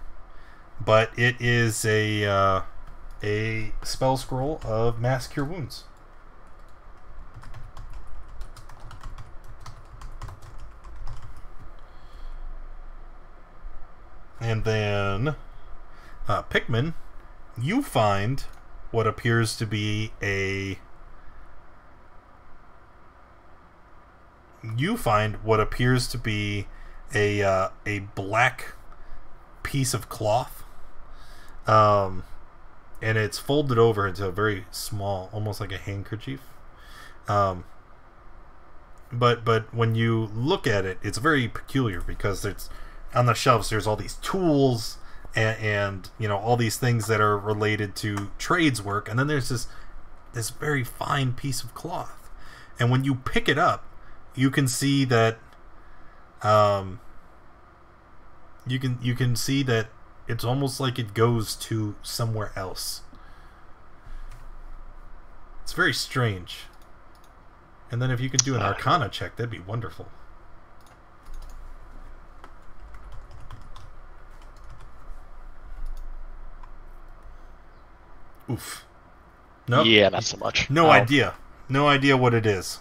but it is a spell scroll of Mass Cure Wounds. And then Pikmin, you find what appears to be a black piece of cloth, and it's folded over into a very small, almost like a handkerchief. But when you look at it, it's very peculiar because it's on the shelves. There's all these tools and you know, all these things that are related to trades work, and then there's this very fine piece of cloth. And when you pick it up, you can see that you can see that it's almost like it goes to somewhere else. It's very strange. And then if you could do an Arcana check, that'd be wonderful. Oof. Nope. Yeah, not so much. No idea. No idea what it is.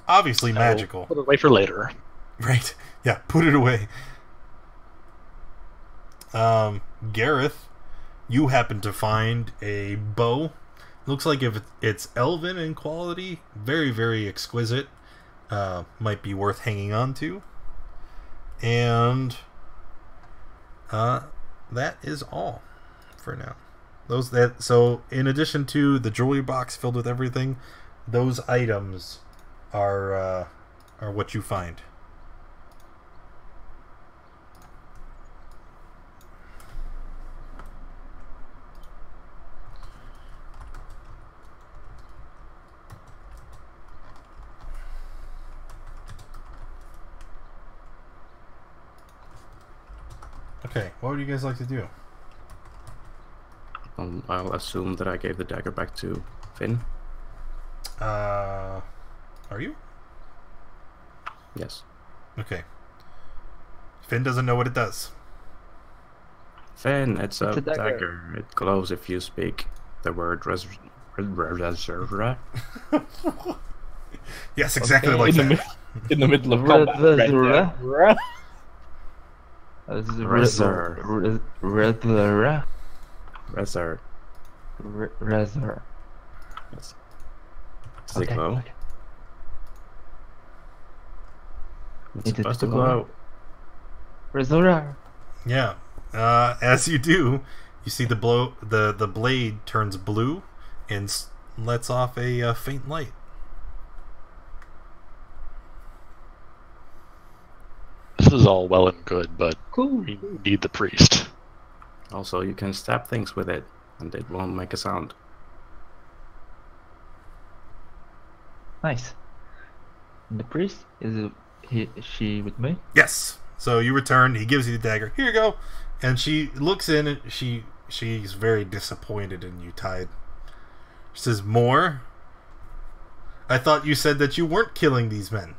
Obviously magical. Put it away for later. Right. Yeah, put it away. Gareth, you happen to find a bow. Looks like if it's elven in quality, very, very exquisite. Might be worth hanging on to. And that is all for now. So in addition to the jewelry box filled with everything, those items are what you find. Okay, what would you guys like to do? I'll assume that I gave the dagger back to Finn. Are you? Yes. Okay. Finn doesn't know what it does. Finn, it's a dagger. dagger. It glows if you speak the word reserva. Yes, exactly Okay. like In that. the middle of combat. Reserva. Reser. Reser. Yes. Does it glow? It's Is it supposed to glow? glow. Reserva. Yeah. As you do, you see the blade turns blue and lets off a faint light. This is all well and good, but Cool. we need the priest. Also, you can stab things with it, and it won't make a sound. Nice. And the priest, she with me? Yes. So you return. He gives you the dagger. Here you go. And she looks in. And she's very disappointed in you, Tide. She says, "More? I thought you said that you weren't killing these men."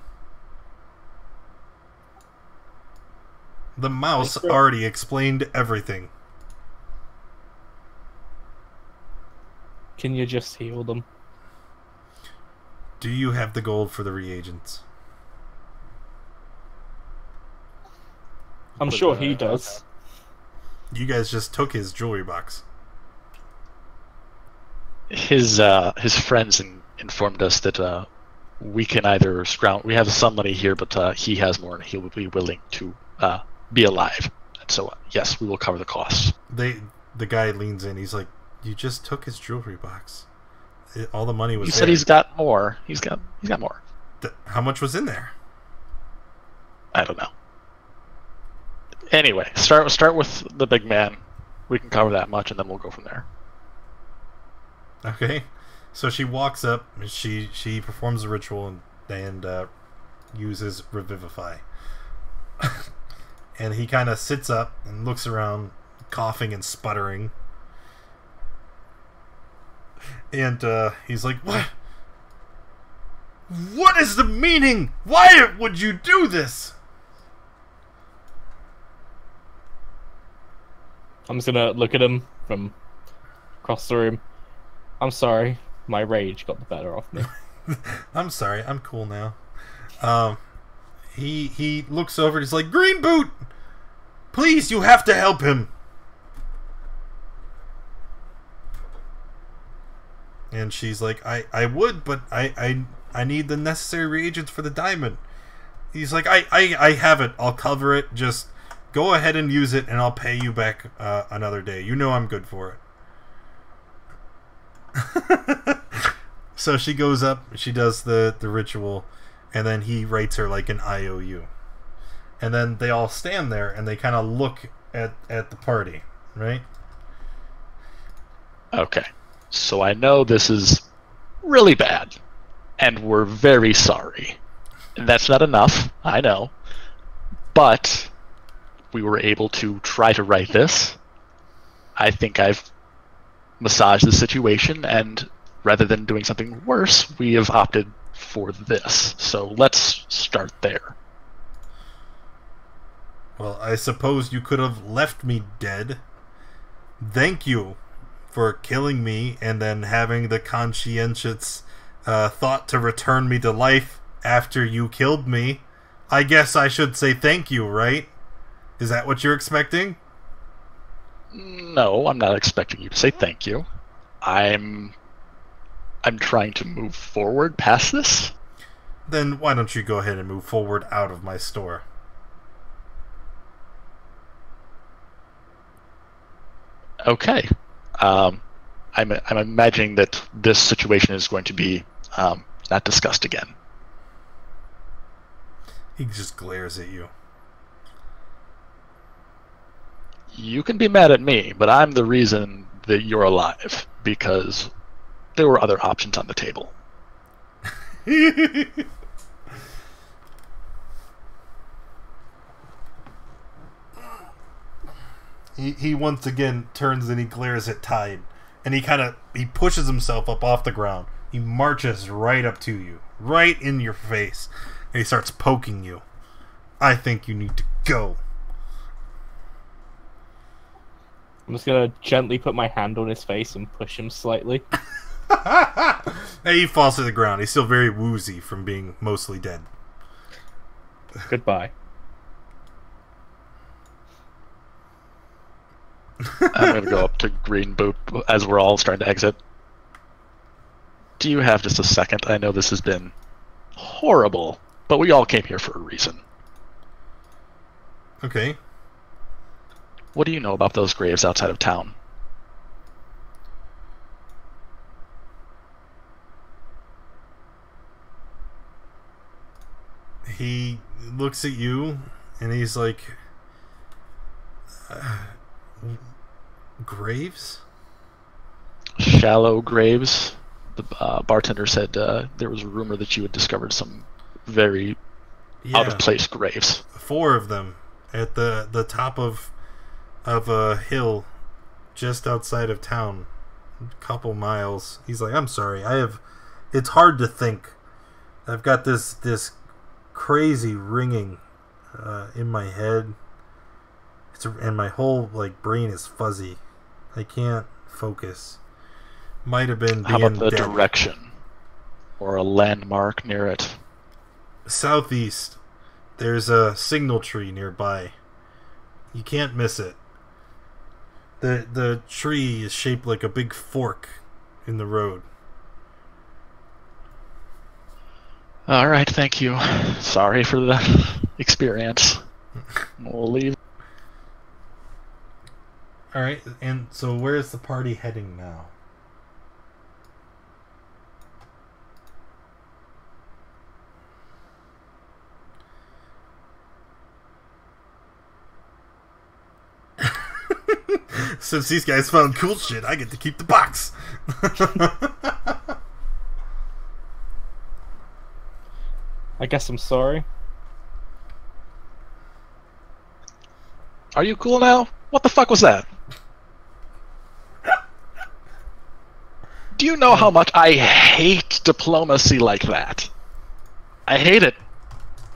The mouse already explained everything. Can you just heal them? Do you have the gold for the reagents? I'm sure he does. You guys just took his jewelry box. His friends informed us that we can either scrounge. We have some money here, but he has more, and he will be willing to be alive. And so, yes, we will cover the costs. The guy leans in. He's like, "You just took his jewelry box. All the money was He there." said he's got more. He's got more. How much was in there? I don't know. Anyway, start with the big man. We can cover that much, and then we'll go from there. Okay. So she walks up. She performs the ritual and uses Revivify. And he kind of sits up and looks around, coughing and sputtering. And he's like, "What? What is the meaning? Why would you do this?" I'm just gonna look at him from across the room. I'm sorry, my rage got the better of me. I'm sorry, I'm cool now. He looks over and he's like, "Green Boot! Please, you have to help him!" And she's like, I would, but I need the necessary reagents for the diamond. He's like, I have it. I'll cover it. Just go ahead and use it, and I'll pay you back another day. You know I'm good for it. So she goes up, she does the ritual, and then he writes her like an IOU. And then they all stand there, and they kind of look at the party, right? Okay. So I know this is really bad, and we're very sorry. That's not enough, I know. But we were able to try to write this. I think I've massaged the situation, and rather than doing something worse, we have opted for this. So let's start there. Well, I suppose you could have left me dead. Thank you for killing me and then having the conscientious thought to return me to life after you killed me. I guess I should say thank you, right? Is that what you're expecting? No, I'm not expecting you to say thank you. I'm trying to move forward past this. Then why don't you go ahead and move forward out of my store? Okay. I'm imagining that this situation is going to be not discussed again. He just glares at you. You can be mad at me, but I'm the reason that you're alive, because there were other options on the table. He once again turns and he glares at Tide, and he pushes himself up off the ground. He marches right up to you, right in your face, and he starts poking you. I think you need to go. I'm just gonna gently put my hand on his face and push him slightly. And he falls to the ground. He's still very woozy from being mostly dead. Goodbye. I'm going to go up to Green Boop as we're all starting to exit. Do you have just a second? I know this has been horrible, but we all came here for a reason. Okay. What do you know about those graves outside of town? He looks at you, and he's like... graves? Shallow graves. The bartender said there was a rumor that you had discovered some very out-of-place graves. 4 of them at the top of a hill just outside of town, a couple miles. He's like, I'm sorry, it's hard to think. I've got this crazy ringing in my head. And my whole brain is fuzzy. I can't focus. Might have been being How about the dead. direction? Or a landmark near it? Southeast. There's a signal tree nearby. You can't miss it. The tree is shaped like a big fork in the road. Alright, thank you. Sorry for the experience. We'll leave. Alright, and so where's the party heading now? Since these guys found cool shit, I get to keep the box. I guess I'm sorry. Are you cool now? What the fuck was that? Do you know how much I hate diplomacy like that? I hate it.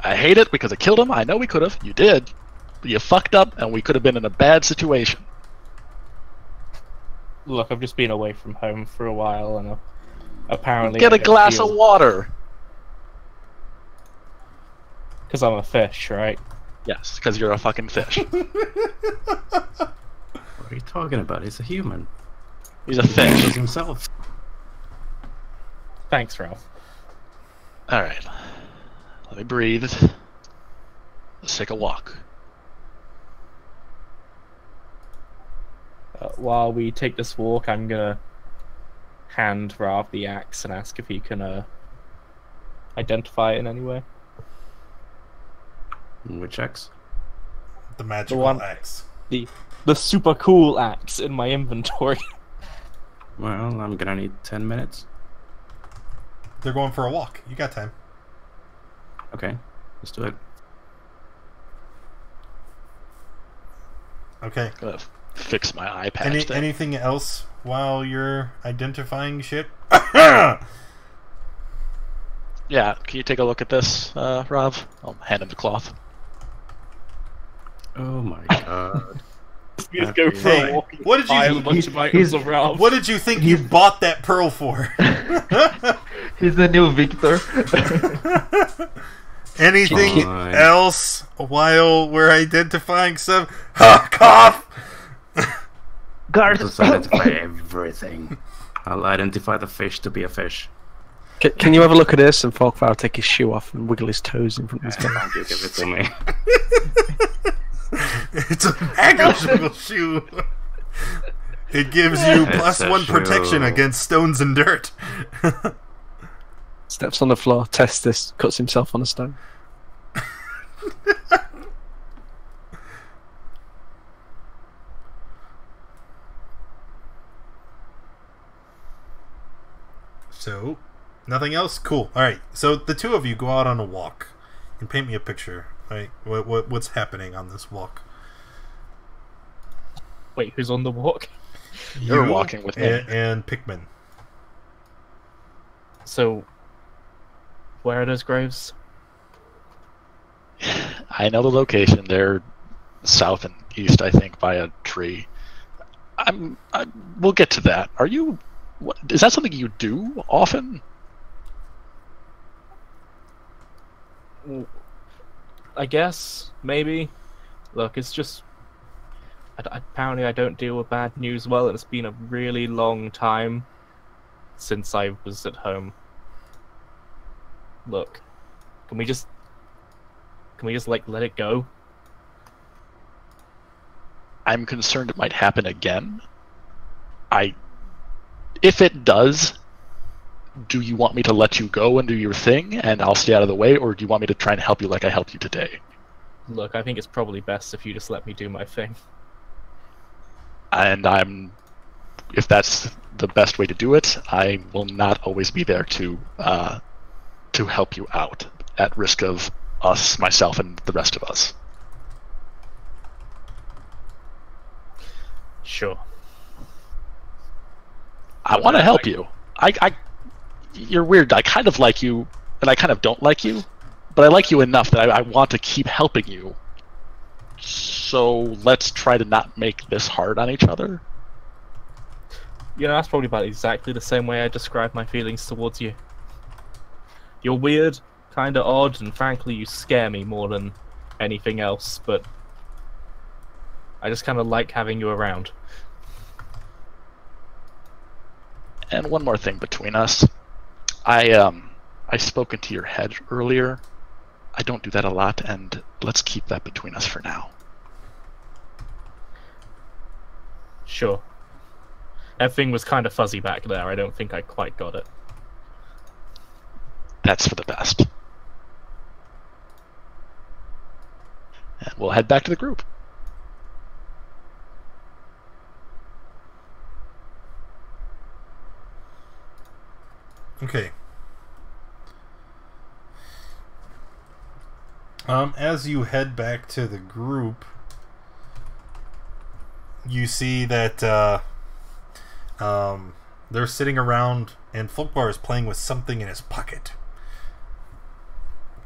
I hate it because it killed him. I know we could have. You did. But you fucked up and we could have been in a bad situation. Look, I've just been away from home for a while, and apparently... Get a glass of water. Because I'm a fish, right? Yes, because you're a fucking fish. What are you talking about? He's a human. He's a fish. He's himself. Thanks, Ralph. Alright. Let me breathe. Let's take a walk. While we take this walk, I'm gonna hand Ralph the axe and ask if he can identify it in any way. Which axe? The magical one- axe. The super cool axe in my inventory. Well, I'm gonna need 10 minutes. They're going for a walk. You got time. Okay, let's do it. Okay. Gotta fix my eye patch thing. Anything else while you're identifying shit? Yeah, can you take a look at this, Rav? I'll hand him the cloth. Oh my god. We just go for Hey, a walk. what did you- Buy a bunch of items of Ralph. What did you think you bought that pearl for? He's the new Victor. Anything Fine. else while we're identifying some? Ha! Cough! Guard. Let's identify everything. I'll identify the fish to be a fish. Can you have a look at this? And Folkvar will take his shoe off and wiggle his toes in front of his guy. Thank you, give it to me. It's a magical shoe. It gives you It's a +1 protection shoe. against stones and dirt. Steps on the floor, tests this, cuts himself on a stone. So, nothing else? Cool. Alright, so the two of you go out on a walk. And paint me a picture. Right? What's happening on this walk? Wait, who's on the walk? You're You walking with me. and Pikmin. So, where are those graves? I know the location. They're south and east, I think, by a tree. We'll get to that. Are you... is that something you do often? I guess, maybe. Look, it's just... apparently I don't deal with bad news well, and it's been a really long time since I was at home. Look, can we just like let it go? I'm concerned it might happen again. If it does, do you want me to let you go and do your thing and I'll stay out of the way, or do you want me to try and help you like I helped you today? Look, I think it's probably best if you just let me do my thing. And if that's the best way to do it, I will not always be there to help you out at risk of us, myself, and the rest of us. Sure. I want to help you. You're weird. I kind of like you, and I kind of don't like you, but I like you enough that I want to keep helping you. So let's try to not make this hard on each other. You know, that's probably about exactly the same way I describe my feelings towards you. You're weird, kinda odd, and frankly you scare me more than anything else, but I just kinda like having you around. And one more thing between us. I spoke into your head earlier. I don't do that a lot, and let's keep that between us for now. Sure. Everything was kinda fuzzy back there, I don't think I quite got it. That's for the best. And we'll head back to the group. Okay. As you head back to the group, you see that they're sitting around and Folkvar is playing with something in his pocket.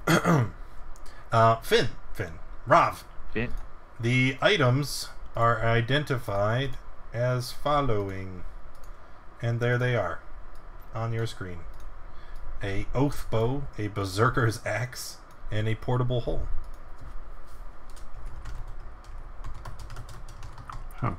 Finn, Rav. Finn. The items are identified as following, and there they are on your screen: a oath bow, a berserker's axe, and a portable hole. Huh.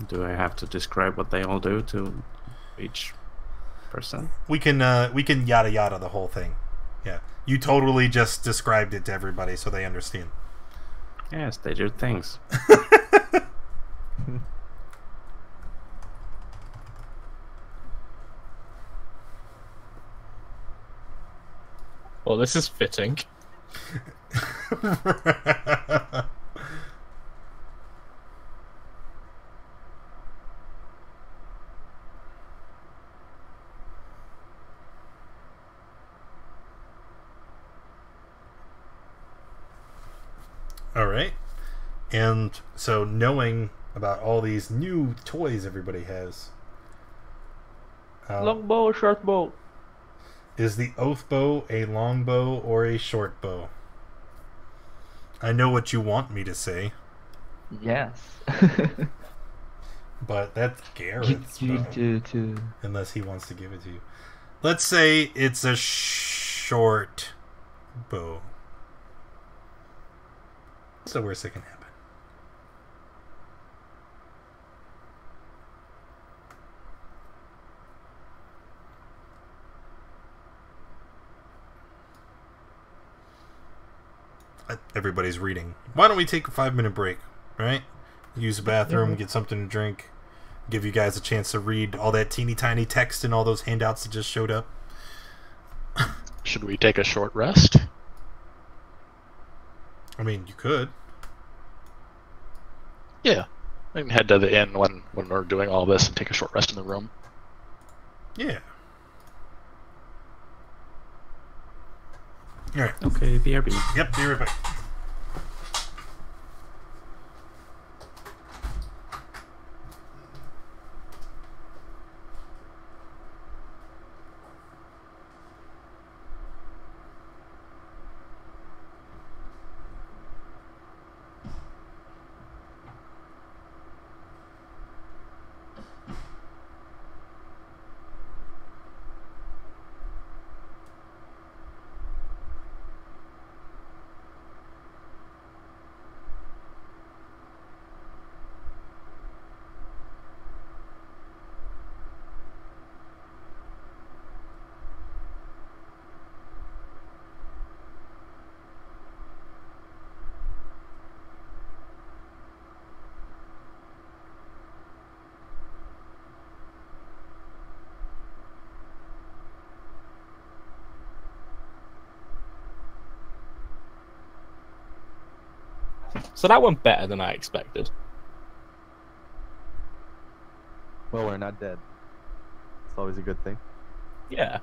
Do I have to describe what they all do to each person? We can yada yada the whole thing. Yeah, you totally just described it to everybody so they understand. Yes, they do things. Well, this is fitting. All right. And so knowing about all these new toys everybody has. Long bow or short bow? Is the oath bow a long bow or a short bow? I know what you want me to say, Yes. but that's Garrett's bow. to Unless he wants to give it to you. Let's say it's a short bow. What's the worst that can happen? Everybody's reading. Why don't we take a 5-minute break, right? Use the bathroom, get something to drink, give you guys a chance to read all that teeny tiny text and all those handouts that just showed up. Should we take a short rest? I mean, you could. Yeah. We can head to the inn when we're doing all this and take a short rest in the room. Yeah. Alright. Okay, BRB. Yep, be right back. So that went better than I expected. Well, we're not dead. It's always a good thing. Yeah.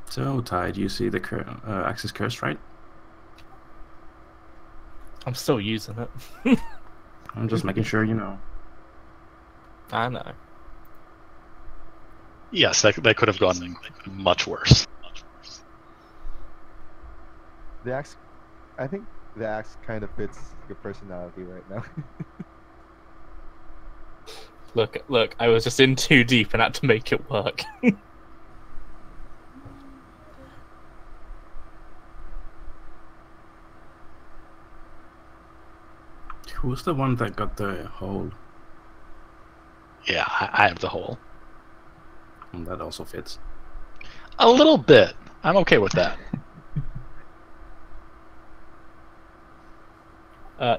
So, Tide, you see the Axis Curse, right? I'm still using it. I'm just making sure you know. I know. Yes, that could have gone much worse. The axe, I think the axe kind of fits your personality right now. Look, I was just in too deep and had to make it work. Who's the one that got the hole? Yeah, I have the hole. That also fits. A little bit. I'm okay with that.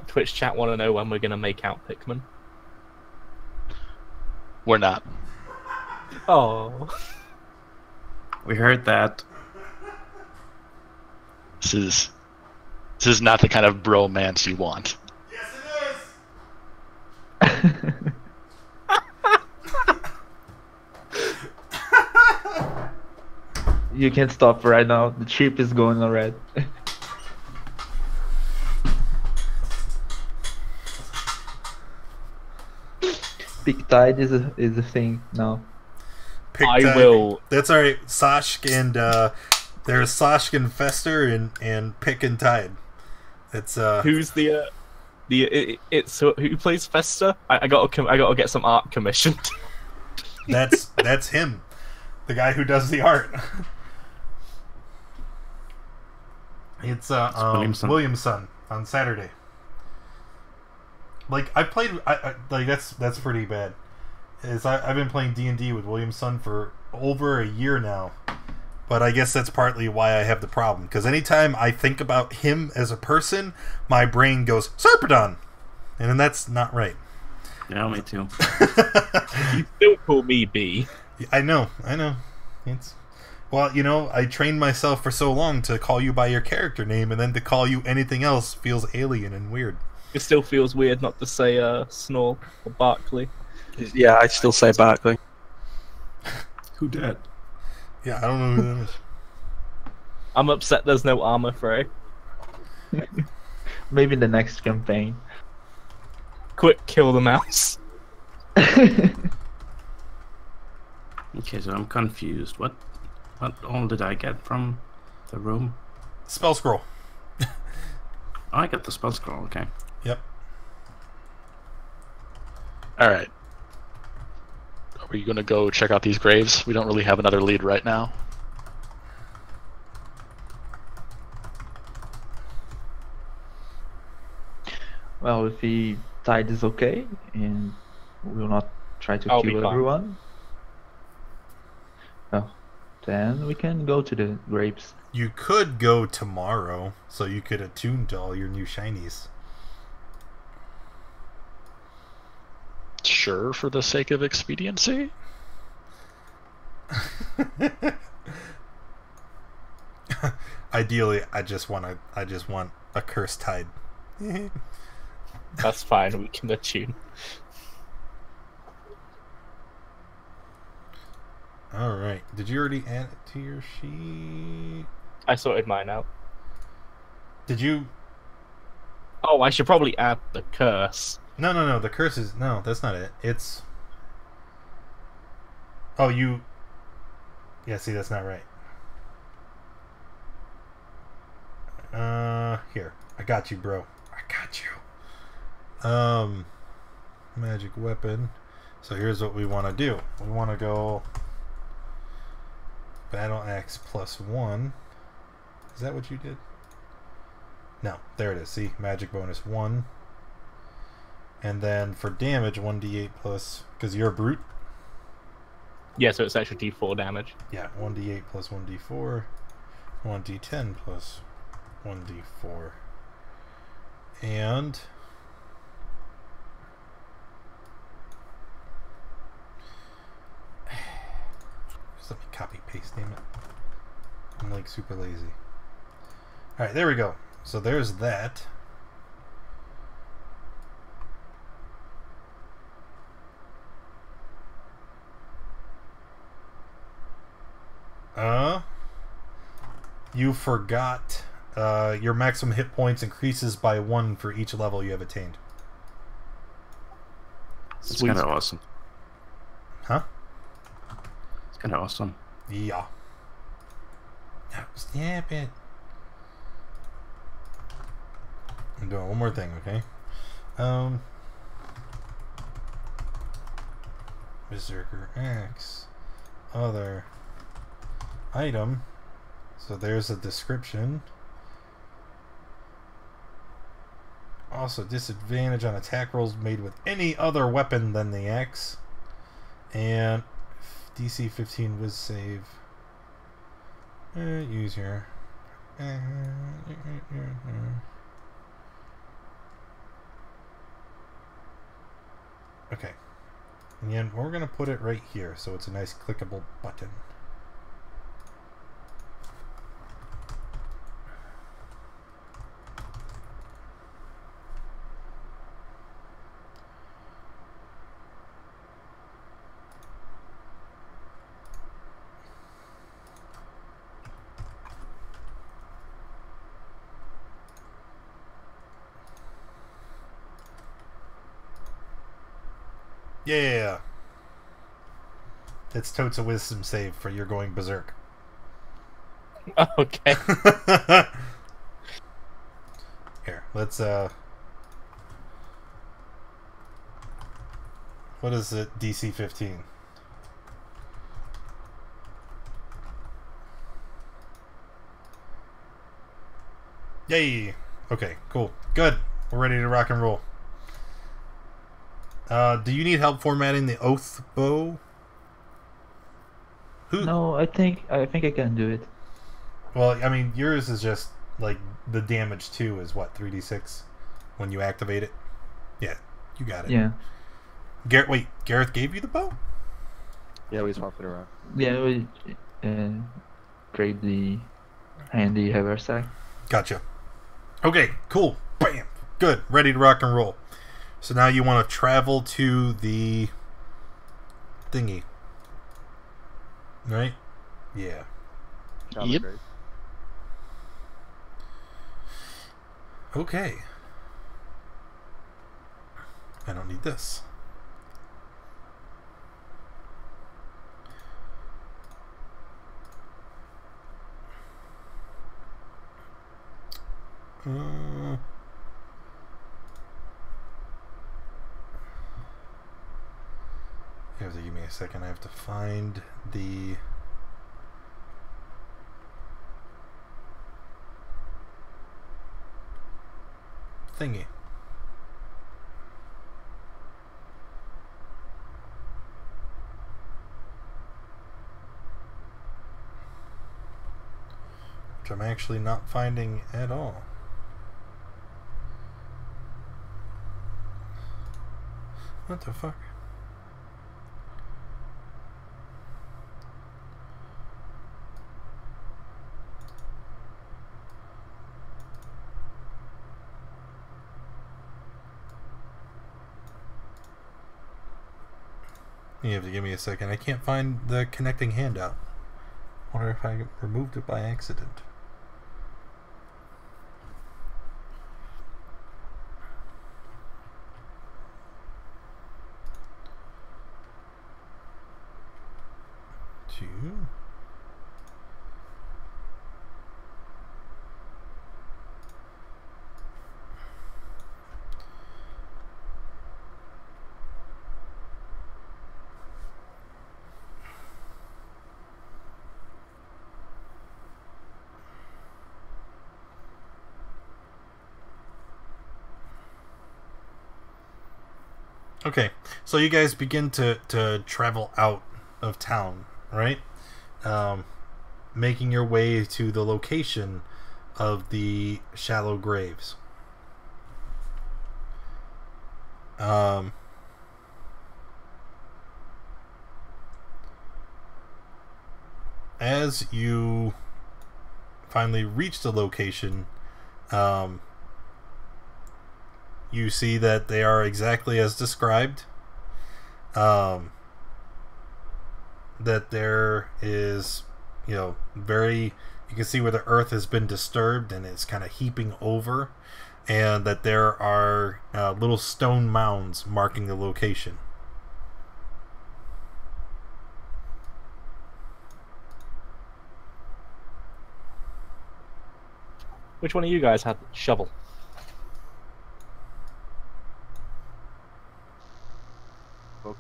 Twitch chat want to know when we're going to make out Pikmin. We're not. Oh. We heard that. This is not the kind of bromance you want. You can't stop right now. The chip is going on red. Big Tide is a thing now. I will. That's alright. Sashk and there's Sashk and Fester and Pick and Tide. It's Who's it's who plays Fester? I gotta get some art commissioned. that's him, the guy who does the art. It's Williamson. Williamson on Saturday. like I played, like that's pretty bad. I've been playing D&D with William's son for over a year now, but I guess that's partly why I have the problem. Because anytime I think about him as a person, my brain goes Serpedon, and then that's not right. Yeah, me too. You still call me B. I know. It's well, you know, I trained myself for so long to call you by your character name, and then to call you anything else feels alien and weird. It still feels weird not to say Snore or Barkley. Yeah, I still say Barkley. Who dat? Yeah, I don't know who that is. I'm upset there's no armor Frey. Maybe the next campaign. Quick, kill the mouse. Okay, so I'm confused. What all did I get from the room? Spell scroll. Oh, I got the spell scroll. Okay. Yep. All right. Are we going to go check out these graves? We don't really have another lead right now. Well, if the tide is okay, and we will not try to I'll be kill fine. everyone, well, then we can go to the graves. You could go tomorrow, so you could attune to all your new shinies. Sure, for the sake of expediency. Ideally, I just want a cursed tide. That's fine, we can attune. All right. Did you already add it to your sheet? I sorted mine out. Did you? Oh, I should probably add the curse. No. The curse is no. That's not it. It's. Oh, you. Yeah. See, that's not right. Here. I got you, bro. I got you. Magic weapon. So here's what we want to do. We want to go. Battle axe +1. Is that what you did? No, there it is. See, magic bonus 1. And then for damage, 1d8 plus, because you're a brute. Yeah, so it's actually D4 damage. Yeah, 1d8 plus 1d4, 1d10 plus 1d4. And just let me copy paste, damn it. I'm like super lazy. Alright, there we go. So there's that. You forgot your maximum hit points increases by 1 for each level you have attained. It's kind of awesome. Huh? It's kind of awesome. Yeah. No, snap it. I'm doing one more thing, okay? Berserker X. Other item. So there's a description. Also, disadvantage on attack rolls made with any other weapon than the axe. And DC 15 whiz save. Use your. Okay. And then we're going to put it right here so it's a nice clickable button. Yeah. It's totes a wisdom save for your going berserk. Okay. Here, let's what is it? DC 15. Yay! Okay, cool. Good. We're ready to rock and roll. Do you need help formatting the oath bow? Who? No, I think I can do it. Well, I mean, yours is just like the damage too is what 3d6 when you activate it. Yeah, you got it. Yeah. Gareth gave you the bow? Yeah, we swapped it around. Yeah, we grab the handy haversack. Gotcha. Okay, cool. Bam. Good. Ready to rock and roll. So now you want to travel to the thingy. Right? Yeah. Yep. Great. Okay. I don't need this. You have to give me a second. I have to find the thingy. Which I'm actually not finding at all. What the fuck? You have to give me a second. I can't find the connecting handout. Wonder if I removed it by accident. Two. Okay, so you guys begin to travel out of town, right? Making your way to the location of the shallow graves. As you finally reach the location, you see that they are exactly as described. That there is, you can see where the earth has been disturbed and it's kind of heaping over, and that there are little stone mounds marking the location. Which one of you guys had the shovel?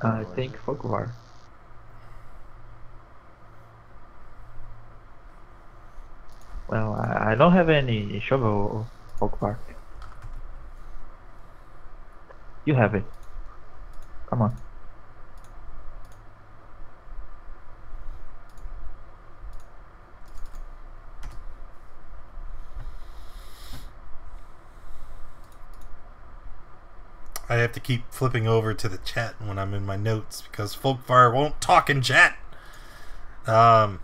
I think Folkvar. Well, I don't have any shovel, Folkvar. You have it. Come on. I have to keep flipping over to the chat when I'm in my notes because Folkfire won't talk in chat. Okay,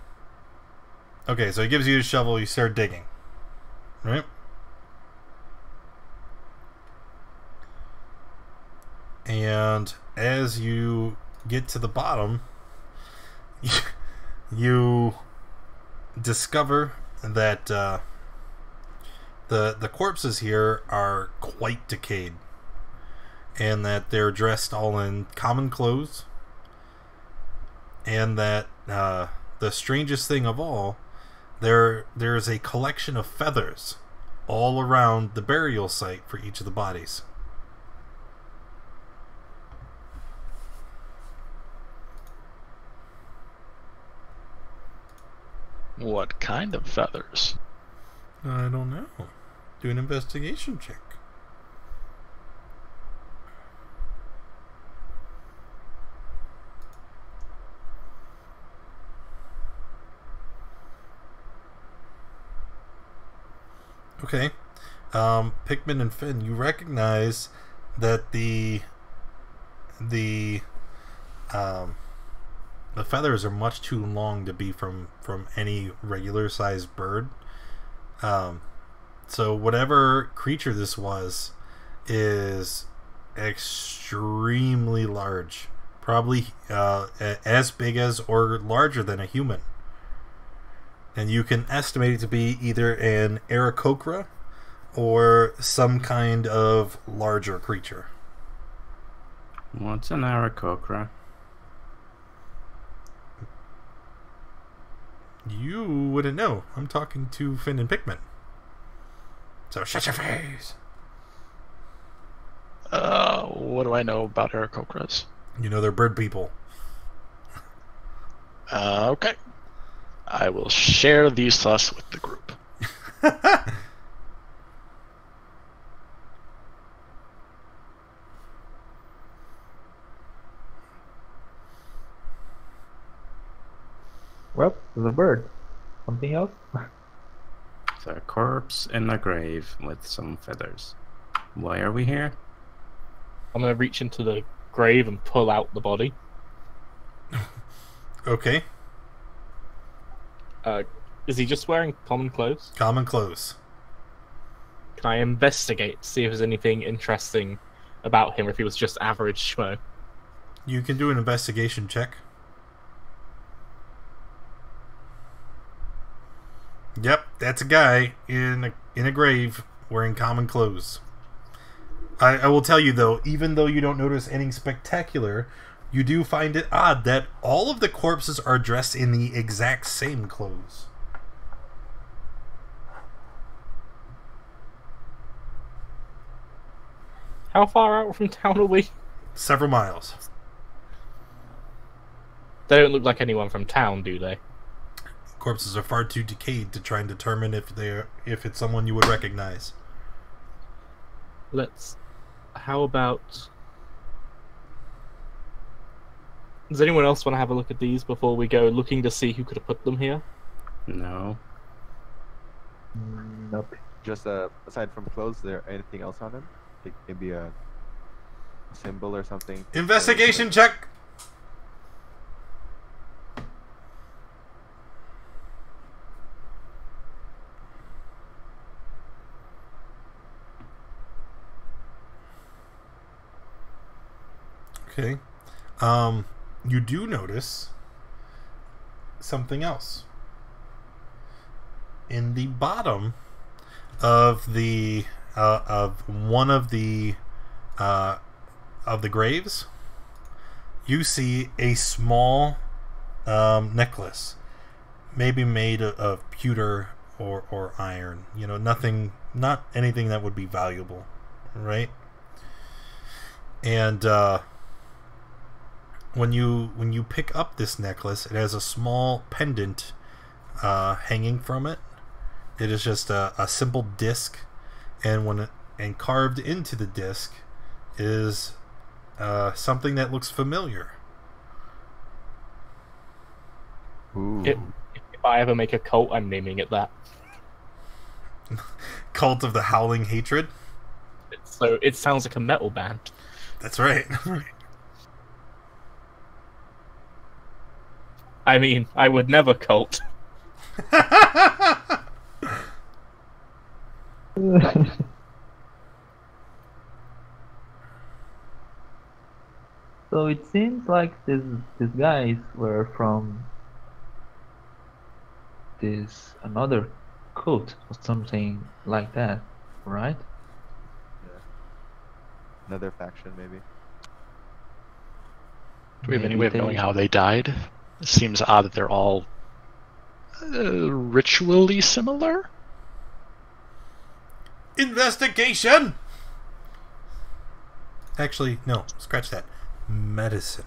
so he gives you a shovel, you start digging. Right? And as you get to the bottom, you discover that the corpses here are quite decayed. And that they're dressed all in common clothes. And that the strangest thing of all, there's a collection of feathers all around the burial site for each of the bodies. What kind of feathers? I don't know. Do an investigation check. Okay. Pikmin and Finn, you recognize that the feathers are much too long to be from any regular sized bird. So whatever creature this was is extremely large, probably as big as or larger than a human. And you can estimate it to be either an Aarakocra or some kind of larger creature. What's an Aarakocra? You wouldn't know. I'm talking to Finn and Pikmin. So shut your face. What do I know about Aarakocras? You know they're bird people. Okay. I will share these thoughts with the group. Well, the bird. Something else? It's a corpse in a grave with some feathers. Why are we here? I'm gonna reach into the grave and pull out the body. Okay. Is he just wearing common clothes? Common clothes. Can I investigate, see if there's anything interesting about him, or if he was just average schmo? You can do an investigation check. Yep, that's a guy in a grave wearing common clothes. I will tell you though, even though you don't notice anything spectacular, you do find it odd that all of the corpses are dressed in the exact same clothes. How far out from town are we? Several miles. They don't look like anyone from town, do they? Corpses are far too decayed to try and determine if it's someone you would recognize. How about... Does anyone else want to have a look at these before we go looking to see who could have put them here? No. Nope. Just aside from clothes, is there anything else on him? Like maybe a symbol or something? Investigation check! Okay. You do notice something else. In the bottom of the of one of the graves, you see a small necklace, maybe made of pewter or iron. You know, not anything that would be valuable, right? And when you pick up this necklace, it has a small pendant hanging from it. It is just a simple disc, and carved into the disc is something that looks familiar. Ooh. If I ever make a cult, I'm naming it that. Cult of the Howling Hatred. So it sounds like a metal band. That's right. I mean, I would never cult. So it seems like these guys were from another cult or something like that, right? Yeah. Another faction, maybe. Do we have any Maybe way of they- knowing how they died? It seems odd that they're all ritually similar. Investigation! Actually, no. Scratch that. Medicine.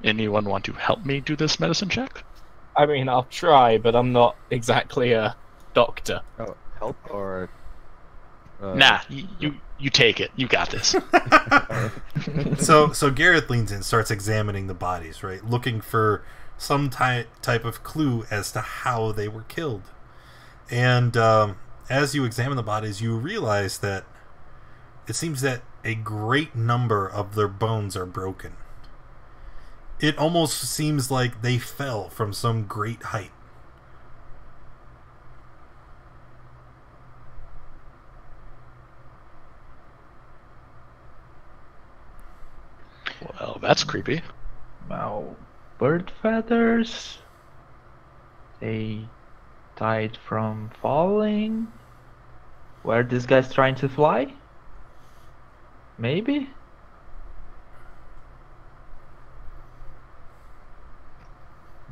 Anyone want to help me do this medicine check? I mean, I'll try, but I'm not exactly a doctor. Oh, help or? Nah, you take it. You got this. So Gareth leans in, starts examining the bodies, right? Looking for some type of clue as to how they were killed. And as you examine the bodies, you realize that it seems that a great number of their bones are broken. It almost seems like they fell from some great height. Well, that's creepy. Wow. Bird feathers. They died from falling. Were these guys trying to fly? Maybe?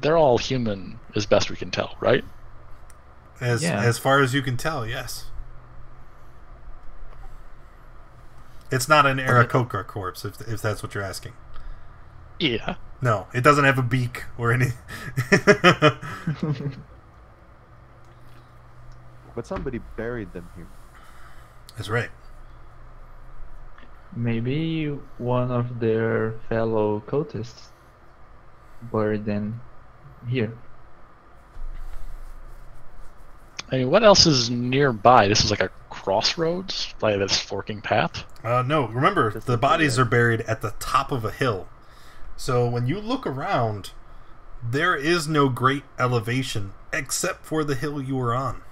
They're all human, as best we can tell, right? As far as you can tell, yes. It's not an Aarakocra corpse, if that's what you're asking. Yeah. No, it doesn't have a beak or any. But somebody buried them here. That's right. Maybe one of their fellow cultists buried them here. I mean, what else is nearby? This is like a crossroads, like this forking path. No, remember, the bodies are buried at the top of a hill. So when you look around, there is no great elevation except for the hill you were on.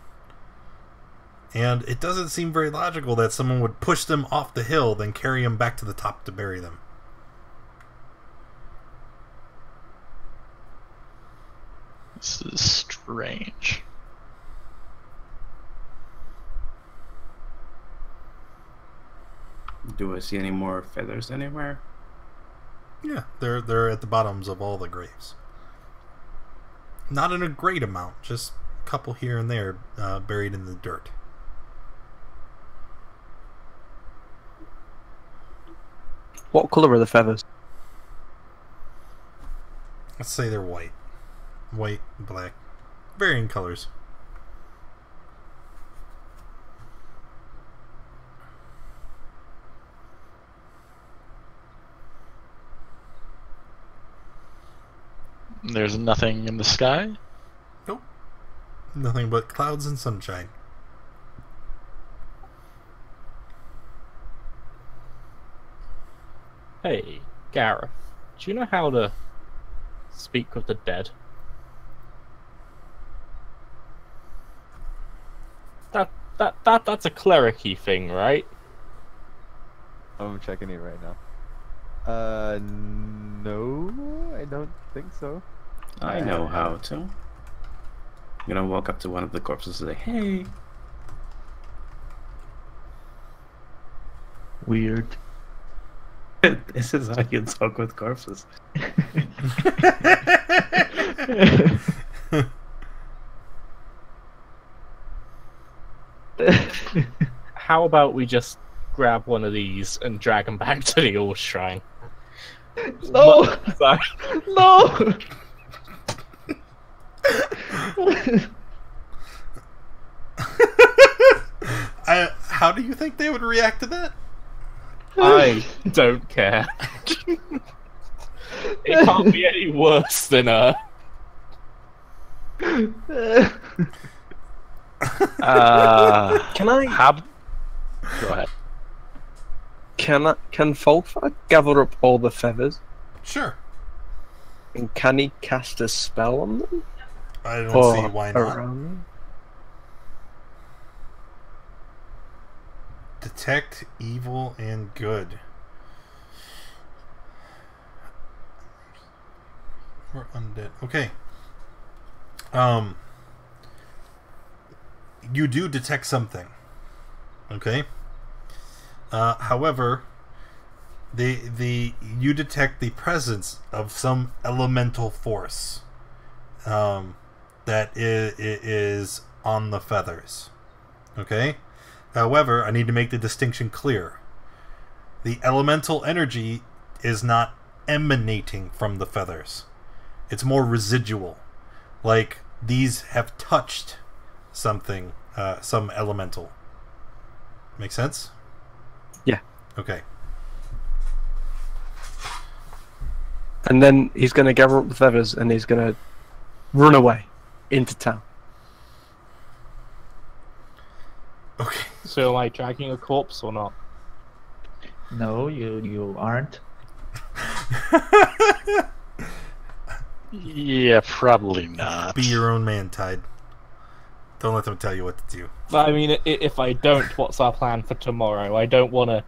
And it doesn't seem very logical that someone would push them off the hill, then carry them back to the top to bury them. This is strange. Do I see any more feathers anywhere? Yeah, they're at the bottoms of all the graves. Not in a great amount, just a couple here and there buried in the dirt. What colour are the feathers? Let's say they're white. White, black, varying colors. There's nothing in the sky? Nope. Nothing but clouds and sunshine. Hey, Gareth, do you know how to speak with the dead? That's a cleric-y thing, right? I'm checking it right now. No, I don't think so. I know how to. I'm gonna walk up to one of the corpses and say, "Hey." Weird. This is how you talk with corpses. How about we just grab one of these and drag them back to the All Shrine? No! Sorry. No! How do you think they would react to that? I don't care. It can't be any worse than Can I? Go ahead. Can Folkvar gather up all the feathers? Sure. And can he cast a spell on them? I don't Or see why not. around them? Detect evil and good. Or undead. Okay. You do detect something. Okay. However, you detect the presence of some elemental force that is on the feathers. Okay? However, I need to make the distinction clear. The elemental energy is not emanating from the feathers. It's more residual. Like these have touched something, some elemental. Make sense? Yeah. Okay. And then he's going to gather up the feathers and he's going to run away into town. Okay. So am I dragging a corpse or not? No, you aren't. Yeah, probably not. Be your own man, Tide. Don't let them tell you what to do. But I mean, if I don't, what's our plan for tomorrow? I don't want to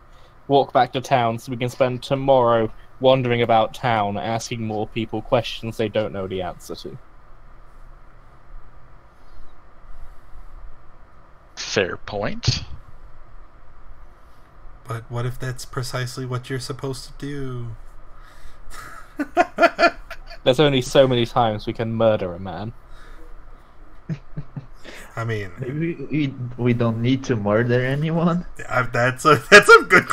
walk back to town so we can spend tomorrow wandering about town, asking more people questions they don't know the answer to. Fair point. But what if that's precisely what you're supposed to do? There's only so many times we can murder a man. I mean, Maybe we don't need to murder anyone. that's a good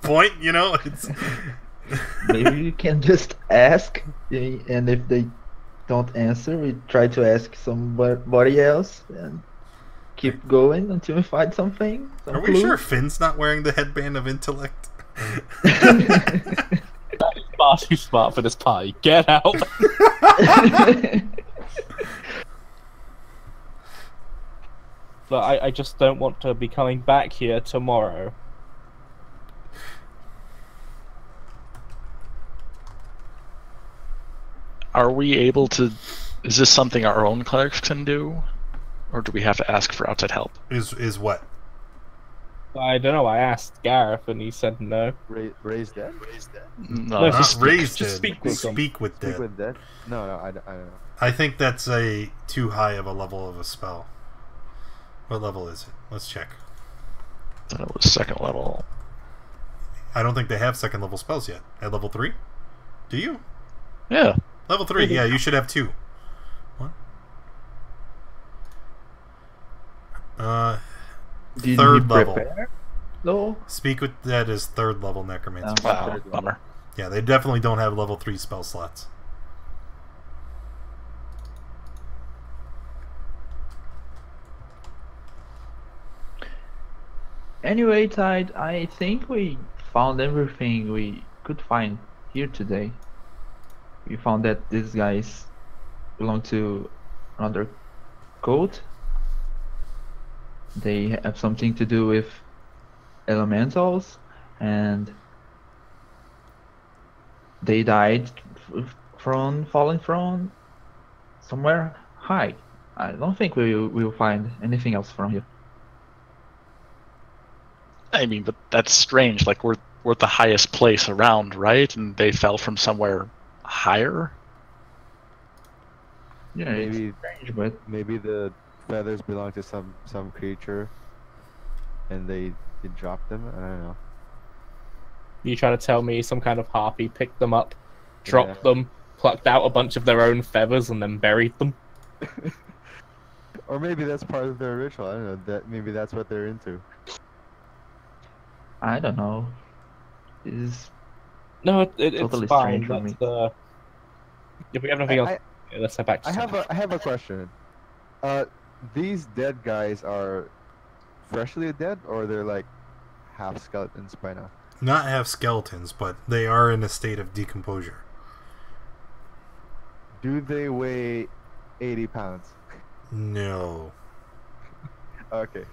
point. You know, it's Maybe you can just ask, and if they don't answer, we try to ask somebody else and keep going until we find something. Are we sure Finn's not wearing the headband of intellect? That is far too smart for this party. Get out! But I just don't want to be coming back here tomorrow. Are we able to... Is this something our own clerics can do? Or do we have to ask for outside help? Is what? I don't know, I asked Gareth and he said no. Raise dead? No, No, Not just raised just dead. speak with them. Speak with Speak dead. with dead? No, I don't know. I think that's a too high of a level of a spell. What level is it? Let's check. Then it was second level. I don't think they have second level spells yet. At level 3? Do you? Yeah. Level 3, yeah, you should have 2. What? Did Third you level. prepare? No. Speak with Dead is third level necromancy. Wow, bummer. Yeah, they definitely don't have level 3 spell slots. Anyway, Tide, I think we found everything we could find here today. We found that these guys belong to another cult. They have something to do with elementals, and they died from falling from somewhere high. I don't think we will find anything else from here. I mean, but that's strange. Like, we're at the highest place around, right? And they fell from somewhere higher? Yeah, Maybe- it's strange, but Maybe the feathers belong to some creature, and they dropped them. I don't know. You trying to tell me some kind of harpy picked them up, dropped Yeah. them, plucked out a bunch of their own feathers, and then buried them? Or maybe that's part of their ritual. I don't know. Maybe that's what they're into. I don't know. Is No, it's Totally fine. strange for me. If we have nothing else, I- yeah, let's head back to town. I have a question. These dead guys are freshly dead, or they're like half skeletons by now? Not have skeletons, but they are in a state of decomposure. Do they weigh 80 pounds? No. Okay.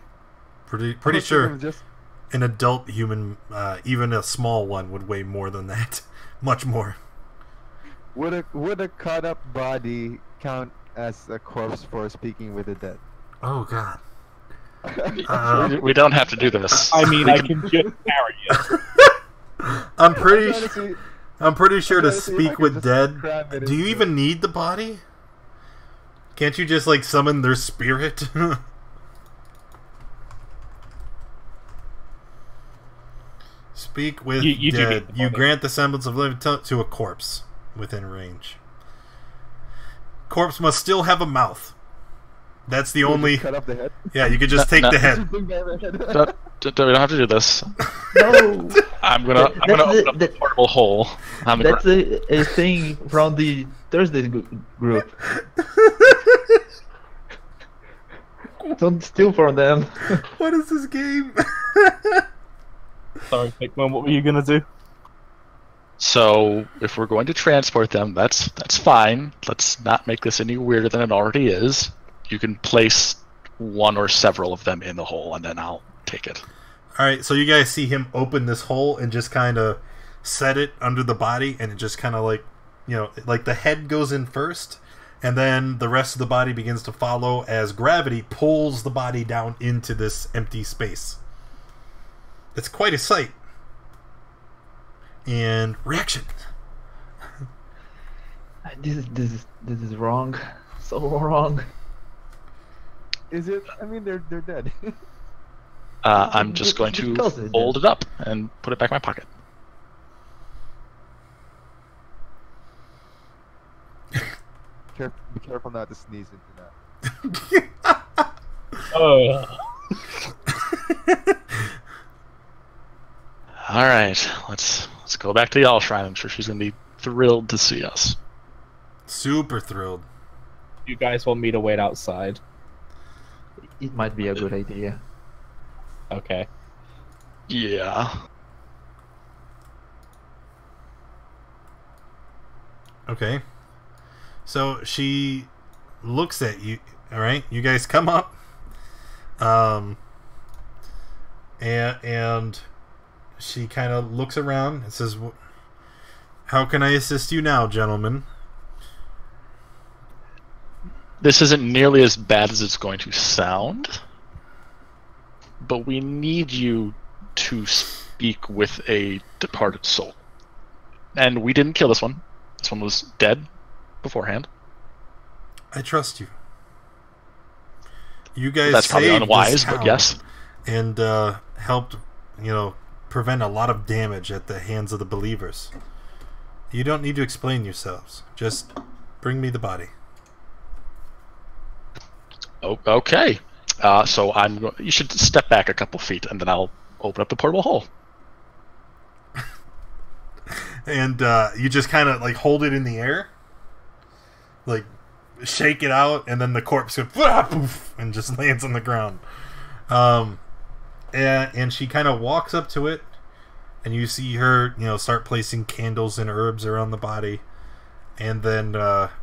Pretty I was sure thinking Just an adult human, even a small one, would weigh more than that. Much more. would a cut up body count as a corpse for speaking with the dead? Oh god. We don't have to do this. I mean, I can just carry it. I'm pretty trying to see- I'm pretty sure to trying to see if I speak can with just dead. cram it Do you into- even need the body? Can't you just like summon their spirit? Speak with You do dead. need the You body. grant the semblance of living to a corpse within range. Corpse must still have a mouth. That's the Would only. just cut up the head? Yeah, you could just take No. the head. Bring back the head. We don't have to do this. no. I'm gonna open up the portable hole. On the That's ground. a thing from the Thursday group. Don't steal from them. What is this game? Sorry, Pikmin, what were you gonna do? So if we're going to transport them, that's fine. Let's not make this any weirder than it already is. You can place one or several of them in the hole, and then I'll take it. All right, so you guys see him open this hole and just kind of set it under the body, and it just kind of like, you know, like the head goes in first, and then the rest of the body begins to follow as gravity pulls the body down into this empty space. It's quite a sight. And reaction. This is wrong. So wrong. Is it? I mean, they're dead. I'm just going to fold it up and put it back in my pocket. Be careful not to sneeze into that. Oh. All right, let's go back to the Owl Shrine. I'm sure she's going to be thrilled to see us. Super thrilled. You guys want me to wait outside? It might be a good idea. Okay. Yeah. Okay. So she looks at you. All right, you guys come up. And she kind of looks around and says, "How can I assist you now, gentlemen?" This isn't nearly as bad as it's going to sound, but we need you to speak with a departed soul. And we didn't kill this one. This one was dead beforehand. I trust you. You guys That's probably saved unwise, this but town yes. and helped, you know, prevent a lot of damage at the hands of the believers. You don't need to explain yourselves. Just bring me the body. Oh, okay. So you should step back a couple feet, and then I'll open up the portable hole. And you just kind of like hold it in the air, like shake it out, and then the corpse goes poof, and just lands on the ground. And she kind of walks up to it, and you see her, you know, start placing candles and herbs around the body, and then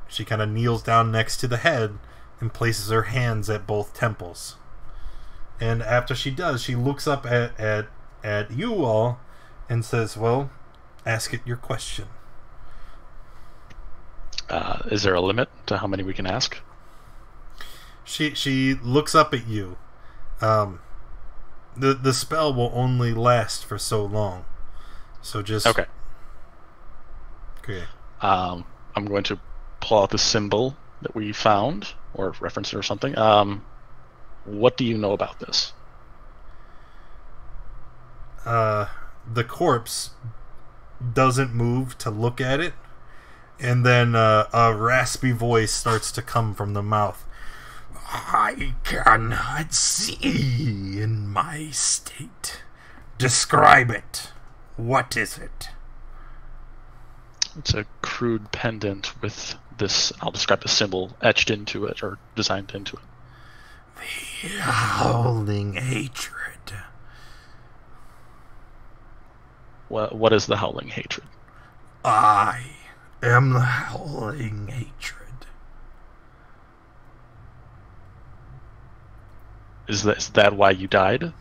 she kind of kneels down next to the head and places her hands at both temples. And after she does, she looks up at you all and says, "Well, ask it your question." Is there a limit to how many we can ask? She looks up at you. The spell will only last for so long, so just Okay. Okay. I'm going to pull out the symbol that we found, or reference it or something. What do you know about this? The corpse doesn't move to look at it, and then a raspy voice starts to come from the mouth. "I cannot see in my state. Describe it. What is it?" It's a crude pendant with this, I'll describe the symbol, etched into it, or designed into it. The howling hatred. What is the howling hatred? I am the howling hatred. Is that why you died?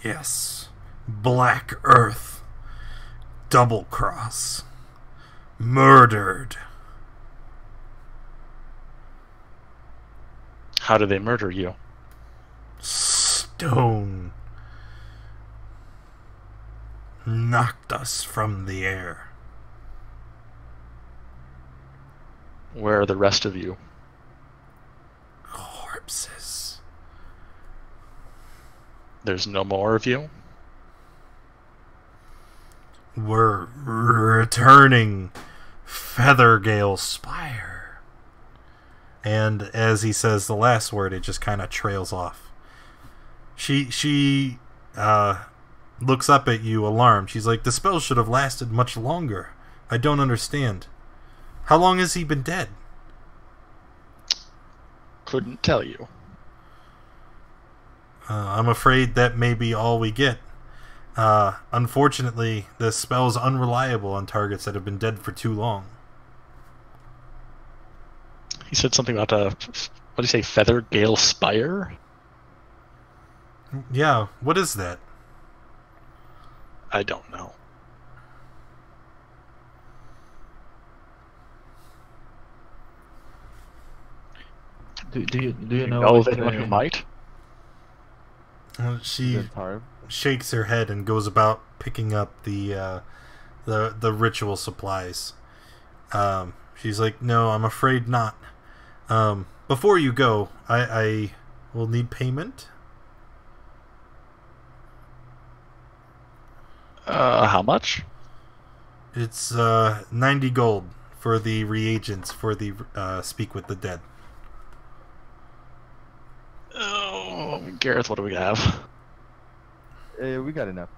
Yes. Black Earth. Double cross. Murdered. How did they murder you? Stone. Knocked us from the air. Where are the rest of you? Corpses. There's no more of you? We're returning Feathergale Spire. And as he says the last word, it just kind of trails off. She looks up at you alarmed. She's like, "The spell should have lasted much longer. I don't understand. How long has he been dead?" Couldn't tell you. I'm afraid that may be all we get. Unfortunately, the spell is unreliable on targets that have been dead for too long. He said something about what do you say, Feather Gale Spire? Yeah, what is that? I don't know. Do you know? Know of what, anyone who might? She Is it Tarv? shakes her head and goes about picking up the ritual supplies. She's like, "No, I'm afraid not. Before you go, I will need payment." How much? It's 90 gold for the reagents for the Speak with the Dead. Oh, Gareth, what do we have? We got enough.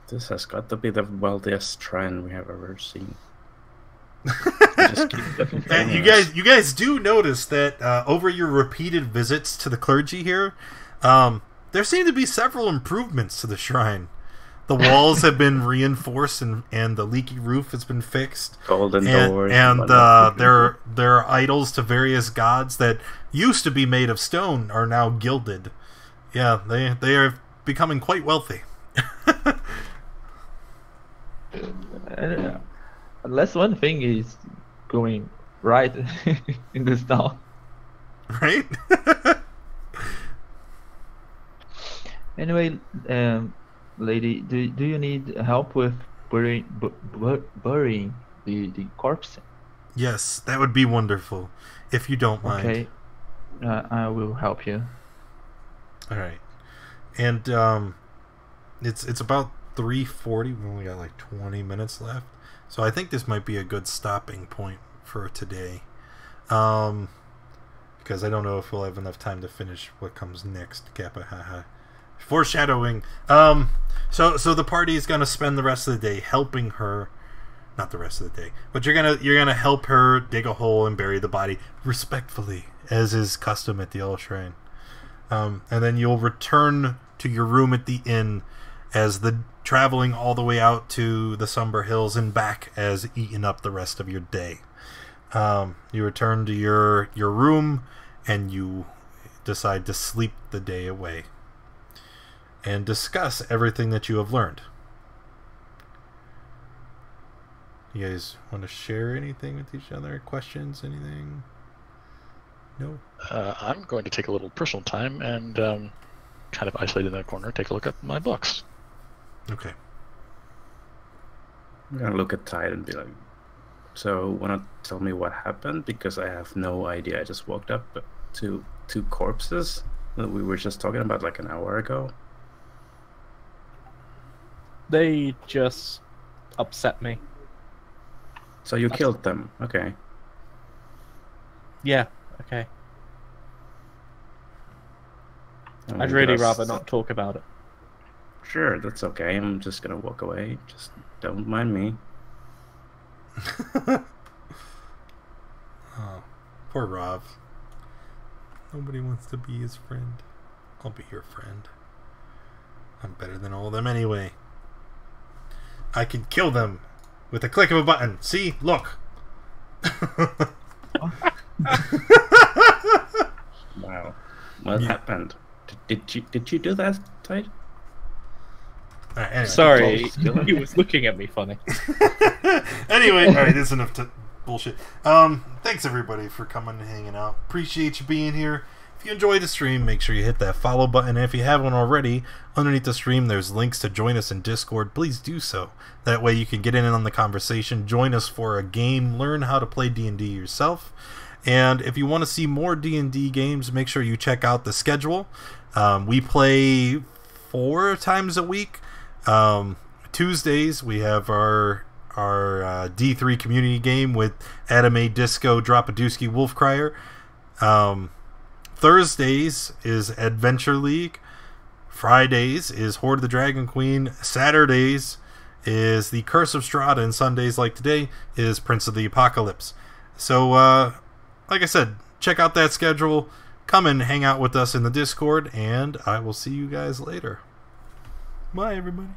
This has got to be the wealthiest shrine we have ever seen. And you guys do notice that over your repeated visits to the clergy here, there seem to be several improvements to the shrine. The walls have been reinforced, and the leaky roof has been fixed. Golden and, doors. and there are idols to various gods that used to be made of stone are now gilded. Yeah, they are becoming quite wealthy. Unless one thing is going right in this town. Right? Anyway, lady, do you need help with burying the corpse? Yes, that would be wonderful, if you don't mind. Okay, I will help you. All right, and it's about 3:40. We only got like 20 minutes left, so I think this might be a good stopping point for today. Because I don't know if we'll have enough time to finish what comes next. Kappa, haha. Foreshadowing. So the party is gonna spend the rest of the day helping her. Not the rest of the day, but you're gonna help her dig a hole and bury the body respectfully, as is custom at the Old Shrine. And then you'll return to your room at the inn, as the traveling all the way out to the Somber Hills and back has eaten up the rest of your day. You return to your room and you decide to sleep the day away and discuss everything that you have learned. You guys want to share anything with each other? Questions? Anything? No? I'm going to take a little personal time and kind of isolated in that corner, take a look at my books. Okay. I'm gonna look at Tide and be like, "So, wanna tell me what happened? Because I have no idea. I just walked up to two corpses that we were just talking about like an hour ago." They just upset me. So you killed them? Okay. Yeah, okay. I I'd mean, really that's- rather not talk about it. Sure, that's okay. I'm just gonna walk away. Just don't mind me. Oh, poor Rob. Nobody wants to be his friend. I'll be your friend. I'm better than all of them anyway. I can kill them with a click of a button. See? Look. Wow. What happened? Did you do that, Tide? All right, anyway. Sorry, he was looking at me funny. Anyway, all right, that's enough bullshit. Thanks everybody for coming and hanging out. Appreciate you being here. If you enjoyed the stream, make sure you hit that follow button. And if you haven't already, underneath the stream there's links to join us in Discord. Please do so. That way you can get in on the conversation, join us for a game, learn how to play D&D yourself. And if you want to see more D&D games, make sure you check out the schedule. We play 4 times a week. Tuesdays we have our D3 community game with Anime Disco Dropadooski Wolfcrier. Thursdays is Adventure League. Fridays is Horde of the Dragon Queen. Saturdays is the Curse of Strahd, and Sundays like today is Prince of the Apocalypse. So like I said, check out that schedule. Come and hang out with us in the Discord, and I will see you guys later. Bye, everybody.